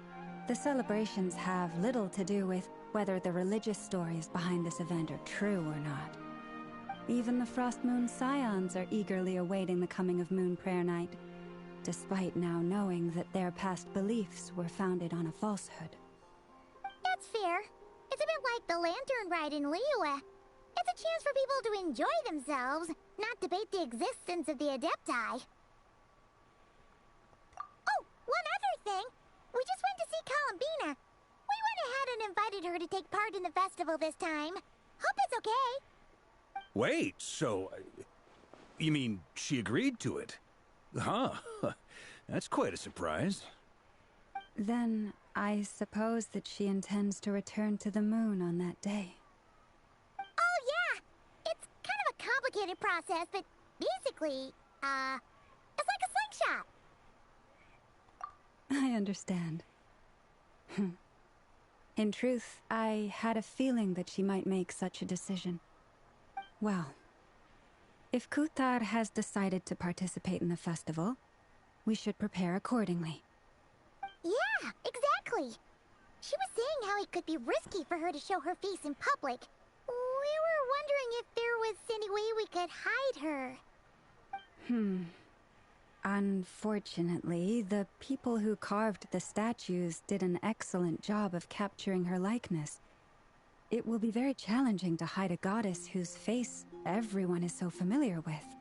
The celebrations have little to do with whether the religious stories behind this event are true or not. Even the Frost Moon Scions are eagerly awaiting the coming of Moon Prayer Night, despite now knowing that their past beliefs were founded on a falsehood. That's fair. It's a bit like the Lantern Ride in Liyue. It's a chance for people to enjoy themselves, not debate the existence of the Adepti. Oh, one other thing. We just went to see Columbina. We went ahead and invited her to take part in the festival this time. Hope it's okay. Wait, so... you mean she agreed to it? Huh. That's quite a surprise. Then I suppose that she intends to return to the moon on that day. Oh, yeah! It's kind of a complicated process, but basically, it's like a slingshot. I understand. In truth, I had a feeling that she might make such a decision. Well, if Kuthar has decided to participate in the festival, we should prepare accordingly. Yeah, exactly. She was saying how it could be risky for her to show her face in public. We were wondering if there was any way we could hide her. Unfortunately, the people who carved the statues did an excellent job of capturing her likeness. It will be very challenging to hide a goddess whose face everyone is so familiar with.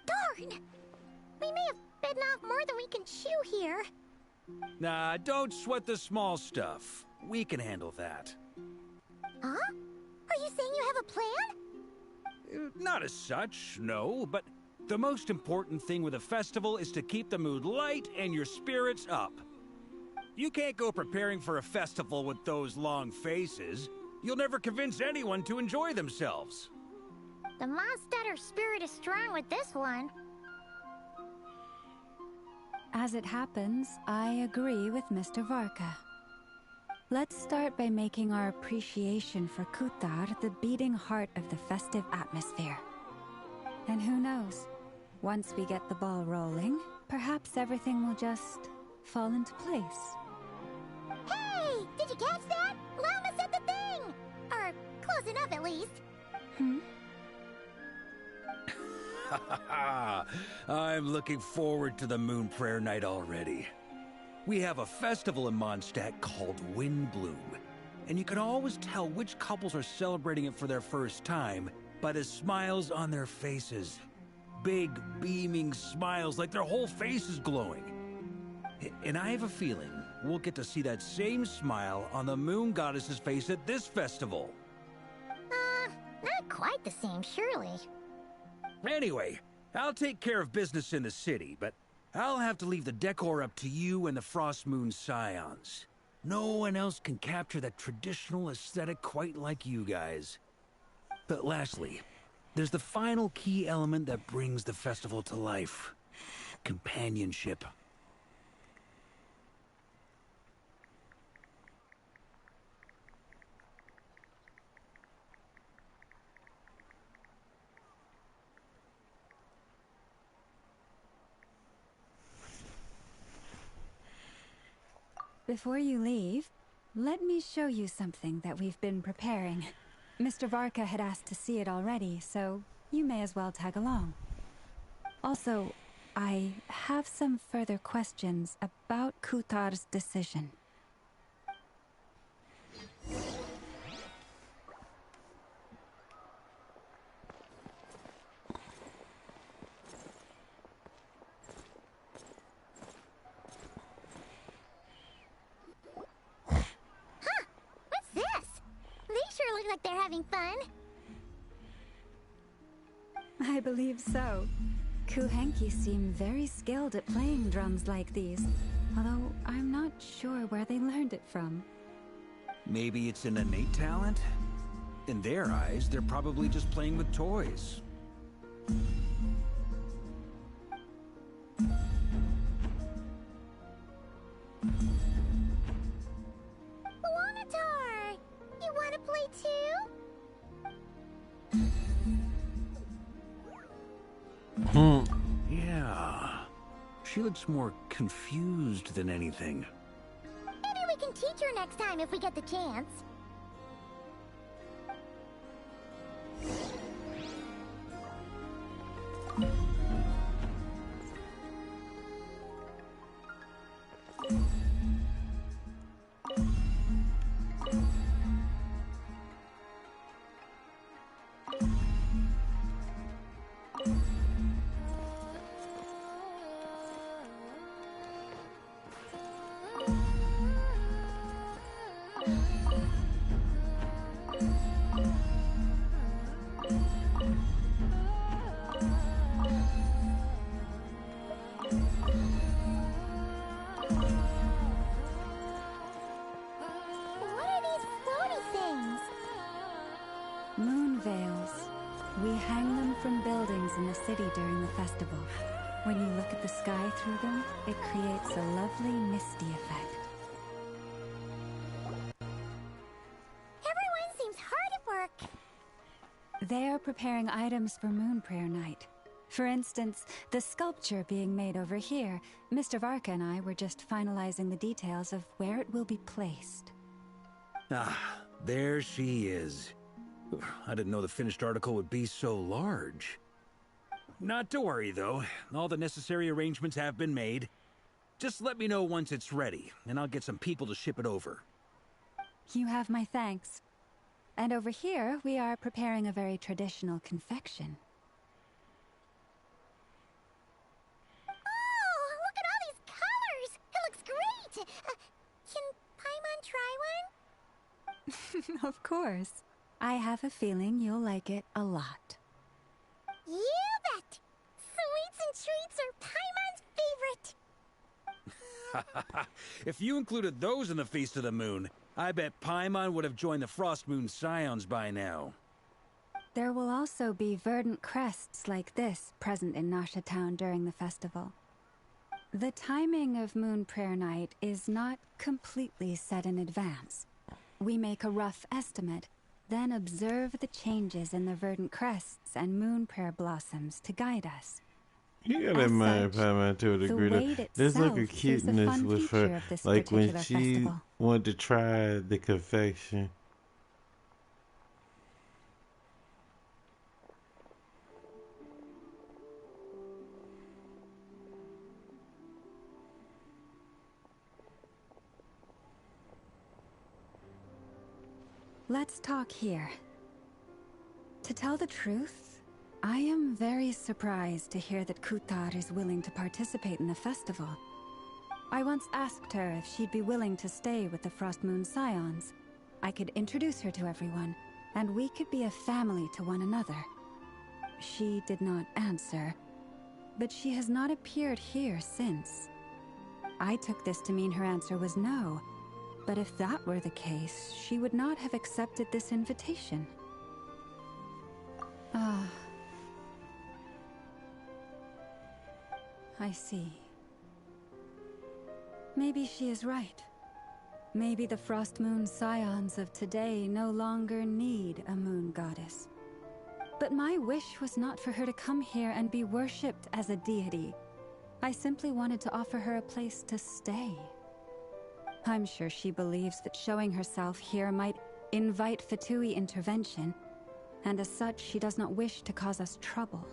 Darn! We may have bitten off more than we can chew here. Nah, don't sweat the small stuff. We can handle that. Huh? Are you saying you have a plan? Not as such, no, but the most important thing with a festival is to keep the mood light and your spirits up. You can't go preparing for a festival with those long faces. You'll never convince anyone to enjoy themselves. The Mondstatter spirit is strong with this one. As it happens, I agree with Mr. Varka. Let's start by making our appreciation for Kutar the beating heart of the festive atmosphere. And who knows, once we get the ball rolling, perhaps everything will just fall into place. Hey! Did you catch that? Llama said the thing! Or close enough at least. I'm looking forward to the Moon Prayer Night already. We have a festival in Mondstadt called Windbloom, and you can always tell which couples are celebrating it for their first time by the smiles on their faces. Big, beaming smiles like their whole face is glowing. And I have a feeling we'll get to see that same smile on the Moon Goddess's face at this festival. Not quite the same, surely. Anyway, I'll take care of business in the city, but I'll have to leave the decor up to you and the Frost Moon Scions. No one else can capture that traditional aesthetic quite like you guys. But lastly, there's the final key element that brings the festival to life. Companionship. Before you leave, let me show you something that we've been preparing. Mr. Varka had asked to see it already, so you may as well tag along. Also, I have some further questions about Kutar's decision. Look like they're having fun. I believe so. Kuhenki seem very skilled at playing drums like these, although I'm not sure where they learned it from. Maybe it's an innate talent? In their eyes, they're probably just playing with toys. You want to play too? Yeah. She looks more confused than anything. Maybe we can teach her next time if we get the chance. In the city during the festival. When you look at the sky through them, it creates a lovely misty effect. Everyone seems hard at work. They are preparing items for Moon Prayer Night. For instance, the sculpture being made over here, Mr. Varka and I were just finalizing the details of where it will be placed. Ah, there she is. I didn't know the finished article would be so large. Not to worry, though. All the necessary arrangements have been made. Just let me know once it's ready, and I'll get some people to ship it over. You have my thanks. And over here, we are preparing a very traditional confection. Oh, look at all these colors! It looks great! Can Paimon try one? Of course. I have a feeling you'll like it a lot. You bet! Sweets and treats are Paimon's favorite! If you included those in the Feast of the Moon, I bet Paimon would have joined the Frost Moon Scions by now. There will also be verdant crests like this present in Nasha Town during the festival. The timing of Moon Prayer Night is not completely set in advance. We make a rough estimate, then observe the changes in the verdant crests and moon prayer blossoms to guide us. You gotta admire Paimon to a degree. There's like a cuteness with her, like when she wanted to try the confection. Let's talk here. To tell the truth, I am very surprised to hear that Kutar is willing to participate in the festival. I once asked her if she'd be willing to stay with the Frost Moon Scions. I could introduce her to everyone, and we could be a family to one another. She did not answer, but she has not appeared here since. I took this to mean her answer was no, but if that were the case, she would not have accepted this invitation. Ah. I see. Maybe she is right. Maybe the Frost Moon Scions of today no longer need a moon goddess. But my wish was not for her to come here and be worshipped as a deity. I simply wanted to offer her a place to stay. I'm sure she believes that showing herself here might invite Fatui intervention, and as such, she does not wish to cause us trouble.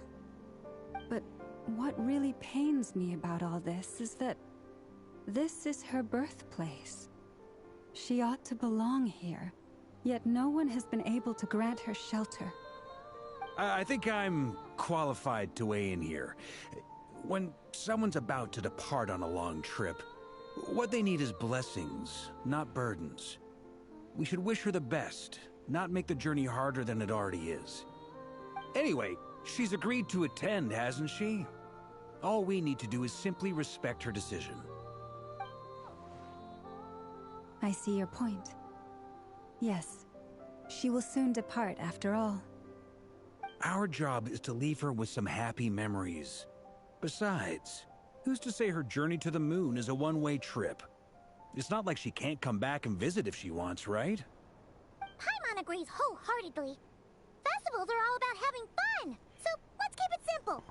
But what really pains me about all this is that this is her birthplace. She ought to belong here, yet no one has been able to grant her shelter. I think I'm qualified to weigh in here. When someone's about to depart on a long trip, what they need is blessings, not burdens. We should wish her the best, not make the journey harder than it already is. Anyway, she's agreed to attend, hasn't she? All we need to do is simply respect her decision. I see your point. Yes, she will soon depart after all. Our job is to leave her with some happy memories. Besides, who's to say her journey to the moon is a one-way trip? It's not like she can't come back and visit if she wants, right? Paimon agrees wholeheartedly. Festivals are all about having fun, so let's keep it simple.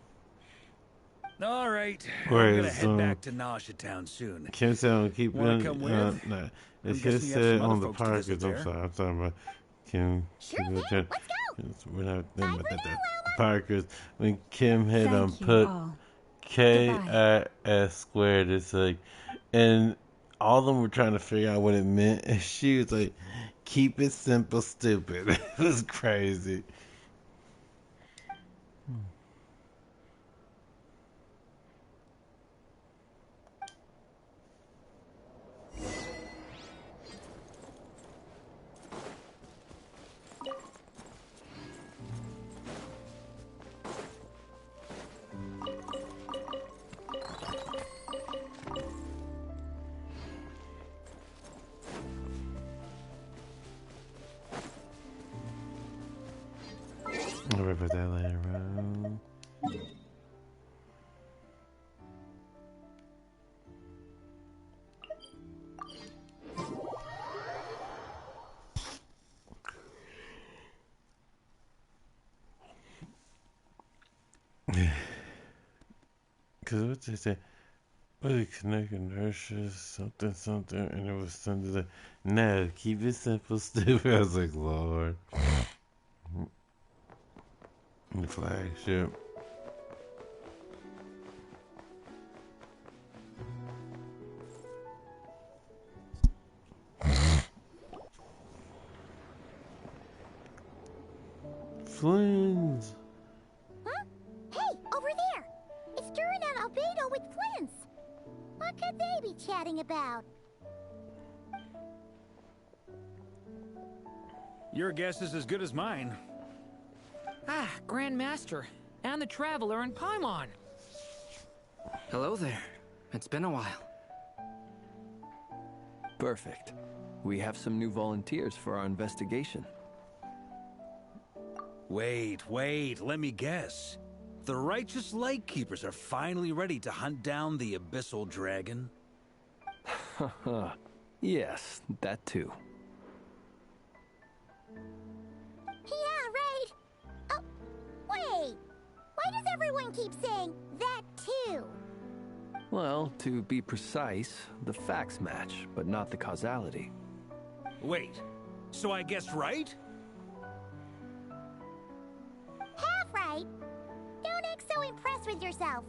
All right, I'm gonna head back to Nasha Town soon. Kim said keep Wanna come with? no. It should say on the Parkers. I'm talking about Kim. Sure thing, let's go. We're not done with the Parkers. When Kim had put KIS squared, it's like, and all of them were trying to figure out what it meant, and she was like, keep it simple, stupid. It was crazy. I'll remember that later on. Because what they say, we connect inertia, something, and it was something like, no, keep it simple, stupid. I was like, Lord. The flagship. Flynn's. Huh? Hey, over there! It's Durin and Albedo with Flynn's. What could they be chatting about? Your guess is as good as mine. Ah, Grand Master, and the Traveler and Paimon. Hello there. It's been a while. Perfect. We have some new volunteers for our investigation. Wait, let me guess. The righteous Lightkeepers are finally ready to hunt down the Abyssal Dragon? Yes, that too. Yeah, right. Oh, wait. Why does everyone keep saying that too? Well, to be precise, the facts match, but not the causality. Wait, so I guessed right? Half right. Don't act so impressed with yourself.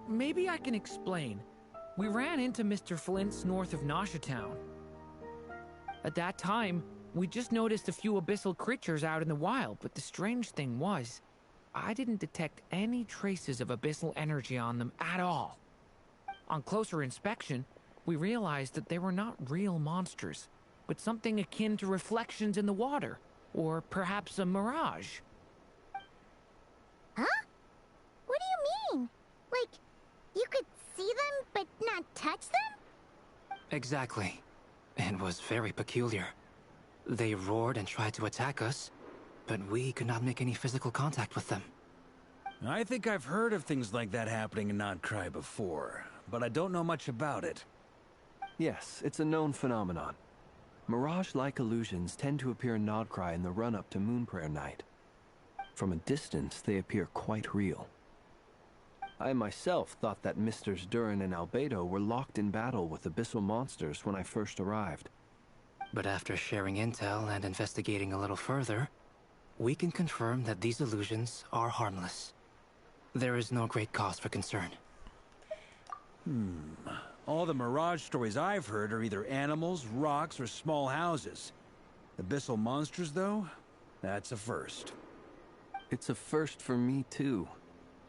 Maybe I can explain. We ran into Mr. Flint's north of Nasha Town. At that time, we just noticed a few abyssal creatures out in the wild, but the strange thing was, I didn't detect any traces of abyssal energy on them at all. On closer inspection, we realized that they were not real monsters, but something akin to reflections in the water, or perhaps a mirage. Huh? What do you mean? Like, you could see them, but not touch them? Exactly. It was very peculiar. They roared and tried to attack us, but we could not make any physical contact with them. I think I've heard of things like that happening in Nodcry before, but I don't know much about it. Yes, it's a known phenomenon. Mirage-like illusions tend to appear in Nodcry in the run-up to Moonprayer Night. From a distance, they appear quite real. I myself thought that Misters Durin and Albedo were locked in battle with abyssal monsters when I first arrived. But after sharing intel and investigating a little further, we can confirm that these illusions are harmless. There is no great cause for concern. All the Mirage stories I've heard are either animals, rocks, or small houses. Abyssal monsters, though? That's a first. It's a first for me, too.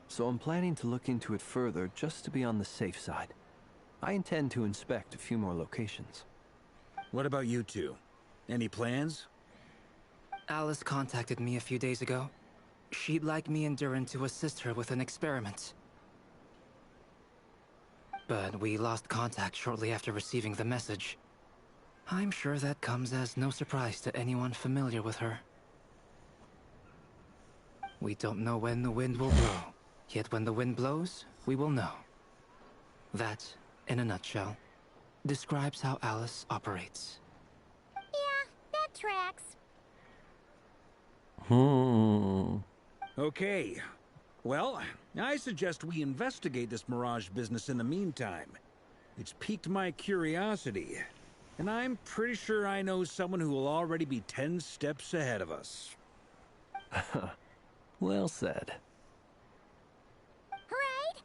So I'm planning to look into it further just to be on the safe side. I intend to inspect a few more locations. What about you two? Any plans? Alice contacted me a few days ago. She'd like me and Durin to assist her with an experiment. But we lost contact shortly after receiving the message. I'm sure that comes as no surprise to anyone familiar with her. We don't know when the wind will blow, yet when the wind blows, we will know. That, in a nutshell, describes how Alice operates. Yeah, that tracks. Okay. Well, I suggest we investigate this Mirage business in the meantime. It's piqued my curiosity, and I'm pretty sure I know someone who will already be 10 steps ahead of us. Well said. Right?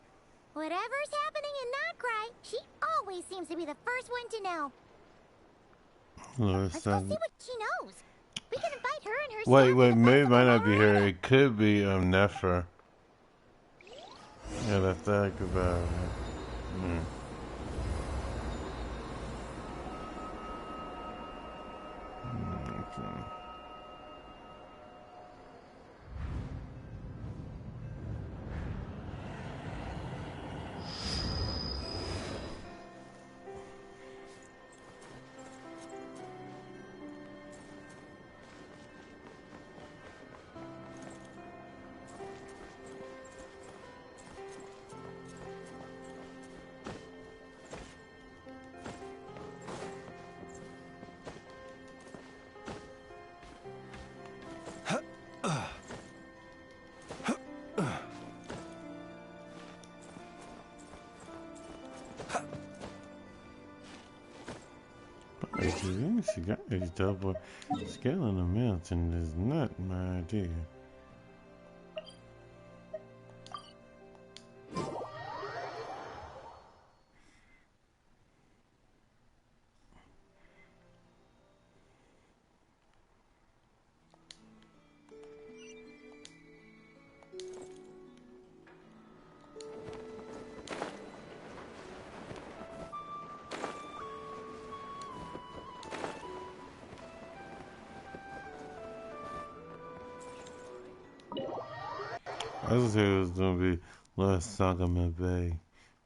Whatever's happening in Nodcry, she always seems to be the first one to know. Let's go see what she knows. We can invite her and her Wait, maybe it might not be her. It could be Nefer. Yeah, let's talk about it. Okay. She got these double scaling the mountain is not my idea. I was saying it was gonna be less Saga Bay,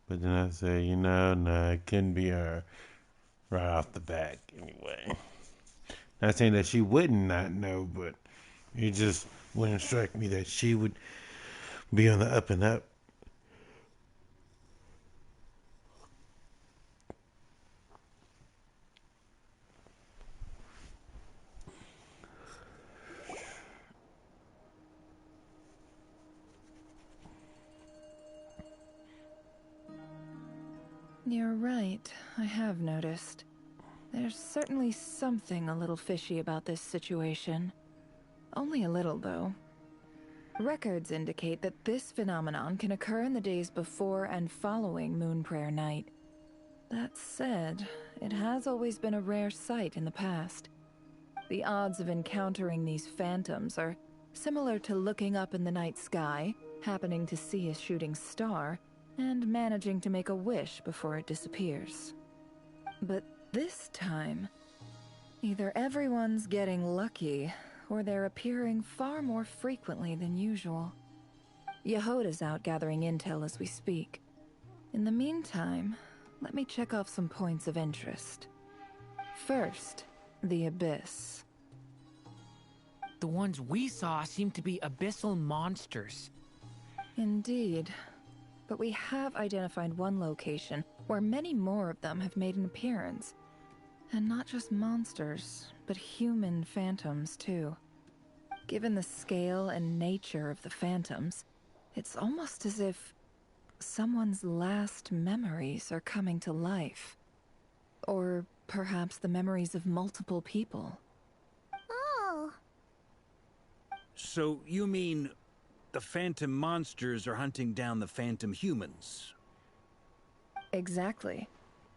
but then I said, no, it couldn't be her right off the bat anyway. Not saying that she wouldn't not know, but it just wouldn't strike me that she would be on the up and up. You're right, I have noticed. There's certainly something a little fishy about this situation. Only a little, though. Records indicate that this phenomenon can occur in the days before and following Moon Prayer Night. That said, it has always been a rare sight in the past. The odds of encountering these phantoms are similar to looking up in the night sky, happening to see a shooting star, and managing to make a wish before it disappears. But this time, either everyone's getting lucky, or they're appearing far more frequently than usual. Yehoda's out gathering intel as we speak. In the meantime, let me check off some points of interest. First, the Abyss. The ones we saw seem to be abyssal monsters. Indeed. But we have identified one location where many more of them have made an appearance. And not just monsters, but human phantoms too. Given the scale and nature of the phantoms, it's almost as if someone's last memories are coming to life. Or perhaps the memories of multiple people. Oh. So you mean the phantom monsters are hunting down the phantom humans? Exactly.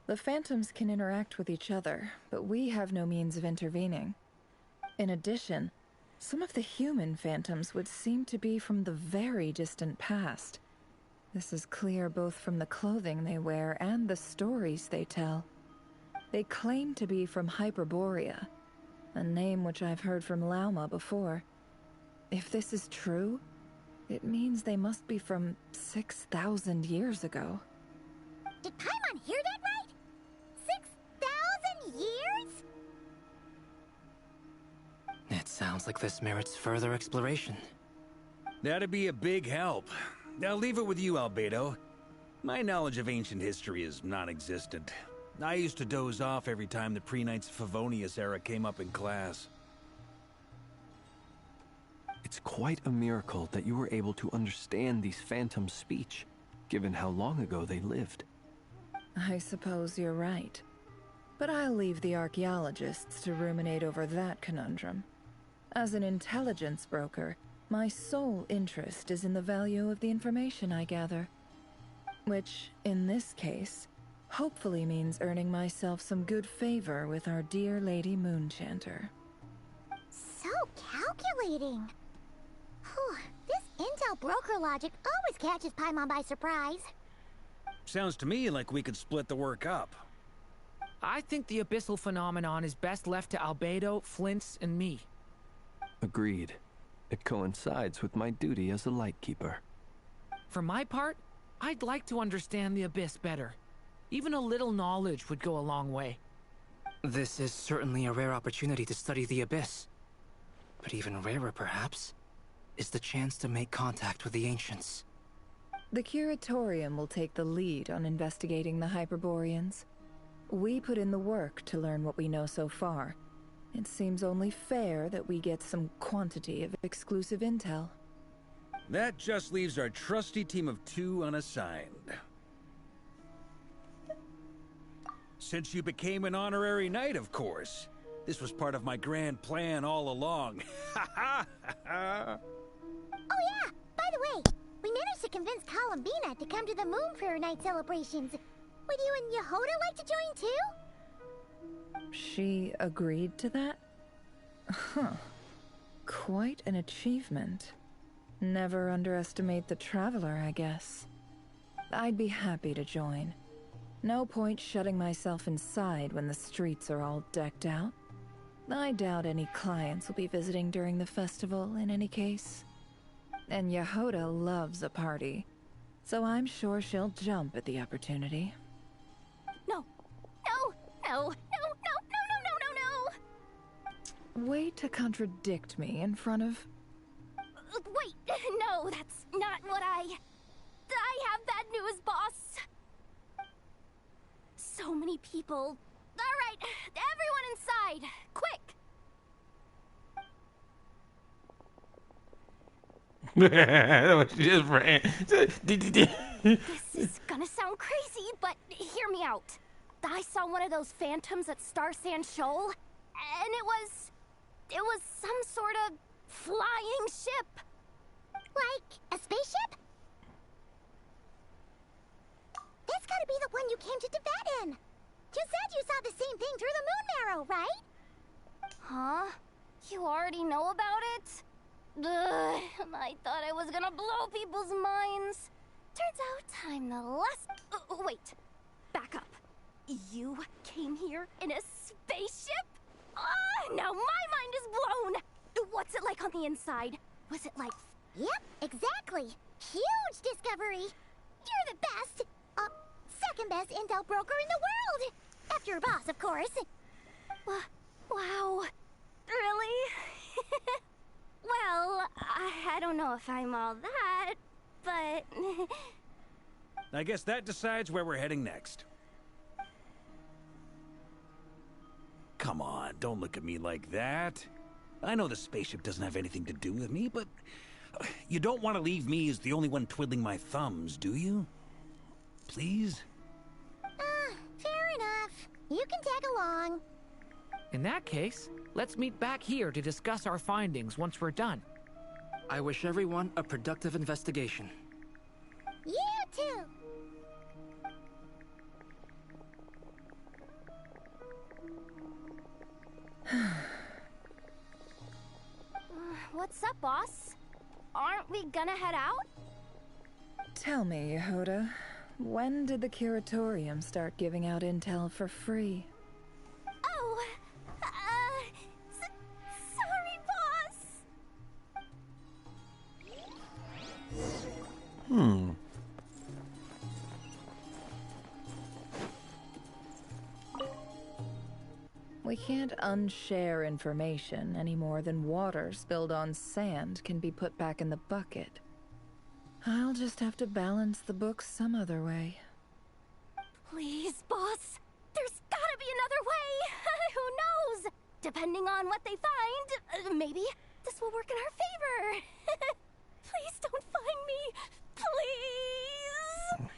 The phantoms can interact with each other, but we have no means of intervening. In addition, some of the human phantoms would seem to be from the very distant past. This is clear both from the clothing they wear and the stories they tell. They claim to be from Hyperborea, a name which I've heard from Lauma before. If this is true, it means they must be from 6,000 years ago. Did Paimon hear that right? 6,000 years? It sounds like this merits further exploration. That'd be a big help. I'll leave it with you, Albedo. My knowledge of ancient history is non-existent. I used to doze off every time the pre-Knights Favonius era came up in class. It's quite a miracle that you were able to understand these phantoms' speech, given how long ago they lived. I suppose you're right. But I'll leave the archaeologists to ruminate over that conundrum. As an intelligence broker, my sole interest is in the value of the information I gather. Which, in this case, hopefully means earning myself some good favor with our dear Lady Moonchanter. So calculating. Whew, this intel broker logic always catches Paimon by surprise. Sounds to me like we could split the work up. I think the abyssal phenomenon is best left to Albedo, Flint's, and me. Agreed. It coincides with my duty as a lightkeeper. For my part, I'd like to understand the Abyss better. Even a little knowledge would go a long way. This is certainly a rare opportunity to study the Abyss. But even rarer, perhaps, is the chance to make contact with the Ancients. The Curatorium will take the lead on investigating the Hyperboreans. We put in the work to learn what we know so far. It seems only fair that we get some quantity of exclusive intel. That just leaves our trusty team of 2 unassigned. Since you became an honorary knight, of course. This was part of my grand plan all along. Oh yeah! By the way, we managed to convince Columbina to come to the Moon Prayer Night celebrations. Would you and Yehoda like to join too? She agreed to that? Huh. Quite an achievement. Never underestimate the traveler, I guess. I'd be happy to join. No point shutting myself inside when the streets are all decked out. I doubt any clients will be visiting during the festival in any case. And Yehoda loves a party, so I'm sure she'll jump at the opportunity. No. No. No. No. No. No. No. No. No. No. Way to contradict me in front of... Wait. No, that's not what I have bad news, boss. So many people. All right, everyone inside, quick. That was just ran. This is gonna sound crazy, but hear me out. I saw one of those phantoms at Star Sand Shoal, and it was some sort of flying ship. Like a spaceship? That's gotta be the one you came to Tibet in. You said you saw the same thing through the moon marrow, right? Huh? You already know about it? Ugh, I thought I was gonna blow people's minds. Turns out I'm the last... wait. Back up. You came here in a spaceship? Now my mind is blown! What's it like on the inside? Was it like... Yep, exactly. Huge discovery. You're the best. Second best intel broker in the world. After your boss, of course. Wow. Really? Well, I don't know if I'm all that, but... I guess that decides where we're heading next. Come on, don't look at me like that. I know the spaceship doesn't have anything to do with me, but you don't want to leave me as the only one twiddling my thumbs, do you? Please? Fair enough. You can tag along. In that case, let's meet back here to discuss our findings once we're done. I wish everyone a productive investigation. You too. What's up, boss? Aren't we gonna head out? Tell me, Yehoda, when did the Curatorium start giving out intel for free? Oh, sorry, boss. We can't unshare information any more than water spilled on sand can be put back in the bucket. I'll just have to balance the books some other way. Please, boss. There's gotta be another way. Who knows? Depending on what they find, maybe this will work in our favor. Please don't find me. Please.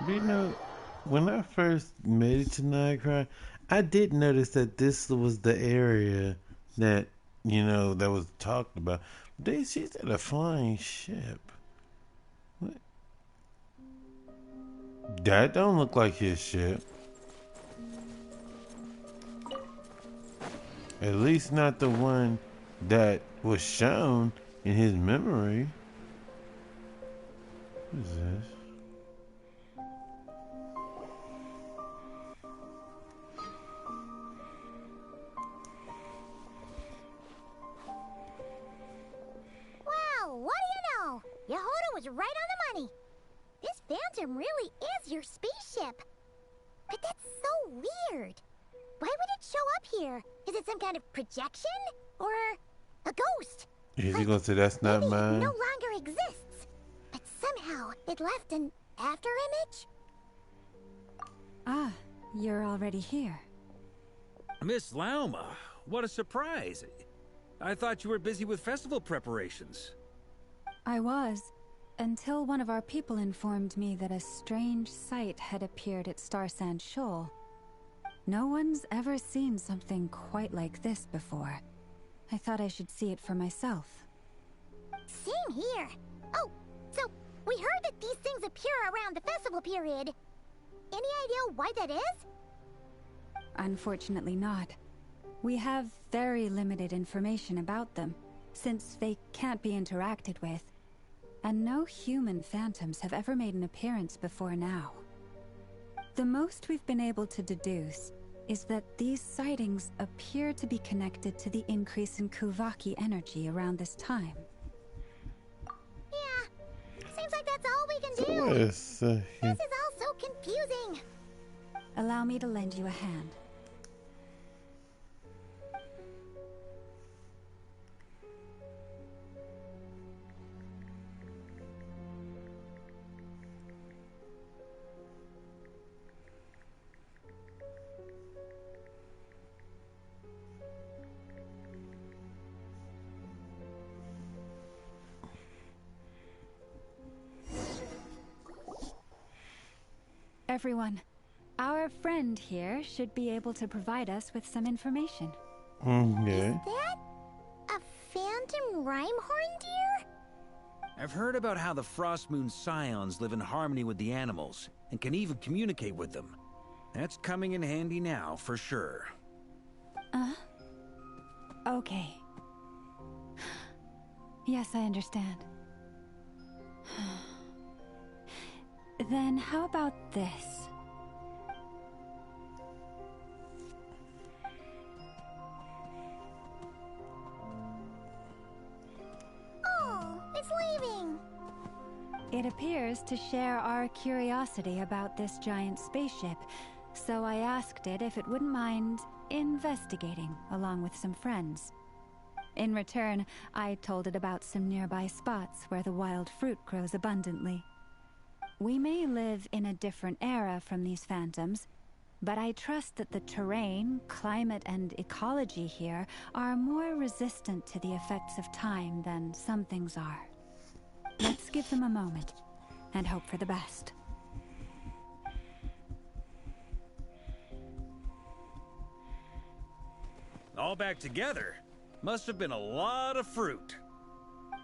You know, when I first made it to Nightcry, I did notice that this was the area that, that was talked about. She's at a flying ship. What? That don't look like his ship. At least not the one that was shown in his memory. What is this? Well, what do you know? Yehoda was right on the money. This Phantom really is your spaceship. But that's so weird. Why would it show up here? Is it some kind of projection? Or a ghost? Is he gonna say that's not maybe mine? it no longer exists. But somehow it left an after image? Ah, you're already here. Miss Lauma, what a surprise. I thought you were busy with festival preparations. I was, until one of our people informed me that a strange sight had appeared at Starsand Shoal. No one's ever seen something quite like this before. I thought I should see it for myself. Same here. Oh, so we heard that these things appear around the festival period. Any idea why that is? Unfortunately not. We have very limited information about them, since they can't be interacted with. And no human phantoms have ever made an appearance before now. The most we've been able to deduce is that these sightings appear to be connected to the increase in Kuvaki energy around this time. Yeah, seems like that's all we can do. This is all so confusing. Allow me to lend you a hand. Everyone, our friend here should be able to provide us with some information. Okay. Is that a phantom Rhyme-horn deer? I've heard about how the Frost Moon Scions live in harmony with the animals and can even communicate with them. That's coming in handy now, for sure. Okay. Yes, I understand. Then how about this? Oh, it's leaving. It appears to share our curiosity about this giant spaceship, so I asked it if it wouldn't mind investigating along with some friends. In return, I told it about some nearby spots where the wild fruit grows abundantly. We may live in a different era from these phantoms, but I trust that the terrain, climate, and ecology here are more resistant to the effects of time than some things are. Let's give them a moment and hope for the best. All back together? Must have been a lot of fruit.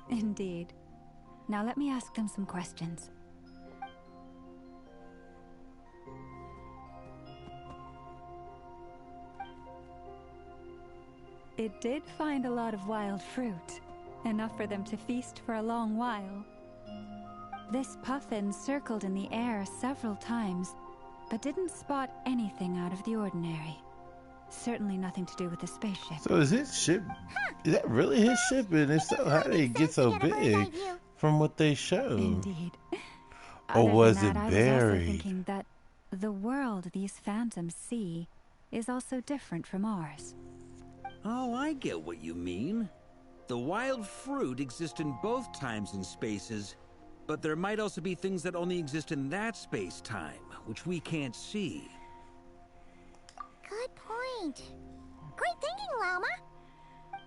Indeed. Now let me ask them some questions. It did find a lot of wild fruit, enough for them to feast for a long while. This puffin circled in the air several times, but didn't spot anything out of the ordinary. Certainly nothing to do with the spaceship. So is his ship, is that really his ship? And if so, how did it get so big from what they showed? Indeed. Or was it I was also buried? thinking that the world these phantoms see is also different from ours. Oh, I get what you mean. The wild fruit exist in both times and spaces, but there might also be things that only exist in that space-time, which we can't see. Good point. Great thinking, Llama.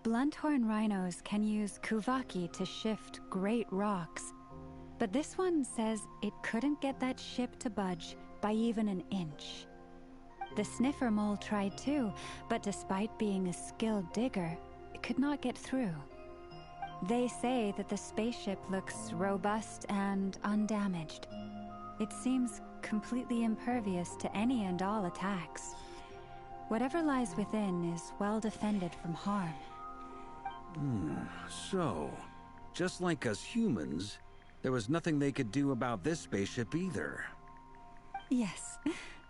Blunthorn rhinos can use Kuvaki to shift great rocks, but this one says it couldn't get that ship to budge by even an inch. The sniffer mole tried too, but despite being a skilled digger, it could not get through. They say that the spaceship looks robust and undamaged. It seems completely impervious to any and all attacks. Whatever lies within is well defended from harm. So, just like us humans, there was nothing they could do about this spaceship either. Yes,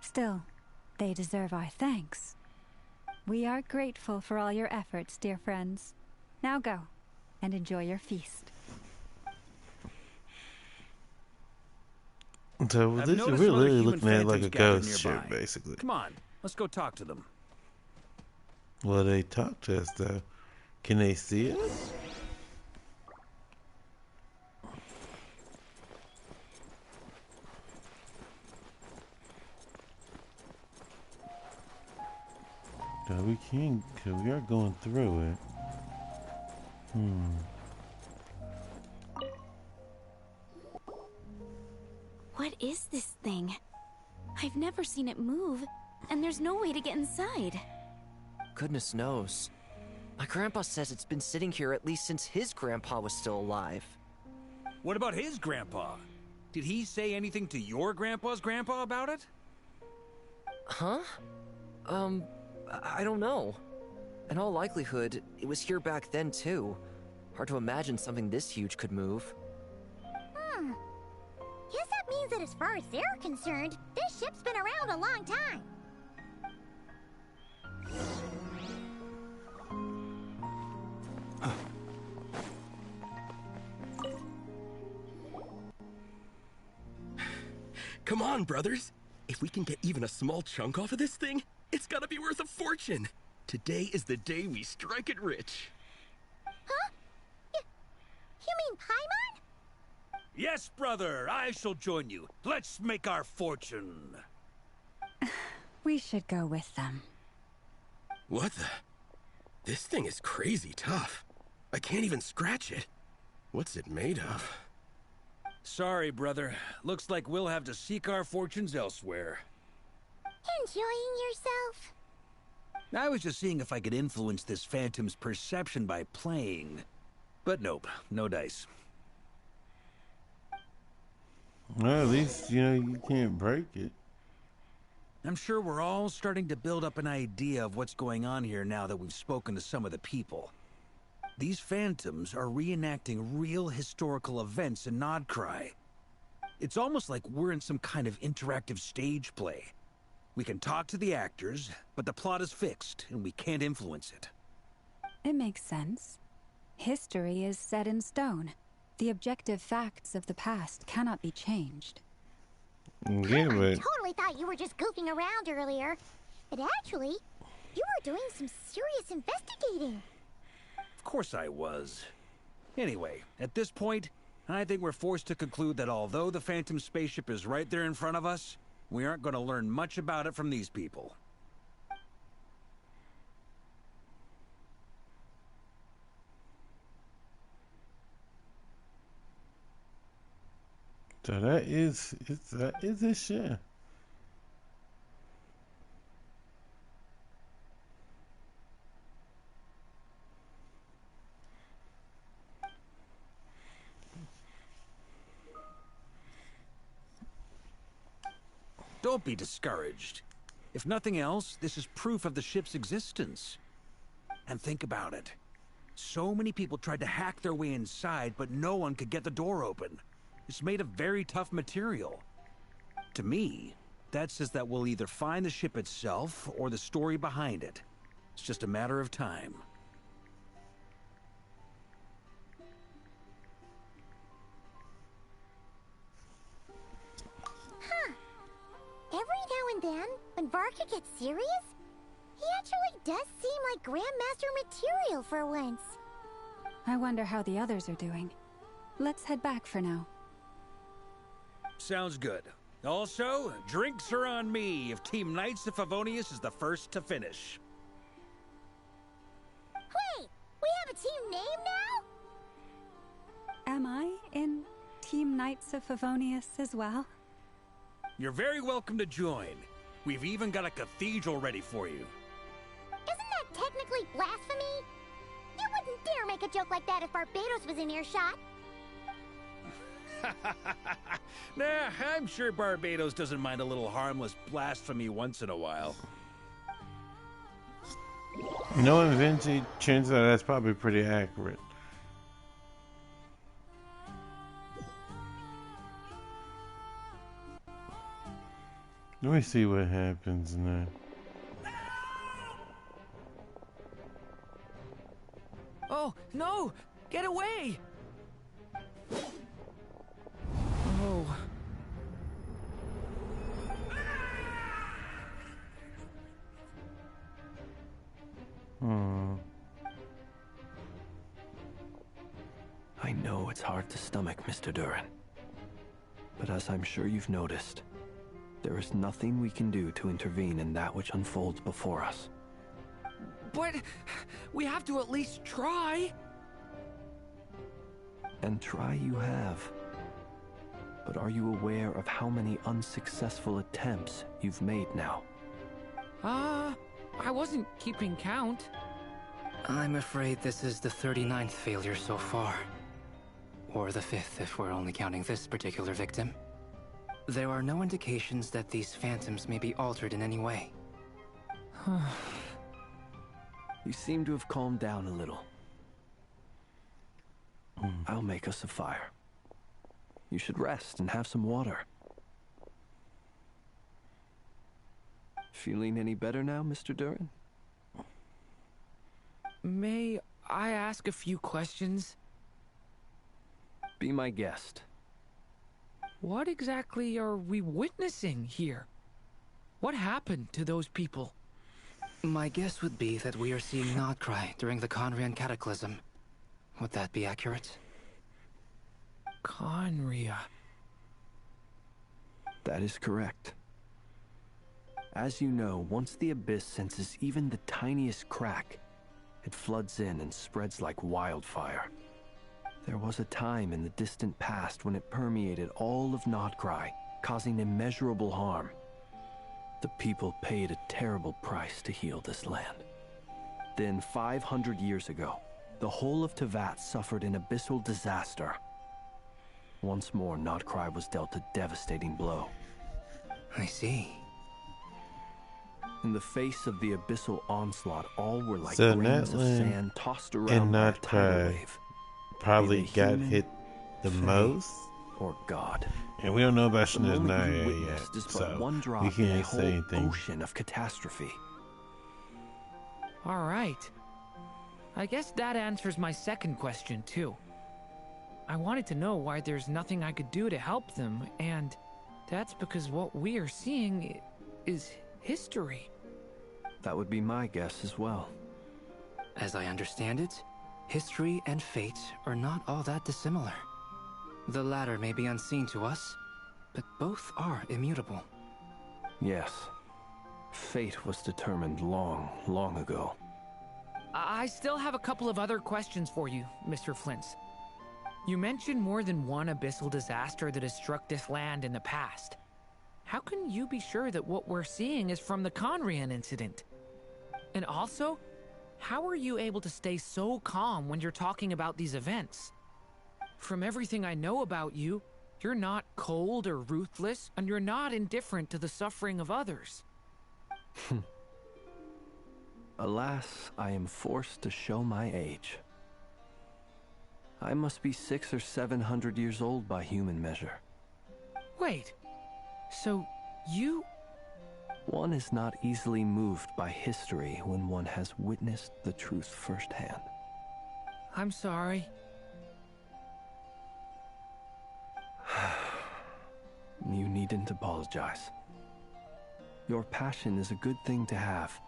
still, they deserve our thanks. We are grateful for all your efforts, dear friends. Now go, and enjoy your feast. So I've this noticed we're some other literally human looking at like a phantoms gathered ghost nearby. ship, basically. Come on, let's go talk to them. Well, they talk to us though. Can they see us? No, we can't, cause we are going through it. What is this thing? I've never seen it move, and there's no way to get inside. Goodness knows. My grandpa says it's been sitting here at least since his grandpa was still alive. What about his grandpa? Did he say anything to your grandpa's grandpa about it? Huh? I don't know. In all likelihood, it was here back then too. Hard to imagine something this huge could move. Guess that means that as far as they're concerned, this ship's been around a long time. Come on, brothers. If we can get even a small chunk off of this thing, it's gotta be worth a fortune. Today is the day we strike it rich. Huh? You mean Paimon? Yes, brother, I shall join you. Let's make our fortune. We should go with them. What the? This thing is crazy tough. I can't even scratch it. What's it made of? Sorry, brother. Looks like we'll have to seek our fortunes elsewhere. Enjoying yourself? I was just seeing if I could influence this phantom's perception by playing. But nope, no dice. Well, at least, you know, you can't break it. I'm sure we're all starting to build up an idea of what's going on here now that we've spoken to some of the people. These phantoms are reenacting real historical events in Nodcry. It's almost like we're in some kind of interactive stage play. We can talk to the actors, but the plot is fixed, and we can't influence it. It makes sense. History is set in stone. The objective facts of the past cannot be changed. Yeah, but... I totally thought you were just goofing around earlier. But actually, you were doing some serious investigating. Of course I was. Anyway, at this point, I think we're forced to conclude that although the Phantom spaceship is right there in front of us, we aren't going to learn much about it from these people. So that is a shit. Don't be discouraged. If nothing else, this is proof of the ship's existence. And think about it. So many people tried to hack their way inside, but no one could get the door open. It's made of very tough material. To me, that says that we'll either find the ship itself or the story behind it. It's just a matter of time. Huh. Every now and then, when Varka gets serious, he actually does seem like Grandmaster material for once. I wonder how the others are doing. Let's head back for now. Sounds good. Also, drinks are on me if Team Knights of Favonius is the first to finish. Wait, we have a team name now? Am I in Team Knights of Favonius as well? You're very welcome to join. We've even got a cathedral ready for you. Isn't that technically blasphemy? You wouldn't dare make a joke like that if Barbados was in earshot. Nah, I'm sure Barbados doesn't mind a little harmless blasphemy once in a while. You know, eventually, turns out that's probably pretty accurate. Let me see what happens now. Oh, no! Get away! Oh. it's hard to stomach, Mr. Duran. But as I'm sure you've noticed, there is nothing we can do to intervene in that which unfolds before us. But we have to at least try. And try you have. But are you aware of how many unsuccessful attempts you've made now? I wasn't keeping count. I'm afraid this is the 39th failure so far. Or the 5th if we're only counting this particular victim. There are no indications that these phantoms may be altered in any way. You seem to have calmed down a little. I'll make us a fire. You should rest and have some water. Feeling any better now, Mr. Duran? May I ask a few questions? Be my guest. What exactly are we witnessing here? What happened to those people? My guess would be that we are seeing Nodcry during the Conrian Cataclysm. Would that be accurate? Conria. That is correct. As you know, once the Abyss senses even the tiniest crack, it floods in and spreads like wildfire. There was a time in the distant past when it permeated all of Nodcry, causing immeasurable harm. The people paid a terrible price to heal this land. Then, 500 years ago, the whole of Teyvat suffered an abyssal disaster. Once more, Nodcry was dealt a devastating blow. I see. In the face of the abyssal onslaught, all were like grains of sand tossed around by a tidal wave. Probably got hit the most, or God. And we don't know about Shania yet, so one drop we can't in a say anything. Ocean of catastrophe. All right. I guess that answers my second question, too. I wanted to know why there's nothing I could do to help them, and that's because what we are seeing is history. That would be my guess as well. As I understand it, history and fate are not all that dissimilar. The latter may be unseen to us, but both are immutable. Yes. Fate was determined long, long ago. I still have a couple of other questions for you, Mr. Flintz. You mentioned more than one abyssal disaster that has struck this land in the past. How can you be sure that what we're seeing is from the Conrian incident? And also, how are you able to stay so calm when you're talking about these events? From everything I know about you, you're not cold or ruthless, and you're not indifferent to the suffering of others. Alas, I am forced to show my age. I must be 600 or 700 years old by human measure. Wait, so you... One is not easily moved by history when one has witnessed the truth firsthand. I'm sorry. You needn't apologize. Your passion is a good thing to have.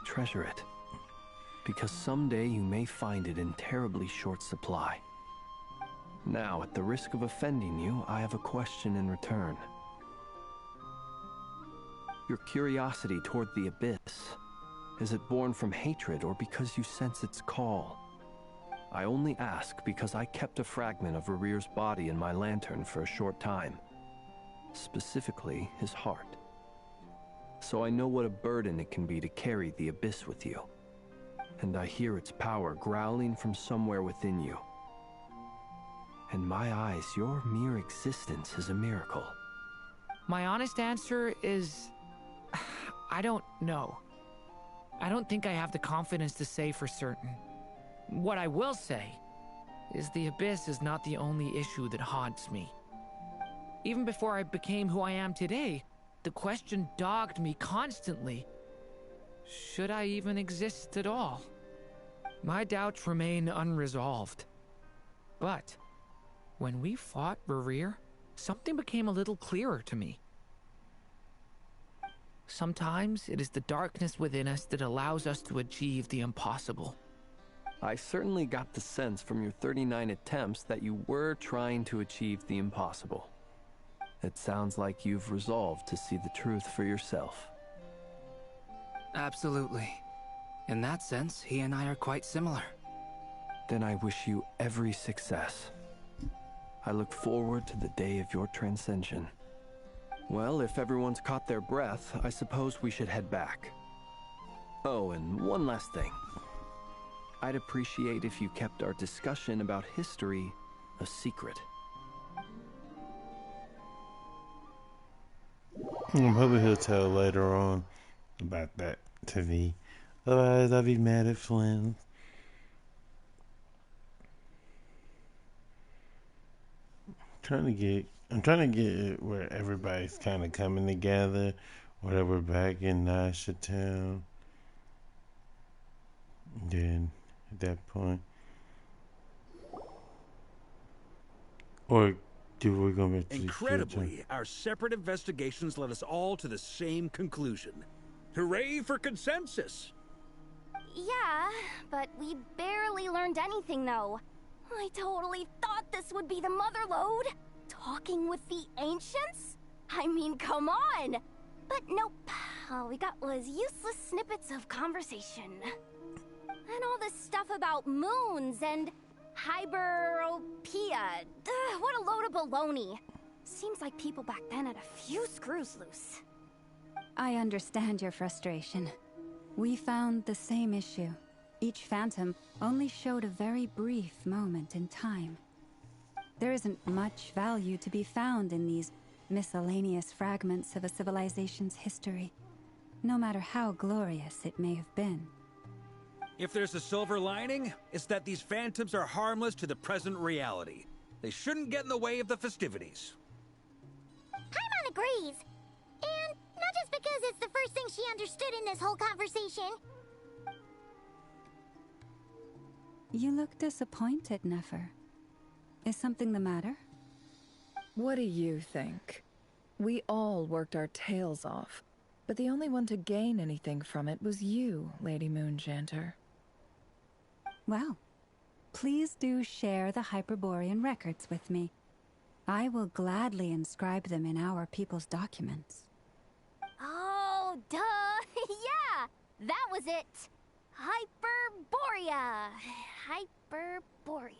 Treasure it, because someday you may find it in terribly short supply. Now, at the risk of offending you, I have a question in return. Your curiosity toward the Abyss, is it born from hatred or because you sense its call? I only ask because I kept a fragment of Rarir's body in my lantern for a short time. Specifically, his heart. So I know what a burden it can be to carry the Abyss with you. And I hear its power growling from somewhere within you. In my eyes, your mere existence is a miracle. My honest answer is... I don't know. I don't think I have the confidence to say for certain. What I will say is the Abyss is not the only issue that haunts me. Even before I became who I am today, the question dogged me constantly. Should I even exist at all? My doubts remain unresolved. But when we fought Rarir, something became a little clearer to me. Sometimes it is the darkness within us that allows us to achieve the impossible. I certainly got the sense from your 39 attempts that you were trying to achieve the impossible. It sounds like you've resolved to see the truth for yourself. Absolutely. In that sense, he and I are quite similar. Then I wish you every success. I look forward to the day of your transcension. Well, if everyone's caught their breath, I suppose we should head back. Oh, and one last thing. I'd appreciate if you kept our discussion about history a secret. I'm hoping he'll tell later on about that to me. Otherwise, I'll be mad at Flynn. I'm trying to get it where everybody's kind of coming together, or that we're back in Nasha Town. Then, at that point, or do we go back to Incredibly, our separate investigations led us all to the same conclusion. Hooray for consensus! Yeah, but we barely learned anything, though. I totally thought this would be the mother lode. Talking with the ancients? I mean, come on! But nope. All we got was useless snippets of conversation. And all this stuff about moons and hyperopia. What a load of baloney. Seems like people back then had a few screws loose. I understand your frustration. We found the same issue. Each phantom only showed a very brief moment in time. There isn't much value to be found in these miscellaneous fragments of a civilization's history, no matter how glorious it may have been. If there's a silver lining, it's that these phantoms are harmless to the present reality. They shouldn't get in the way of the festivities. Paimon agrees. And not just because it's the first thing she understood in this whole conversation. You look disappointed, Nefer. Is something the matter? What do you think? We all worked our tails off, but the only one to gain anything from it was you, Lady Moonjanter. Well, please do share the Hyperborean records with me. I will gladly inscribe them in our people's documents. Oh, duh! Yeah! That was it! Hyperborea! Hyperborea.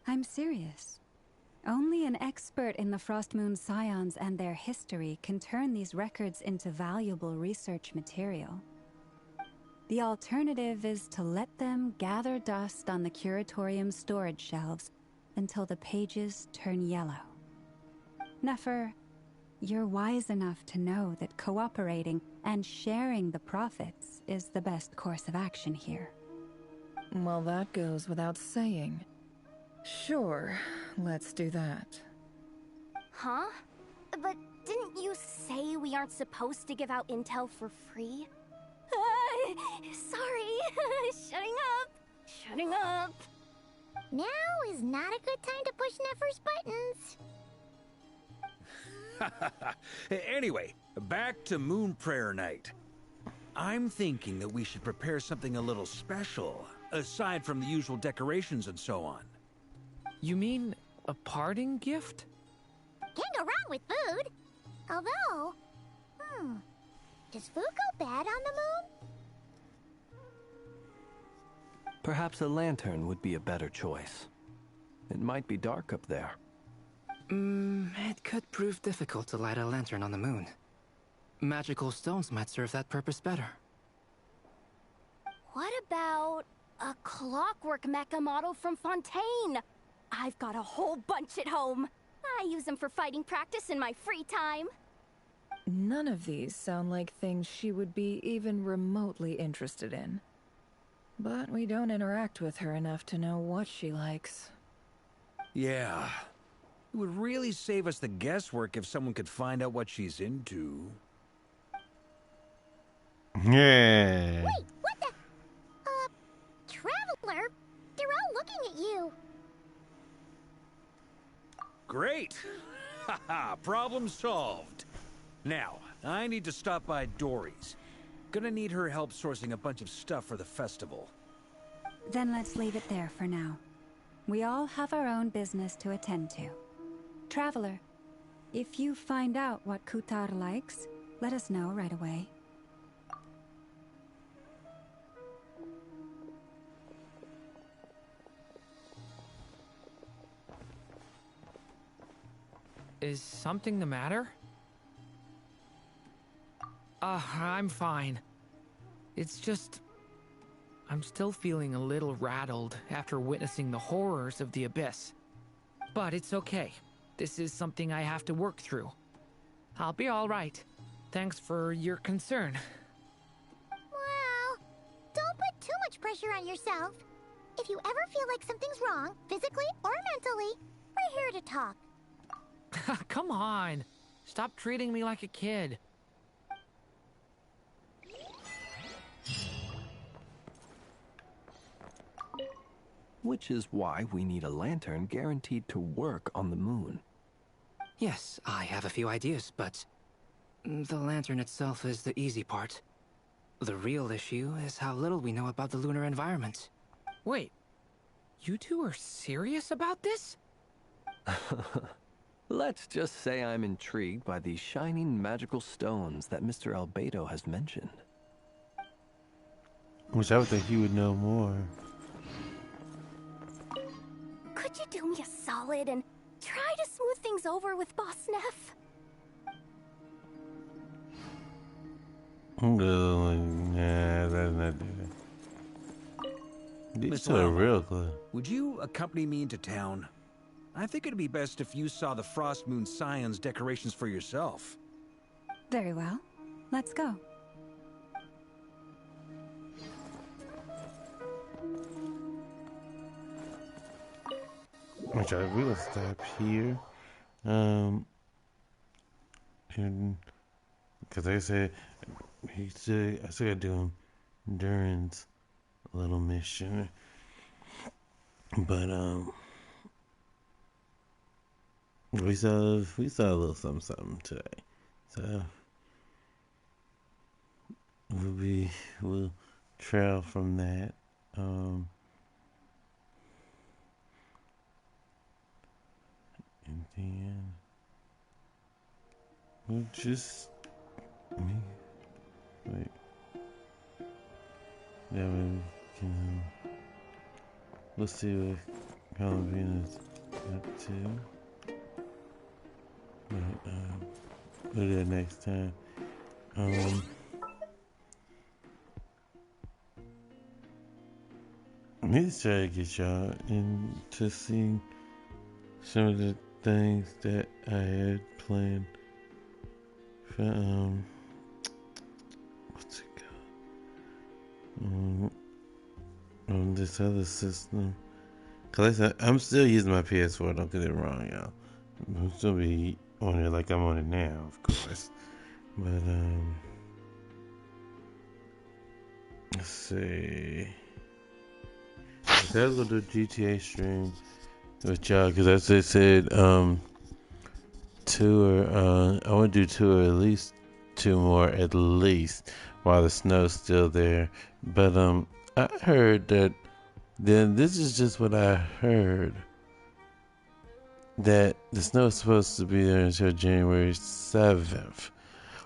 I'm serious. Only an expert in the Frostmoon Scions and their history can turn these records into valuable research material. The alternative is to let them gather dust on the Curatorium's storage shelves until the pages turn yellow. Nefer, you're wise enough to know that cooperating and sharing the profits is the best course of action here. Well, that goes without saying. Sure, let's do that. Huh? But didn't you say we aren't supposed to give out intel for free? Sorry. Shutting up. Now is not a good time to push Nefer's buttons. Anyway, back to Moon Prayer Night. I'm thinking that we should prepare something a little special, aside from the usual decorations and so on. You mean a parting gift? Can't go wrong with food. Although, does food go bad on the moon? Perhaps a lantern would be a better choice. It might be dark up there. It could prove difficult to light a lantern on the moon. Magical stones might serve that purpose better. What about a clockwork mecha model from Fontaine? I've got a whole bunch at home. I use them for fighting practice in my free time. None of these sound like things she would be even remotely interested in. But we don't interact with her enough to know what she likes. Yeah. It would really save us the guesswork if someone could find out what she's into. Yeah. Wait, what the? Traveler? They're all looking at you. Great! Haha, problem solved. Now, I need to stop by Dory's. Gonna need her help sourcing a bunch of stuff for the festival. Then let's leave it there for now. We all have our own business to attend to. Traveler, if you find out what Kutar likes, let us know right away. Is something the matter? I'm fine. It's just... I'm still feeling a little rattled after witnessing the horrors of the Abyss. But it's okay. This is something I have to work through. I'll be all right. Thanks for your concern. Well, don't put too much pressure on yourself. If you ever feel like something's wrong, physically or mentally, we're here to talk. Come on. Stop treating me like a kid. Which is why we need a lantern guaranteed to work on the moon. Yes, I have a few ideas, but the lantern itself is the easy part. The real issue is how little we know about the lunar environment. Wait, you two are serious about this? Let's just say I'm intrigued by these shining magical stones that Mr. Albedo has mentioned. Which I would think you would know more. Could you do me a solid and try to smooth things over with Boss Neff? Nah, that's not do that. These are real good. Would you accompany me into town? I think it'd be best if you saw the Frost Moon Scion's decorations for yourself. Very well. Let's go. Which I will stop here. And because I said I still gotta do Duran's little mission. But we saw a little something today. So we'll trail from that. And then we'll just wait. Yeah, we can. Let's see what Calvina's up to. But we'll do that next time. I need to try to get y'all into seeing some of the things that I had planned for what's it called? On this other system. Cause I'm still using my PS4, don't get it wrong, y'all. I'm still be on it like I'm on it now, of course. But let's see. I'll go do GTA stream with y'all, cause as I said, I want to do 2 or at least 2 more at least while the snow's still there. But I heard that. Then this is just what I heard. That the snow is supposed to be there until January 7th.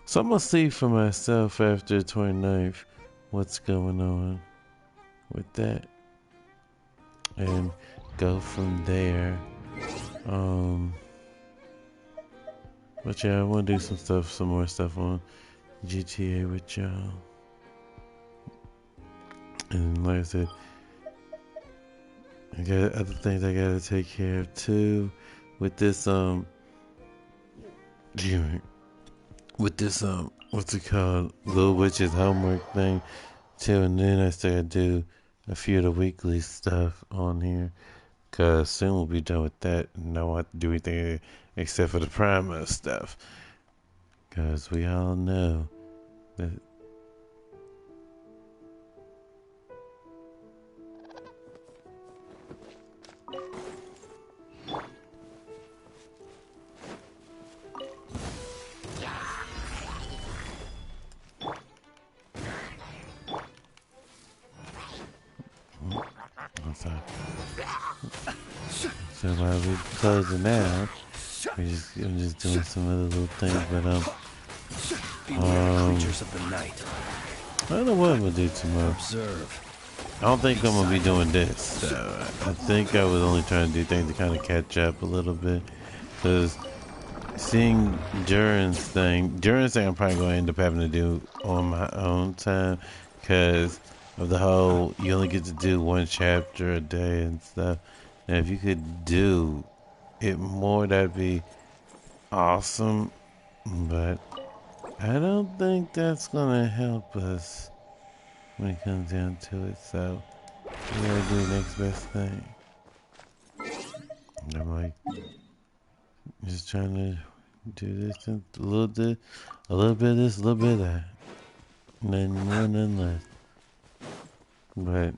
So I'm gonna see for myself after the 29th what's going on with that. And go from there. But yeah, I want to do some more stuff on GTA with y'all. And like I said, I got other things I gotta take care of too. With this what's it called? Little Witch's homework thing too. And then I still gotta do a few of the weekly stuff on here. Cause soon we'll be done with that and I don't have to do anything except for the Primo stuff. Cause we all know that So while we're closing out, I'm just doing some other little things, but creatures of the night. I don't know what I'm gonna do tomorrow. Observe. I don't think I'm gonna be doing this. So I think I was only trying to do things to kind of catch up a little bit, because seeing Duran's thing, I'm probably going to end up having to do on my own time, because of the whole you only get to do one chapter a day and stuff. And if you could do it more, that'd be awesome. But I don't think that's gonna help us when it comes down to it. So we gotta do the next best thing. I'm like just trying to do this and a little bit of this, a little bit of that. Nothing more, nothing less. But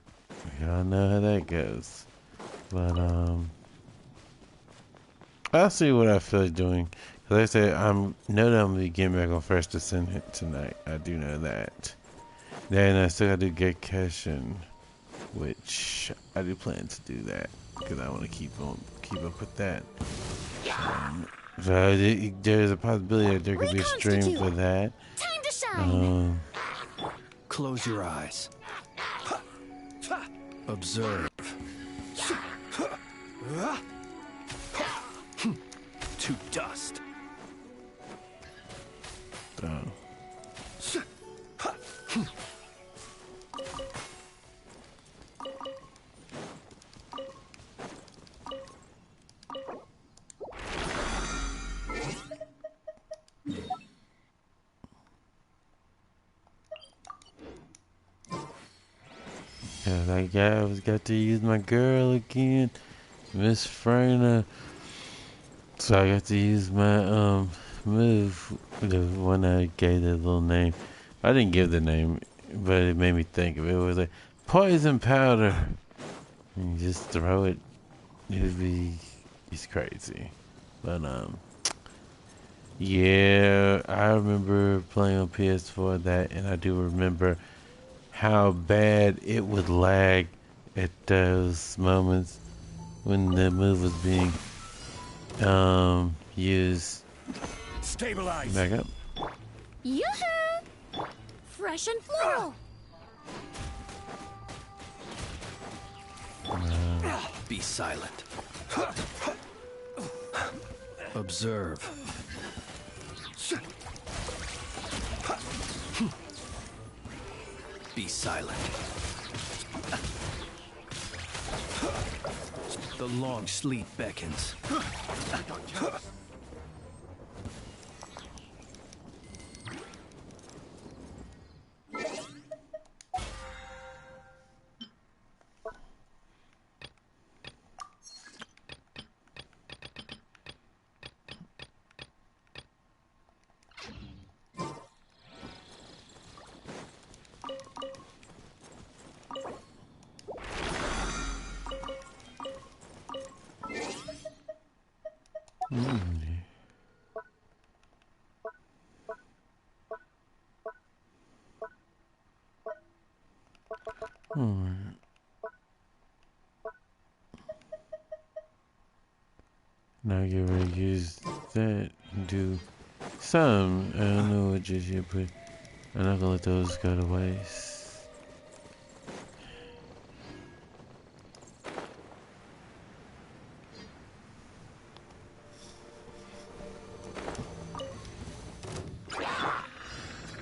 y'all know how that goes. But I'll see what I feel like doing. Cause like I said, know that I'm gonna be getting back on First Descendant tonight. I do know that. Then I still gotta do Get Cashin', which I do plan to do that because I want to keep up with that. So there's a possibility that there could be a stream for that. Time to shine. Close your eyes. Observe. To dust. Like I was got to use my girl again, Miss Frana. So I got to use my move, the one I gave the little name. I didn't give the name, but it made me think of it. It was like poison powder. And you just throw it. It's crazy. But yeah, I remember playing on PS4 that, and I do remember how bad it would lag at those moments when the move was being used. Stabilize. Back up. Yoo-hoo! Fresh and floral. Be silent. Observe. Be silent. The long sleep beckons. Now get ready to use that and do some. I don't know what just yet, but I'm not gonna let those go to waste.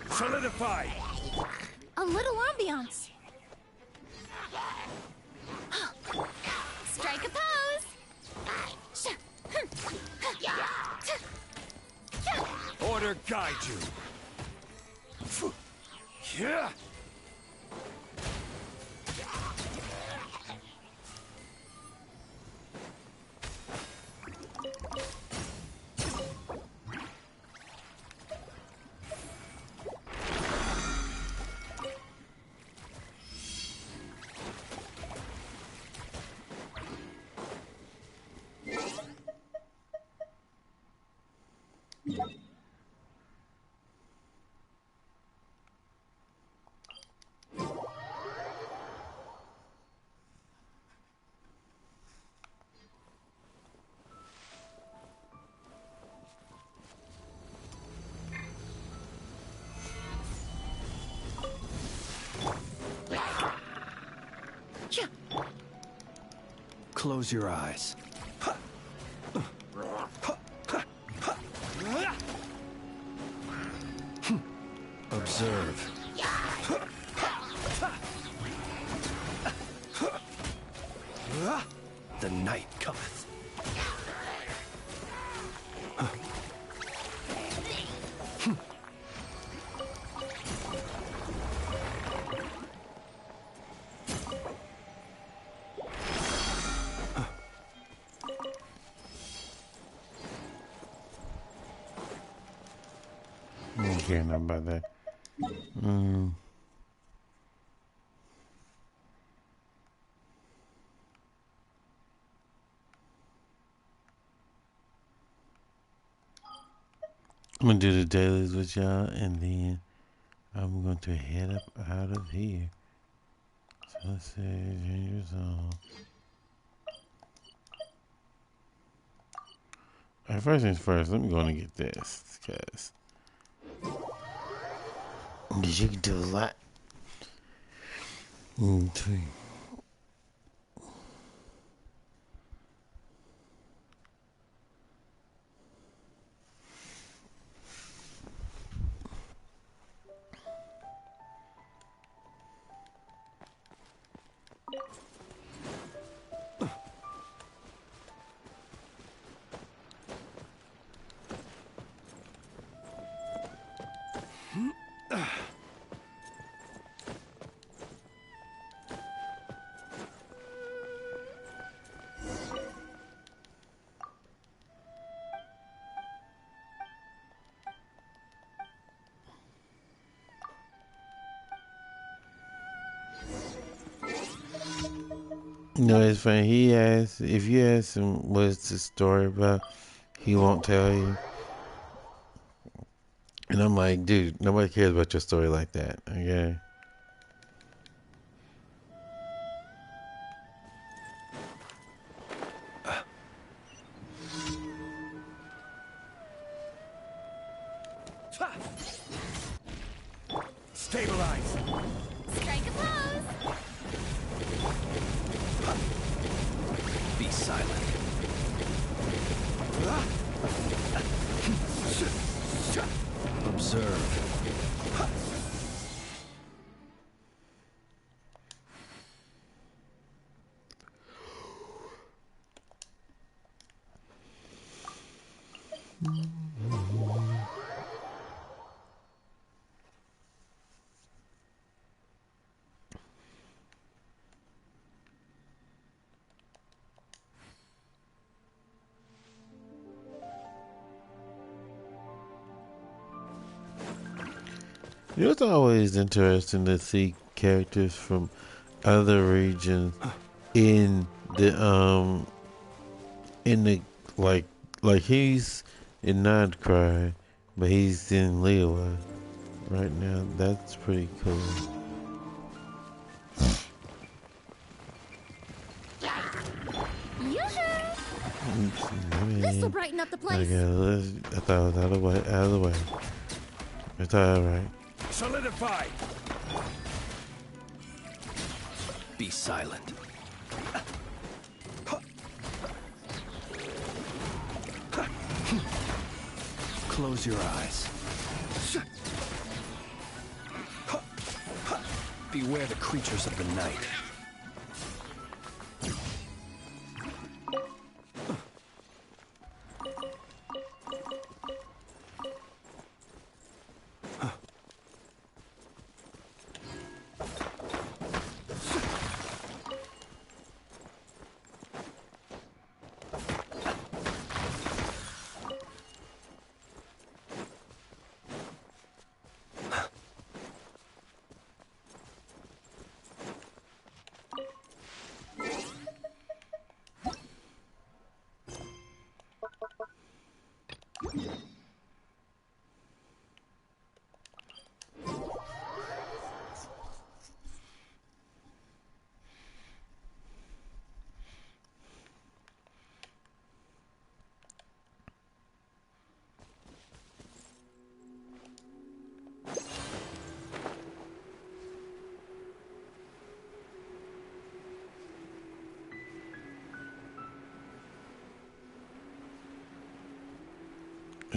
Solidify. A little ambiance. Strike a pose. Order guide you. Yeah. Close your eyes. Observe. The night cometh. I don't care nothing about that. I'm gonna do the dailies with y'all, and then I'm going to head up out of here. So let's see, change your song. Alright, first things first, let me go and get this, because you can do a lot. No, it's funny. He asked, if you ask him what's the story about, he won't tell you. And I'm like, dude, nobody cares about your story like that, okay? Stabilize. Strike a pose. Be silent. Observe. You know, it's always interesting to see characters from other regions in the like he's in Nodcry, but he's in Lewa right now. That's pretty cool. This'll brighten up the place. I thought it was out of the way. It's alright. Solidify. Be silent. Close your eyes. Beware the creatures of the night.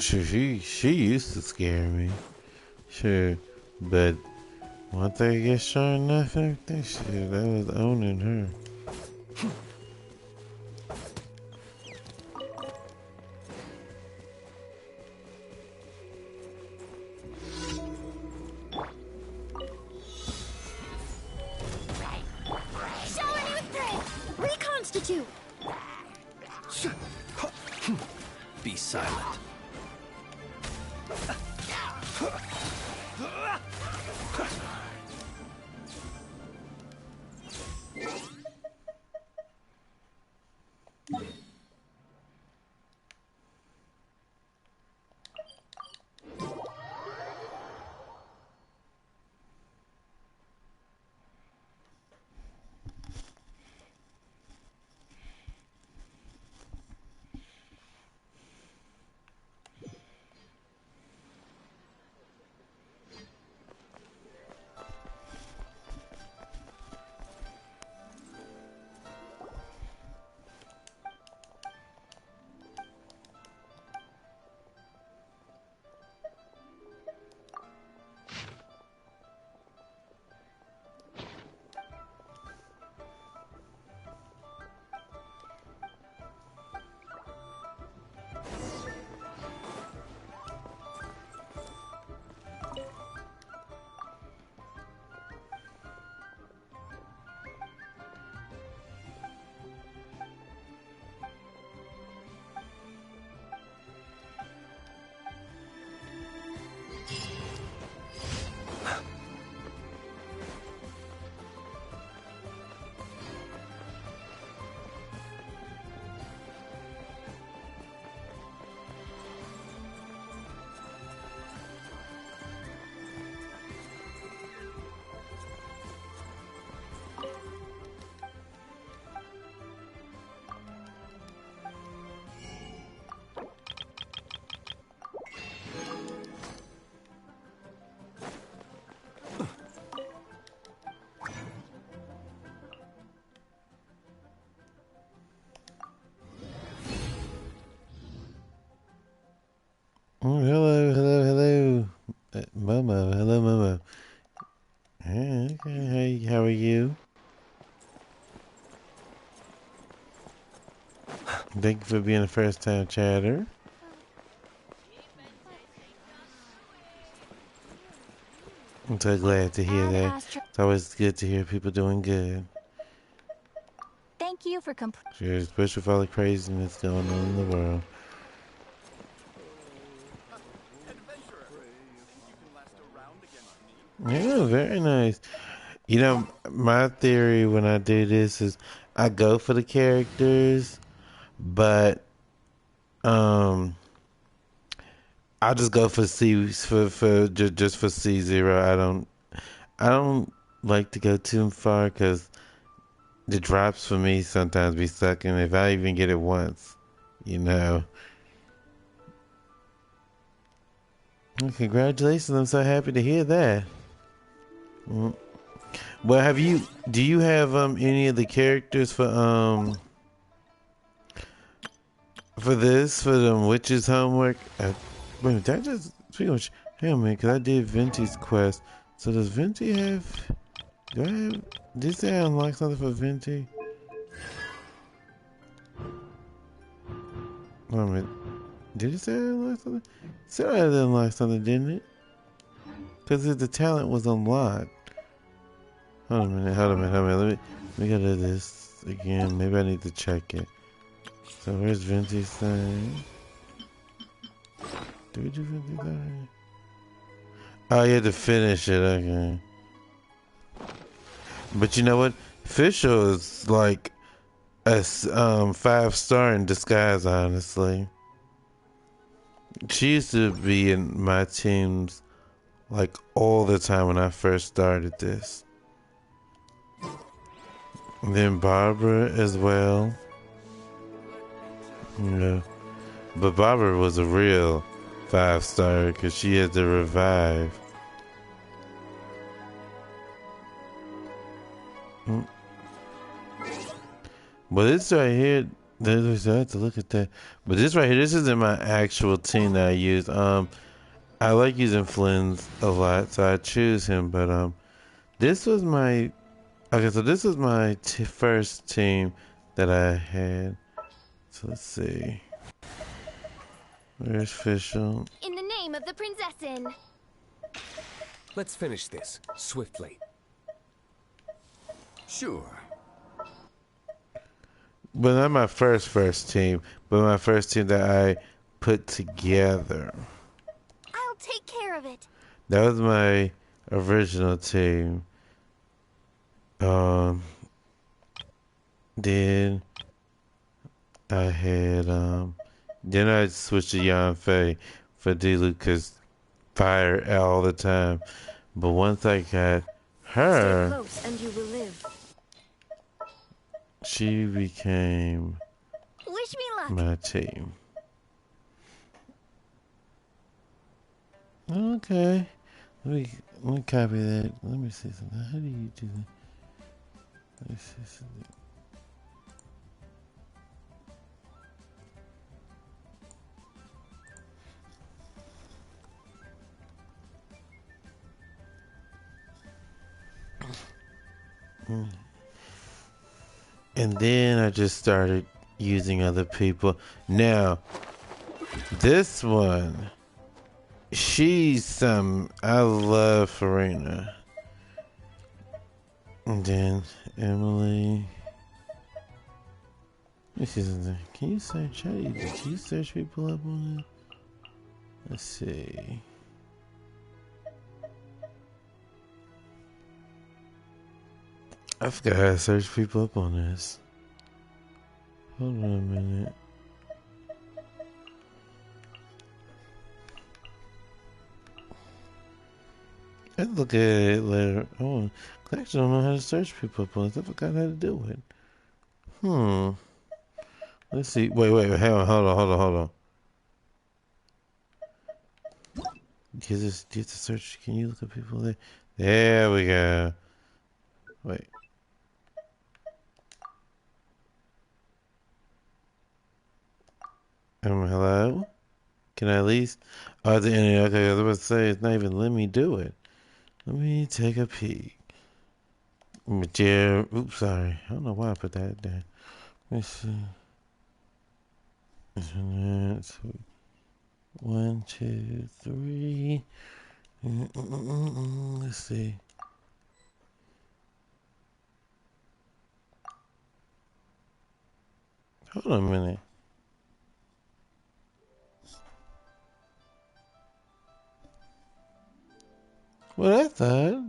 She used to scare me. Sure. But once I get sure enough and everything, shit, I was owning her. Reconstitute! Be silent. Oh, hello. Momo, hello, Momo. Hey, okay, hey, how are you? Thank you for being a first-time chatter. I'm so glad to hear that. It's always good to hear people doing good. Thank you for Sure, especially with all the craziness going on in the world. Yeah, very nice. You know, my theory when I do this is I go for the characters, but I just go for just for C0. I don't like to go too far because the drops for me sometimes be sucking if I even get it once, you know. Well, congratulations! I'm so happy to hear that. Well, do you have any of the characters for the witches homework? Wait, did I just speaking of hang on, man, because I did Venti's quest. So does Venti have? Do I have? Did it say I unlock something for Venti? Wait a minute. Did it say I unlocked something? It said I had unlocked something, didn't it? Because the talent was unlocked. Hold on a minute. Let me go to this again. Maybe I need to check it. So where's Venti's thing? Did we do Venti's thing? Oh, you had to finish it. Okay. But you know what? Fischl is like a 5-star in disguise, honestly. She used to be in my teams like all the time when I first started this. And then Barbara as well. Yeah. But Barbara was a real 5-star because she had to revive. But this right here, I have to look at that. But this right here, this isn't my actual team that I use. I like using Flynn's a lot, so I choose him. But this was my okay. So this was my first team that I had. So let's see. Where's Fischl? In the name of the Prinzessin. Let's finish this swiftly. Sure. But not my first team, but my first team that I put together. I'll take care of it. That was my original team. Then I had then I switched to Yanfei for D-Luke because fire all the time. But once I got her, stay close and you will live. She became Wish me luck. my team. Okay. Let me copy that. Let me see something. How do you do that? Let me see something. And then I just started using other people. Now, this one, she's some. I love Farina. And then Emily. Let me see something. Can you search? Can you search people up on it? Let's see. I forgot how to search people up on this. Hold on a minute. I'll look at it later. Oh, I actually don't know how to search people up on this. I forgot how to do it. Let's see. Wait. Hang on. Hold on. Get the search. Can you look at people there? There we go. Wait. Hello? Can I at least? Oh, the internet. Okay, I was about to say, it's not even letting me do it. Let me take a peek. Yeah, oops, sorry. I don't know why I put that there. Let's see. 1, 2, 3. Let's see. Hold on a minute. Well, I thought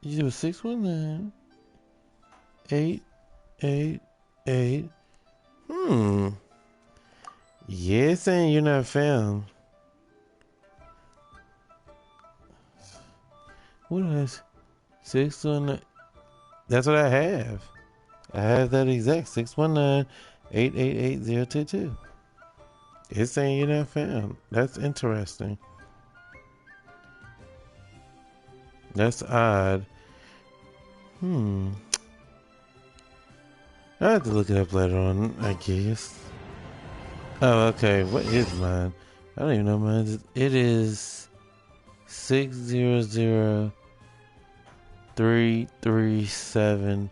you do 619 888. Yeah, saying you're not found. What is 619? That's what I have. I have that exact 619-888-022. It's saying you're not found. That's interesting. That's odd. I have to look it up later on, I guess. Oh, okay. What is mine? I don't even know mine. It is 600-337-197.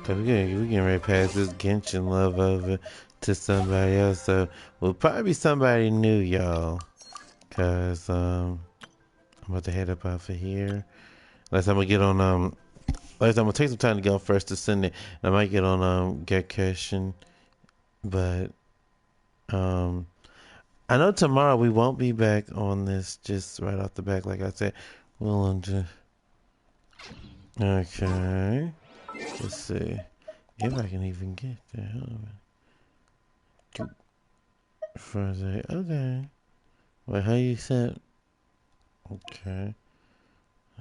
Cause we're getting ready to pass this Genshin love over to somebody else, so we'll probably be somebody new, y'all. Cause I'm about to head up off of here. Unless I'm gonna get on unless I'm gonna take some time to get on First Ascendant. I might get on Gekashin, but I know tomorrow we won't be back on this just right off the back. Like I said, we'll just okay. Let's see if I can even get there. Further, okay. Wait, how you said? Okay.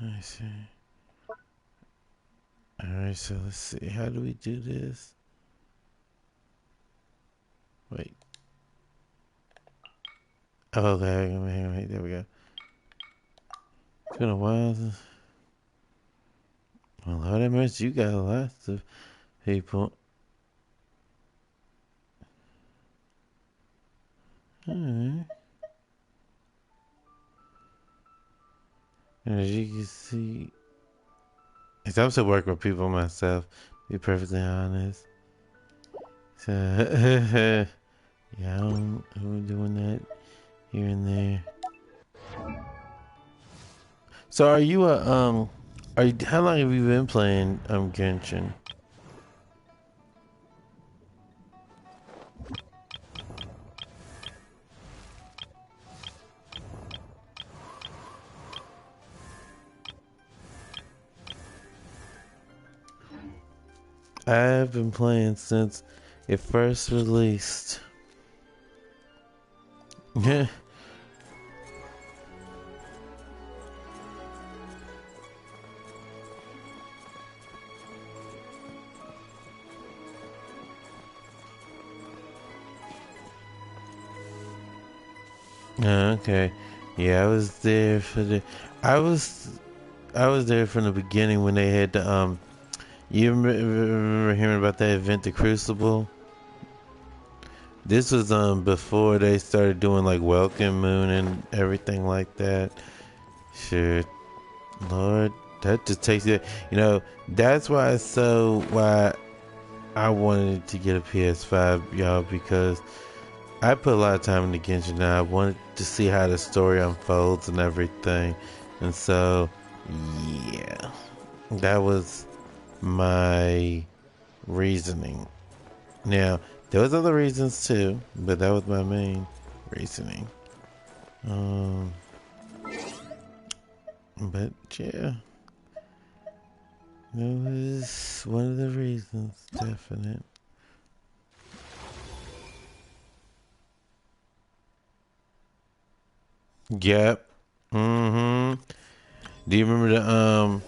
I see. Alright, so let's see. How do we do this? Wait. Okay, there we go. It's been a while since... Well, Lord have mercy, you got lots of people. Alright. And as you can see... I'm still working with people myself, to be perfectly honest. So, yeah, I'm doing that here and there. So are you how long have you been playing Genshin? I've been playing since it first released. Yeah. Okay. Yeah, I was there for the I was there from the beginning when they had the you remember hearing about that event, the Crucible? This was before they started doing like Welcome Moon and everything like that. Sure. Lord, that just takes it. You know, that's why why I wanted to get a PS5, y'all, because I put a lot of time into Genshin now. I wanted to see how the story unfolds and everything. And so, yeah, that was my reasoning. Now, there was other reasons too, but that was my main reasoning. But yeah, that was one of the reasons, definite. Yep. Mm-hmm. Do you remember the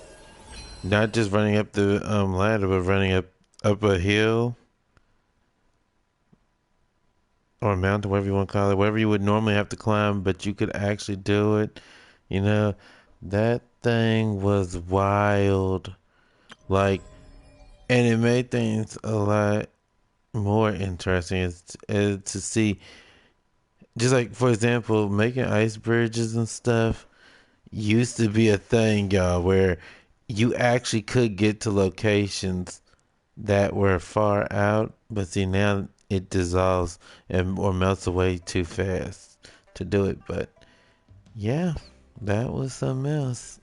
not just running up the ladder, but running up a hill or a mountain, whatever you want to call it, whatever you would normally have to climb, but you could actually do it. You know, that thing was wild. Like, and it made things a lot more interesting is to see, just like, for example, making ice bridges and stuff used to be a thing, y'all, where you actually could get to locations that were far out, but see, now it dissolves or melts away too fast to do it. But yeah, that was something else.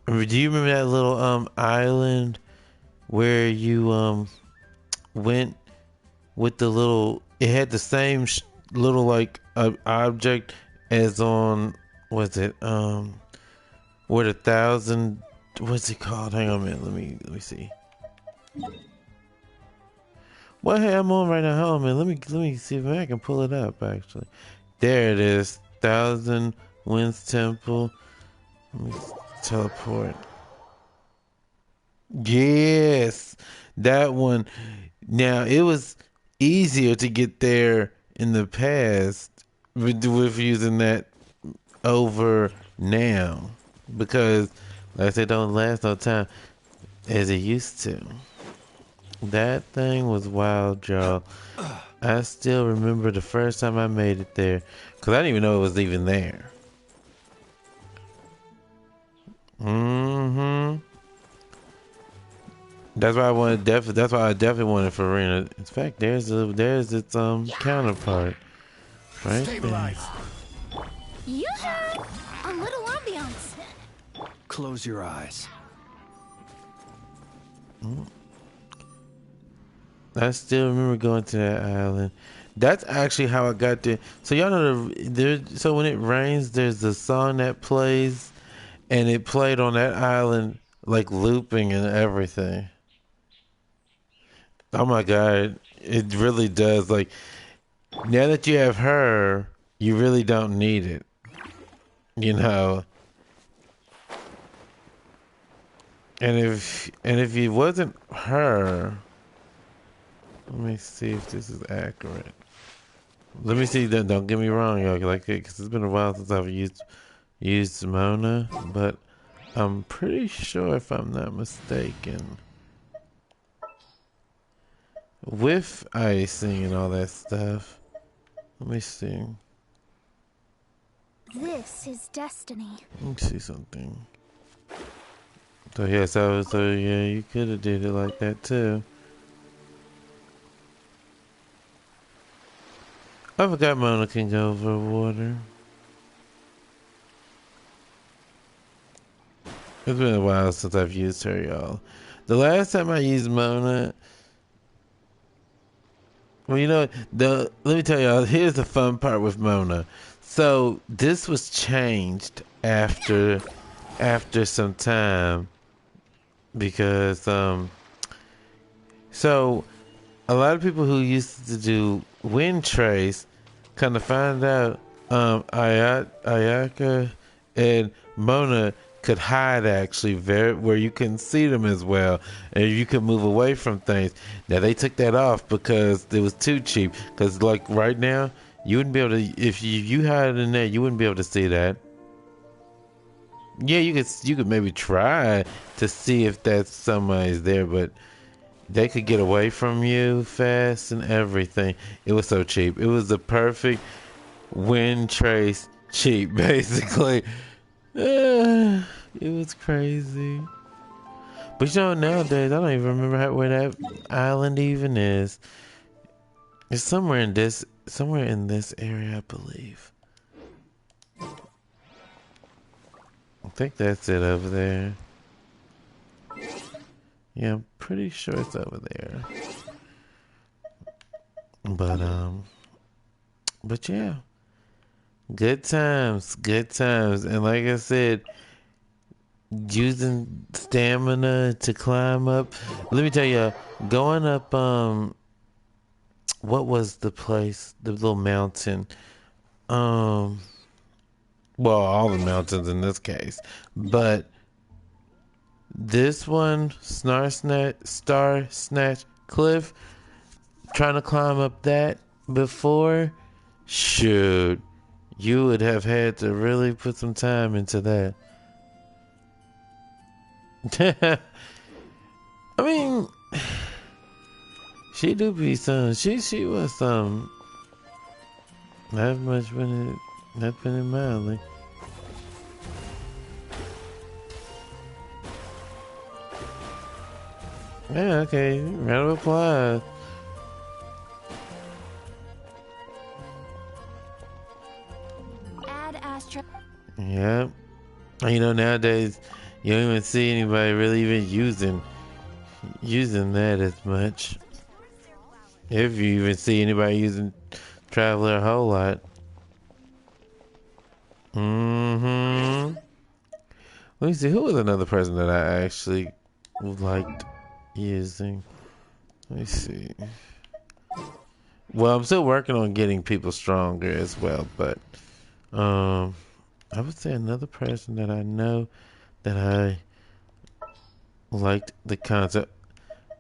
Do you remember that little island where you went with the little? It had the same little like object as on, was it where the thousand, what's it called? Hang on a minute, let me see. Well, hey, I'm on right now. Hold on, man. Let me see if I can pull it up. Actually, there it is. Thousand Winds Temple. Let me teleport. Yes, that one. Now it was easier to get there in the past with using that over now, because like I said, don't last no time as it used to. That thing was wild, y'all. I still remember the first time I made it there, because I didn't even know it was even there. Mm-hmm. That's why I definitely wanted Farina. In fact, there's its counterpart right there. Yoo-hoo! A little ambiance. Close your eyes. I still remember going to that island. That's actually how I got there. So y'all know so when it rains, there's a song that plays, and it played on that island like looping and everything. Oh my god, it really does. Like, now that you have her, you really don't need it. You know. And if it wasn't her, let me see if this is accurate. Let me see. Don't get me wrong, y'all. Like, because it's been a while since I've used Mona, but I'm pretty sure, if I'm not mistaken, with icing and all that stuff. Let me see. This is destiny. Let me see something. So yeah, so yeah, you could have did it like that too. I forgot Mona can go over water. It's been a while since I've used her, y'all. The last time I used Mona, well, you know, let me tell y'all, here's the fun part with Mona. So this was changed after some time because so a lot of people who used to do wind trace kind of find out Ayaka and Mona could hide actually where you couldn't see them as well, and you could move away from things. Now they took that off because it was too cheap. Because like right now, you wouldn't be able to, if you hide in there, you wouldn't be able to see that. Yeah, you could maybe try to see if that's somebody's there, but they could get away from you fast and everything. It was so cheap. It was the perfect wind trace cheap, basically. It was crazy. But you know, nowadays, I don't even remember where that island even is. It's somewhere in this area, I believe. I think that's it over there. Yeah, I'm pretty sure it's over there. But yeah. Good times. And like I said, using stamina to climb up. Let me tell you, going up, what was the place? The little mountain. Well, all the mountains in this case. But this one, Star Snatch Cliff, trying to climb up that before, shoot, you would have had to really put some time into that. I mean, she do be some. She was some. Not much when it, not been in mildly. Yeah, okay. Round of applause. Add Astra. Yep. You know, nowadays you don't even see anybody really even using that as much. If you even see anybody using Traveler a whole lot. Let me see, who was another person that I actually liked using? Let me see. Well, I'm still working on getting people stronger as well, but I would say another person that I know that I liked the concept.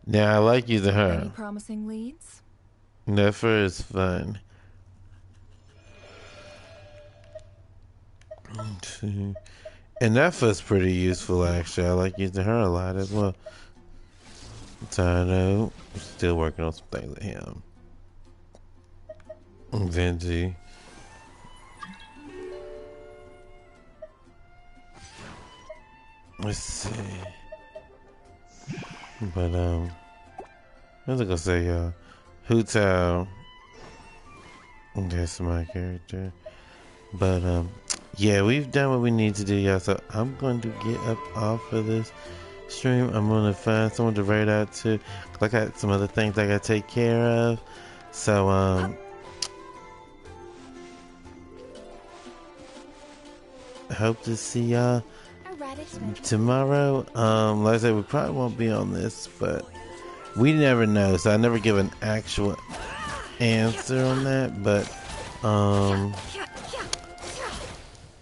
Now I like using her. Any promising leads? Nefer is fun. And Nefer's pretty useful actually. I like using her a lot as well. Tano, still working on some things with him. Venji. Let's see. But what was I gonna say, y'all? Hutao. That's my character. But yeah, we've done what we need to do, y'all. So I'm going to get up off of this stream. I'm gonna find someone to raid out to. I got some other things I gotta take care of. So hope to see y'all tomorrow. Like I said, we probably won't be on this, but we never know. So I never give an actual answer on that. But I'm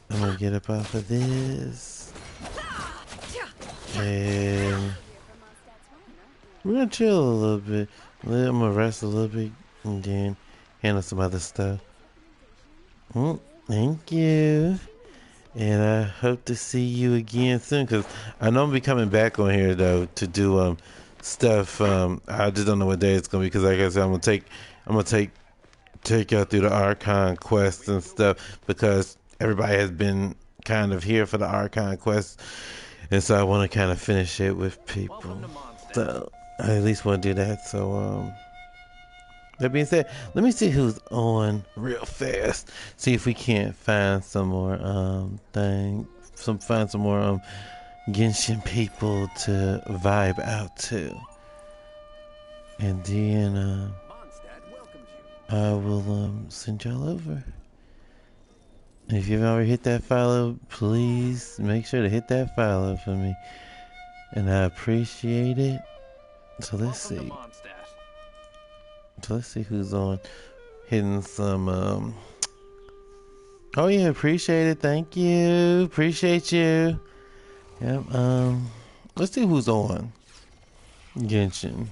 gonna get up off of this, and we're gonna chill a little bit. I'm gonna rest a little bit, and then handle some other stuff. Thank you. And I hope to see you again soon, because I know I'm be coming back on here though to do stuff. I just don't know what day it's gonna be, because like I said, I'm gonna take y'all through the Archon quest and stuff, because everybody has been kind of here for the Archon quest, and so I want to kind of finish it with people. So I at least want to do that. So that being said, let me see who's on real fast. See if we can't find some more find some more Genshin people to vibe out to. And then I will send y'all over. If you've already hit that follow, please make sure to hit that follow for me. And I appreciate it. So let's see. So let's see who's on. Hitting some oh yeah, appreciate it. Thank you. Appreciate you. Yep. Let's see who's on Genshin.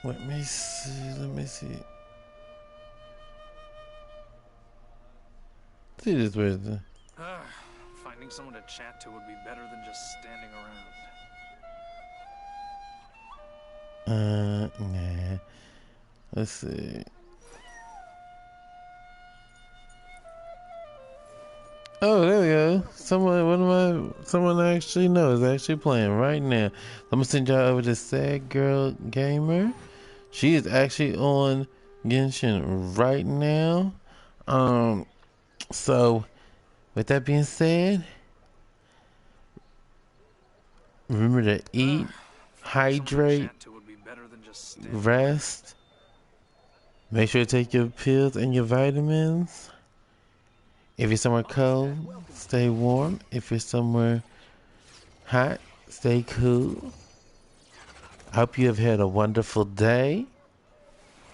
Let me see. See this where's the Finding someone to chat to would be better than just standing around. Nah. Let's see. Oh, there we go. Someone I actually know is actually playing right now. I'm gonna send y'all over to Sad Girl Gamer. She is actually on Genshin right now. So with that being said, remember to eat, hydrate, rest. Make sure to take your pills and your vitamins. If you're somewhere cold, stay warm. If you're somewhere hot, stay cool. I hope you have had a wonderful day,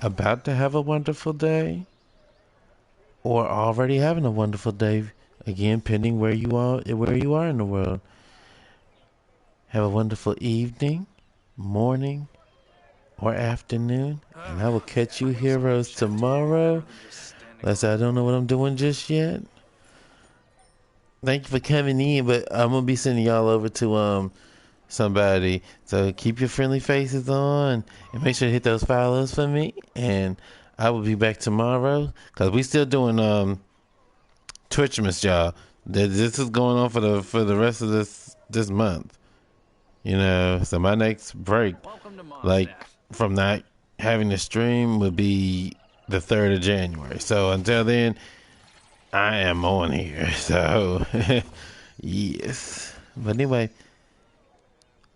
about to have a wonderful day, or already having a wonderful day. Again, pending where you are in the world. Have a wonderful evening, morning, or afternoon, and I will catch you heroes tomorrow. Unless I don't know what I'm doing just yet. Thank you for coming in, but I'm gonna be sending y'all over to somebody. So keep your friendly faces on and make sure to hit those follows for me. And I will be back tomorrow, because we still doing Twitchmas, y'all. This is going on for the rest of this month. You know, so my next break, like from not having to stream, would be the 3rd of January. So until then, I am on here. So yes. But anyway,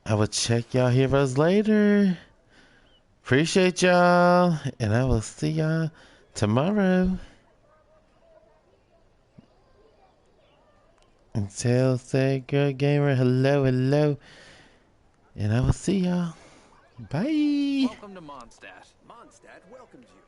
I will check y'all heroes later. Appreciate y'all, and I will see y'all tomorrow. And tell Sad Girl Gamer hello, and I will see y'all. Bye. Welcome to Mondstadt. Mondstadt welcomes you.